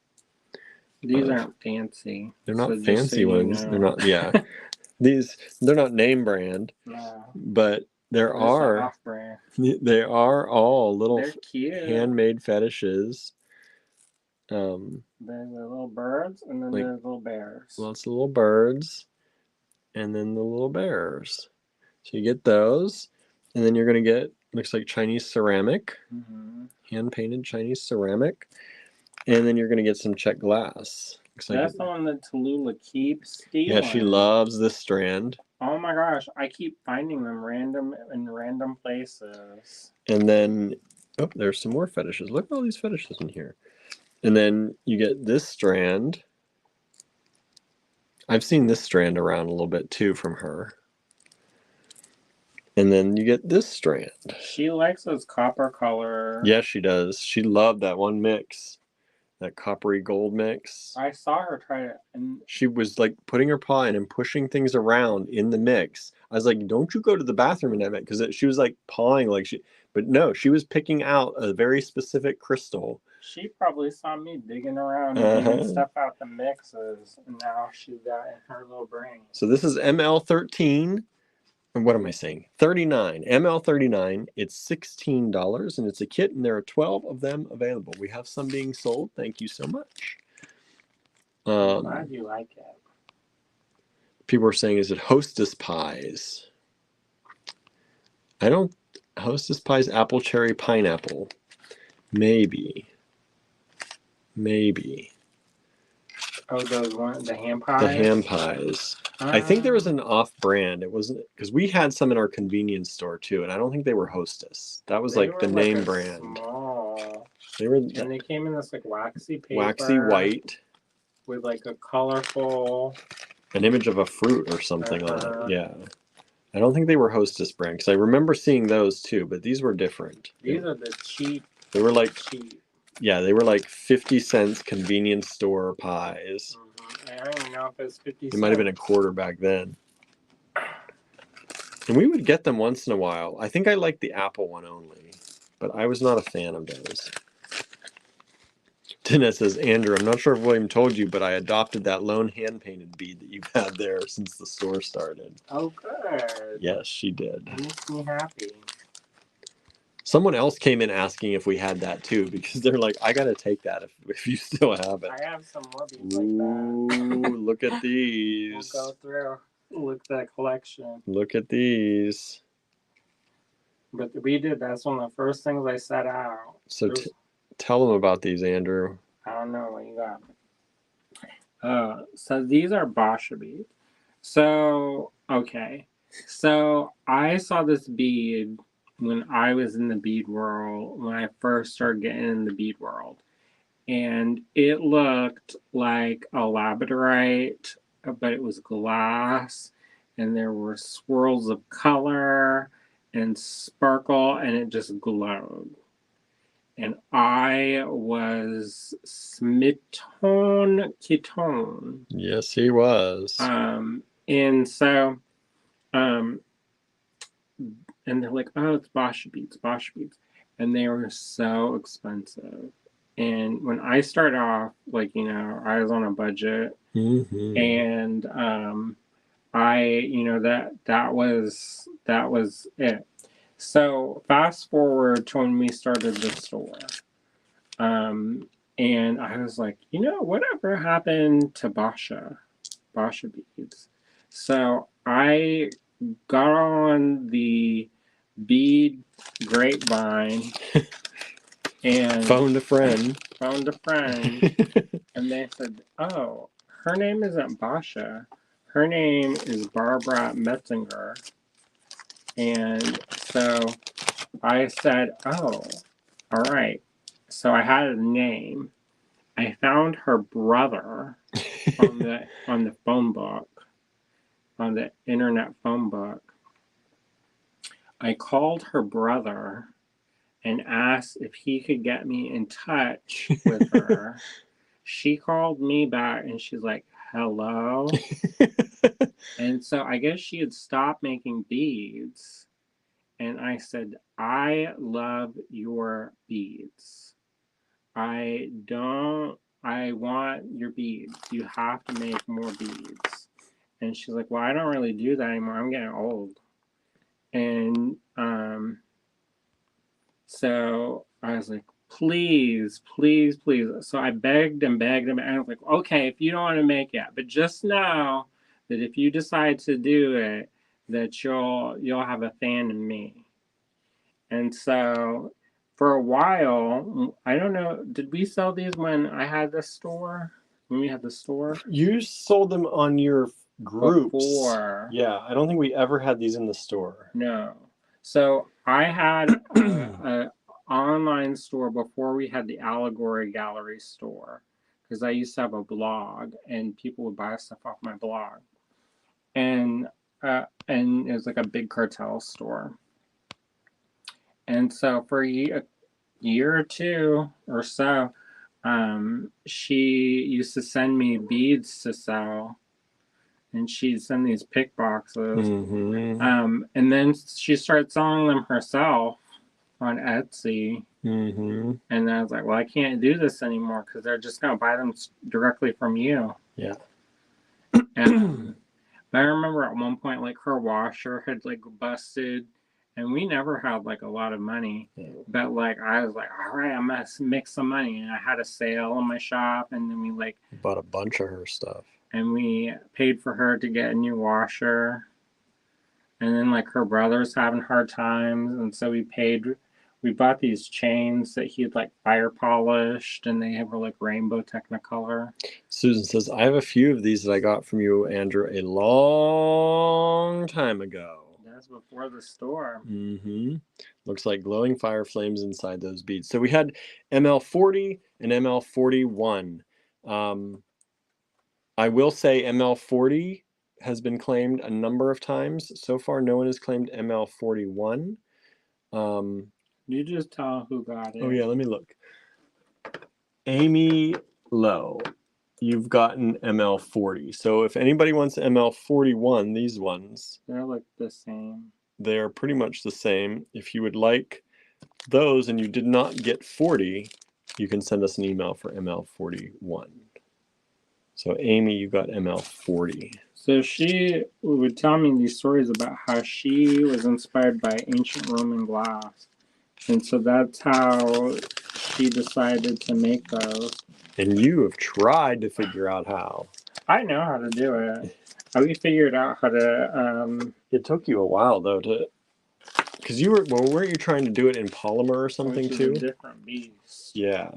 These aren't fancy. They're not fancy ones. They're not. Yeah, they're not name brand. No. But there are. Off-brand. They are all little cute handmade fetishes. There's the little birds, and then there's little bears. Lots of little birds, and then the little bears. So you get those, and then you're gonna get looks like Chinese ceramic, hand painted Chinese ceramic. And then you're going to get some check glass. That's the one that Tallulah keeps stealing. Yeah, she loves this strand. Oh my gosh, I keep finding them in random places. And then, oh, there's some more fetishes. Look at all these fetishes in here. And then you get this strand. I've seen this strand around a little bit too from her. And then you get this strand. She likes those copper color. Yes, she does. She loved that one mix. That coppery gold mix. I saw her try it, and she was like putting her paw in and pushing things around in the mix. I was like, "Don't you go to the bathroom in that mix?" Because she was like pawing, But no, she was picking out a very specific crystal. She probably saw me digging around and getting stuff out the mixes, and now she got in her little brain. So this is ML13. And what am I saying? 39. ML39. It's $16, and it's a kit, and there are 12 of them available. We have some being sold. Thank you so much. I'm glad you like it. People are saying, is it Hostess Pies? I don't... Hostess Pies, apple, cherry, pineapple. Maybe. Oh, those ones, the ham pies? The ham pies. I think there was an off-brand. It wasn't... Because we had some in our convenience store, too, and I don't think they were Hostess. That was like the name brand. Small. They were... And they came in this like waxy paper. Waxy white. With like a colorful... An image of a fruit or something on it. Yeah. I don't think they were Hostess brand, because I remember seeing those, too, but these were different. These are the cheap... They were like... cheap. Yeah, they were like 50 cents convenience store pies. I don't even know if it's 50 cents. It might have been a quarter back then. And we would get them once in a while. I think I liked the apple one only, but I was not a fan of those. Dana says, Andrew, I'm not sure if William told you, but I adopted that lone hand-painted bead that you've had there since the store started. Oh, good. Yes, she did. It makes me happy. Someone else came in asking if we had that too, because they're like, I gotta take that if you still have it. I have some more beads like that. Ooh, look at these. We'll go through. Look at that collection. Look at these. But we did. That's one of the first things I set out. So tell them about these, Andrew. I don't know what you got. So these are Basha beads. So, okay. So I saw this bead when I was in the bead world, when I first started getting in the bead world. And it looked like a labradorite, but it was glass, and there were swirls of color and sparkle, and it just glowed. And I was smitten ketone. Yes, he was. And so, and they're like, oh, it's Basha beads. And they were so expensive. And when I started off, like, you know, I was on a budget. Mm-hmm. And that was it. So fast forward to when we started the store. And I was like, you know, whatever happened to Basha beads? So I got on the bead grapevine and phoned a friend. And they said, oh, her name isn't Basha. Her name is Barbara Metzinger. And so I said, oh, all right. So I had a name. I found her brother on the phone book, on the internet phone book. I called her brother and asked if he could get me in touch with her. She called me back and she's like, hello? And so I guess she had stopped making beads. And I said, I love your beads. I want your beads. You have to make more beads. And she's like, well, I don't really do that anymore. I'm getting old. And so I was like, please. So I begged and and I was like, okay, if you don't want to make it, but just know that if you decide to do it, that you'll have a fan in me. And so for a while, I don't know, did we sell these when I had the store? When we had the store? You sold them on your groups. Before. Yeah, I don't think we ever had these in the store. No. So I had an online store before we had the Allegory Gallery store, because I used to have a blog and people would buy stuff off my blog. And it was like a big cartel store. And so for a year or two or so, she used to send me beads to sell. And she'd send these pick boxes. Mm-hmm. And then she started selling them herself. on Etsy. Mm-hmm. And I was like, well, I can't do this anymore because they're just going to buy them directly from you. Yeah. And I remember at one point, like, her washer had, like, busted. And we never had, like, a lot of money. Yeah. But, like, I was like, all right, I'm going to make some money. And I had a sale in my shop. And then we, like, Bought a bunch of her stuff. and we paid for her to get a new washer. And then, like, her brother's having hard times. And so we bought these chains that he had, like, fire polished. And they were, like, rainbow Technicolor. Susan says, I have a few of these that I got from you, Andrew, a long time ago. That's before the store. Mm-hmm. Looks like glowing fire flames inside those beads. So we had ML40 and ML41. I will say ML40 has been claimed a number of times. So far, no one has claimed ML41. You just tell who got it. Oh, yeah, let me look. Amy Lowe, you've gotten ML40. So if anybody wants ML41, these ones, They're like the same. they're pretty much the same. If you would like those and you did not get 40, you can send us an email for ML41. So Amy, you got ML40. So she would tell me these stories about how she was inspired by ancient Roman glass. And so that's how she decided to make those. And you have tried to figure out how. I know how to do it. We figured out how to. It took you a while though to, because weren't you trying to do it in polymer or something which is too? a different beast. Yeah.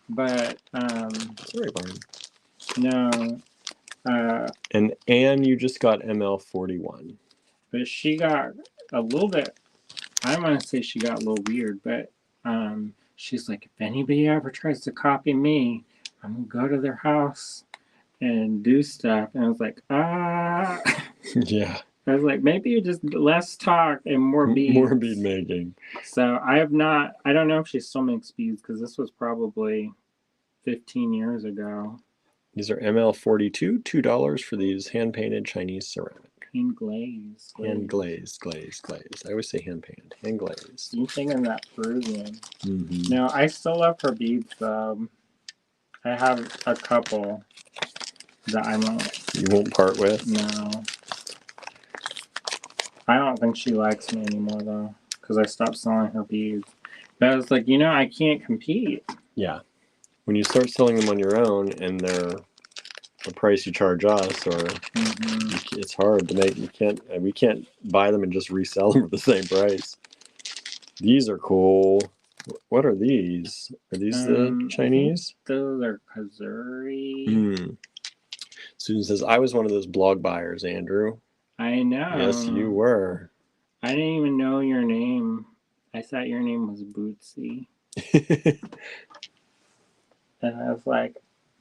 But Sorry, Barney. no. And Anne, you just got ML41. But she got a little bit. I want to say she got a little weird, but she's like, if anybody ever tries to copy me, I'm gonna go to their house and do stuff. And I was like, Yeah. I was like, maybe you just less talk and more beads. More bead making. So I have not. I don't know if she still makes beads because this was probably 15 years ago. These are ML42, $2 for these hand painted Chinese ceramic. Hand glazed. Hand glazed. I always say hand painted. Hand glazed. You thinking that Peruvian? Mm-hmm. No, I still love her beads though. I have a couple that I won't. You won't part with? No. I don't think she likes me anymore though, because I stopped selling her beads. But I was like, I can't compete. Yeah. When you start selling them on your own and they're the price you charge us, or it's hard to make. We can't buy them and just resell them for the same price. These are cool. What are these? Are these the Chinese? Those are Kazuri. Susan says, I was one of those blog buyers, Andrew. I know. Yes, you were. I didn't even know your name. I thought your name was Bootsy. And I was like,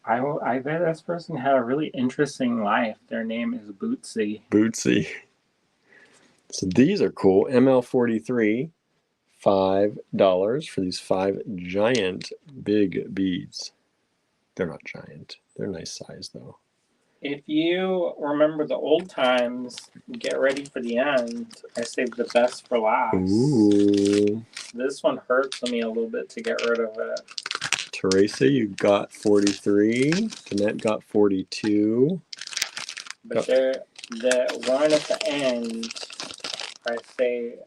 I bet this person had a really interesting life. Their name is Bootsy. Bootsy. So these are cool. ML43, $5 for these 5 giant big beads. They're not giant. They're nice size though. If you remember the old times, get ready for the end. I saved the best for last. Ooh. This one hurts me a little bit to get rid of it. Teresa, you got 43. Jeanette got 42. But the one at the end, I say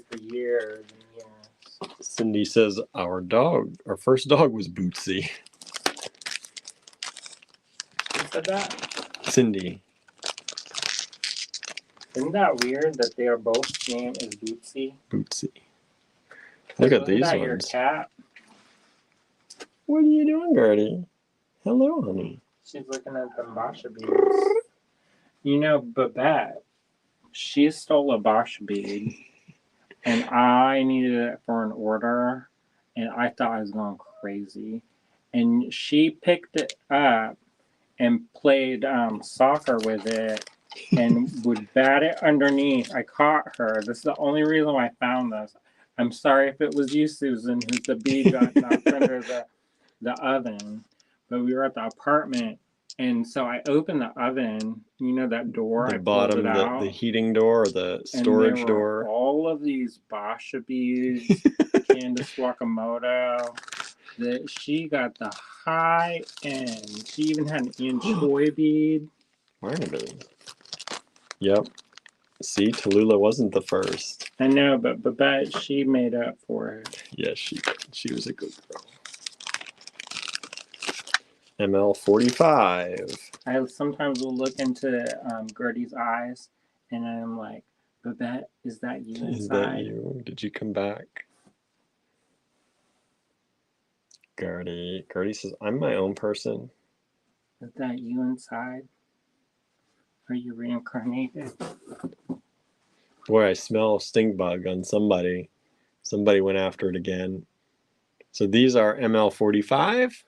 for years and years. Cindy says our first dog was Bootsy. Who said that? Cindy. Isn't that weird that they are both named as Bootsy? Bootsy. Look at these that ones. Your cat? What are you doing, Gertie? Hello, honey. She's looking at the Basha beads. Babette, she stole a Basha bead, and I needed it for an order, and I thought I was going crazy. And she picked it up and played soccer with it and would bat it underneath. I caught her. This is the only reason why I found this. I'm sorry if it was you, Susan, who's the bead got knocked under the oven. But we were at the apartment And so I opened the oven, you know, that door, The I pulled it bottom, out. the heating door or the And there storage were door. all of these Basha beads, Candace Wakamoto, that she got the high end. She even had an Anchoy bead. Barnaby. Yep. See, Tallulah wasn't the first. I know, but Babette, she made up for it. Yes, she was a good girl. ML45. I sometimes will look into Gertie's eyes, and I'm like, Babette, is that you inside? Is that you? Did you come back? Gertie says, I'm my own person. Is that you inside? Are you reincarnated? Boy, I smell a stink bug on somebody. Somebody went after it again. So these are ML45.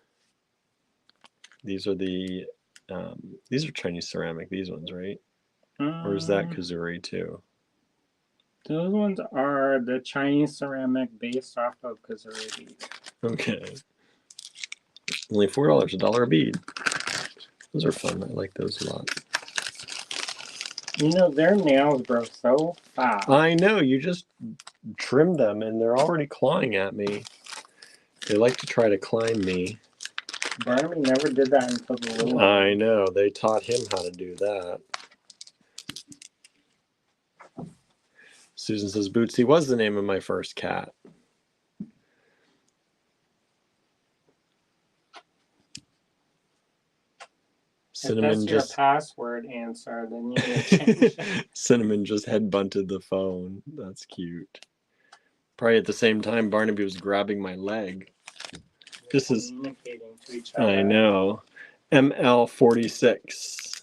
These are these are Chinese ceramic, these ones, right? Or is that Kazuri too? Those ones are the Chinese ceramic based off of Kazuri bead. Okay. Only $4, $1 a bead. Those are fun. I like those a lot. You know, their nails grow so fast. I know. You just trim them and they're already clawing at me. They like to try to climb me. Barnaby never did that until the little one. I know. They taught him how to do that. Susan says, Bootsy was the name of my first cat. Cinnamon if that's just your password answer, then you need to change it. Cinnamon just head-bunted the phone. That's cute. Probably at the same time Barnaby was grabbing my leg. This is communicating to each other. I know. ML46.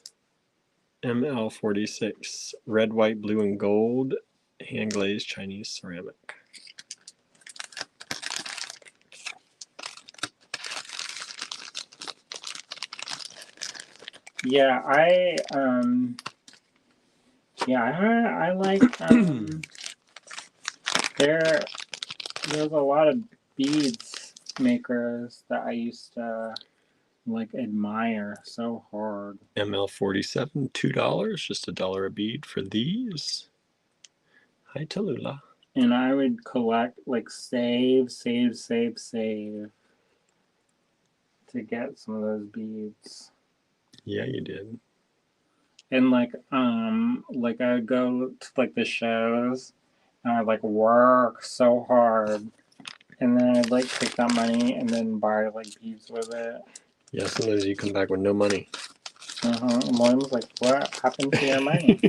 ML46. Red, white, blue, and gold. Hand glazed Chinese ceramic. Yeah, I like there's a lot of beads makers that I used to like admire so hard. ML47, $2, just $1 a bead for these. Hi, Tallulah. And I would collect, like, save to get some of those beads. Yeah, you did. And like I'd go to like the shows and I'd like work so hard, and then I'd like take that money and then buy like beads with it. Yeah, sometimes you come back with no money. Mom was like, "What happened to your money?"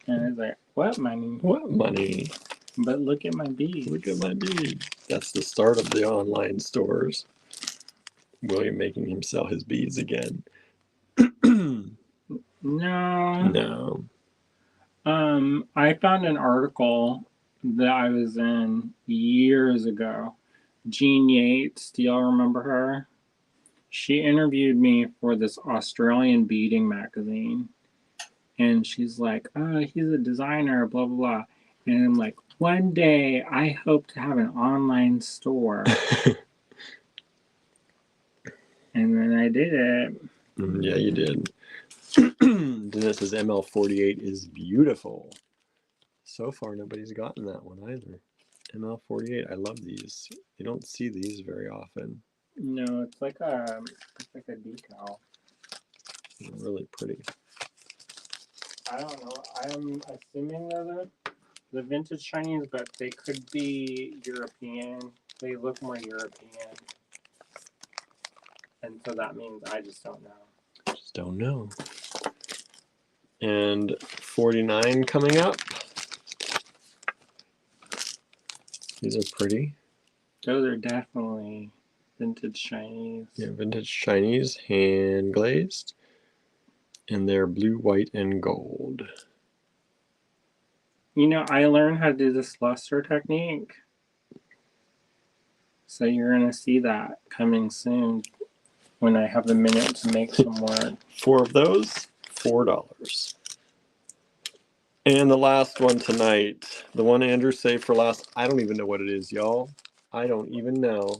And I was like, "What money? What money? But look at my beads. Look at my beads." That's the start of the online stores. William making him sell his beads again. No. I found an article that I was in years ago. Jean Yates, do y'all remember her? She interviewed me for this Australian beading magazine. And she's like, oh, he's a designer, blah, blah, blah. And I'm like, one day I hope to have an online store. And then I did it. Yeah, you did. Dennis says ML48 is beautiful. So far, nobody's gotten that one either. ML48, I love these. You don't see these very often. No, it's like a decal. They're really pretty. I don't know. I'm assuming they're the vintage Chinese, but they could be European. They look more European. And so that means I just don't know. Just don't know. And 49 coming up. These are pretty. Those are definitely vintage Chinese. Yeah, vintage Chinese, hand glazed. And they're blue, white, and gold. You know, I learned how to do this luster technique. So you're going to see that coming soon when I have a minute to make some more. 4 of those, $4. And the last one tonight, the one Andrew saved for last, I don't even know what it is, y'all. I don't even know.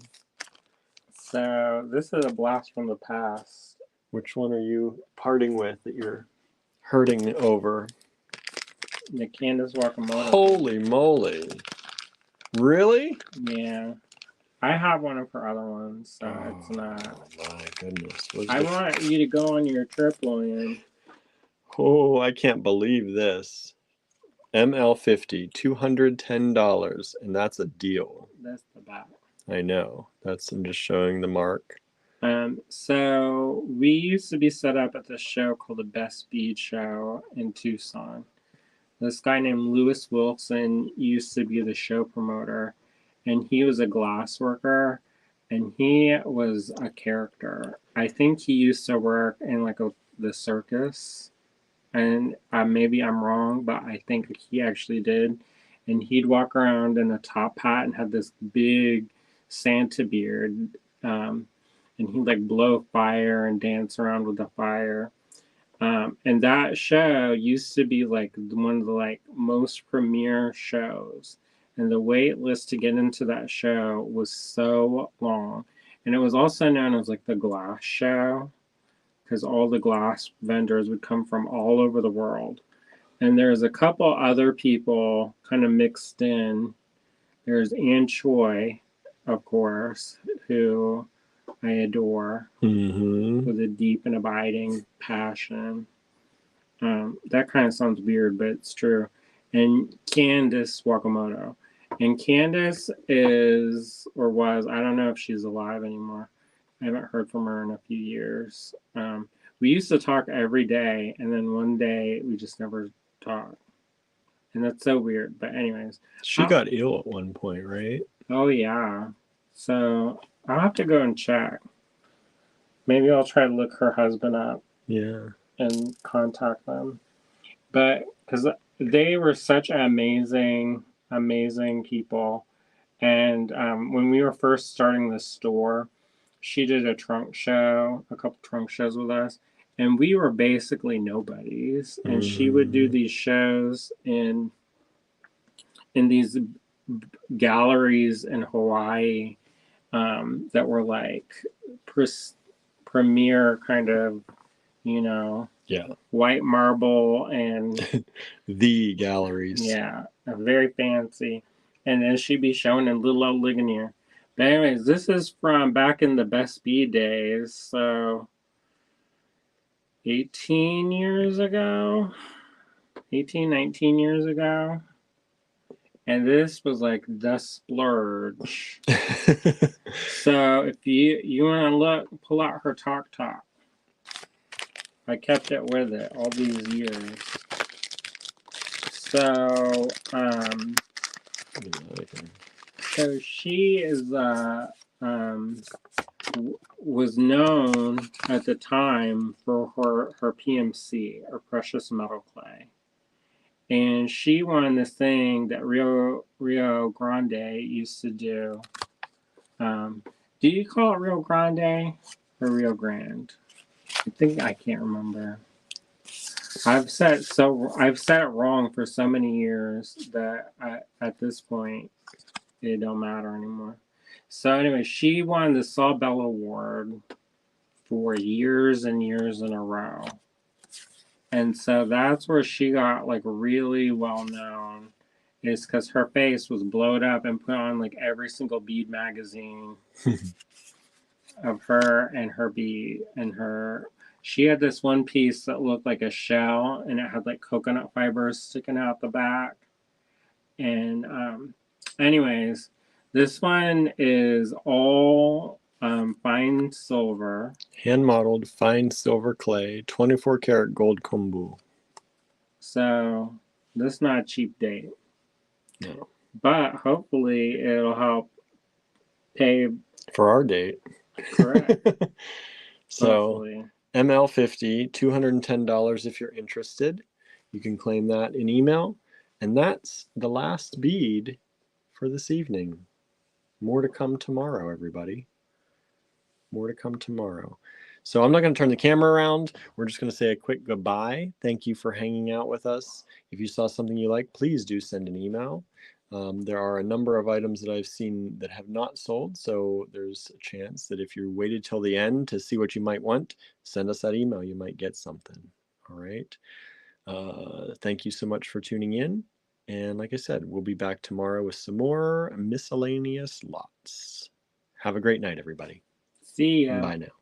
So this is a blast from the past. Which one are you parting with that you're hurting over? The Candace Wakamoto. Holy moly. Really? Yeah. I have one of her other ones, so it's not. Oh my goodness. I want you to go on your trip, William. Oh, I can't believe this. ML50, $210, and that's a deal. That's the back. I know. I'm just showing the mark. So we used to be set up at this show called the Best Bead Show in Tucson. This guy named Lewis Wilson used to be the show promoter, and he was a glass worker, and he was a character. I think he used to work in the circus, and maybe I'm wrong, but I think he actually did. And he'd walk around in a top hat and had this big Santa beard, and he'd blow fire and dance around with the fire. And that show used to be one of the most premier shows. And the wait list to get into that show was so long. And it was also known as the glass show, because all the glass vendors would come from all over the world. And there's a couple other people kind of mixed in. There's Ann Choi, of course, who I adore with a deep and abiding passion. That kind of sounds weird, but it's true. And Candace Wakamoto. And Candace is, or was, I don't know if she's alive anymore. I haven't heard from her in a few years. We used to talk every day, and then one day we just never talked. And that's so weird. But anyways. She got ill at one point, right? Oh, yeah. So I'll have to go and check. Maybe I'll try to look her husband up. Yeah. And contact them. But because they were such amazing people. And when we were first starting the store, she did a couple trunk shows with us. And we were basically nobodies. And she would do these shows in these galleries in Hawaii that were premier kind of, white marble and the galleries. Yeah, very fancy. And then she'd be showing in Little Old Ligonier. But anyways, this is from back in the Best Bead days, so 18 years ago, 18, 19 years ago. And this was the splurge. So if you want to pull out her Talk. I kept it with it all these years. So, so she is was known at the time for her PMC, or precious metal clay, and she won this thing that Rio Grande used to do. Do you call it Rio Grande or Rio Grande? I can't remember. I've said it wrong for so many years that at this point it don't matter anymore. So anyway, she won the Saw Bell Award for years and years in a row. And so that's where she got really well known, is because her face was blowed up and put on every single bead magazine of her and her bead and her. She had this one piece that looked like a shell, and it had coconut fibers sticking out the back. And anyways, this one is all fine silver. Hand modeled fine silver clay, 24 karat gold kombu. So this is not a cheap date. No. But hopefully it'll help pay for our date. Correct. So hopefully. ML50, $210 if you're interested. You can claim that in email. And that's the last bead for this evening. More to come tomorrow, everybody. More to come tomorrow. So I'm not going to turn the camera around. We're just going to say a quick goodbye. Thank you for hanging out with us. If you saw something you like, please do send an email. There are a number of items that I've seen that have not sold, so there's a chance that if you waited till the end to see what you might want, send us that email. You might get something. All right. Thank you so much for tuning in. And like I said, we'll be back tomorrow with some more miscellaneous lots. Have a great night, everybody. See ya. Bye now.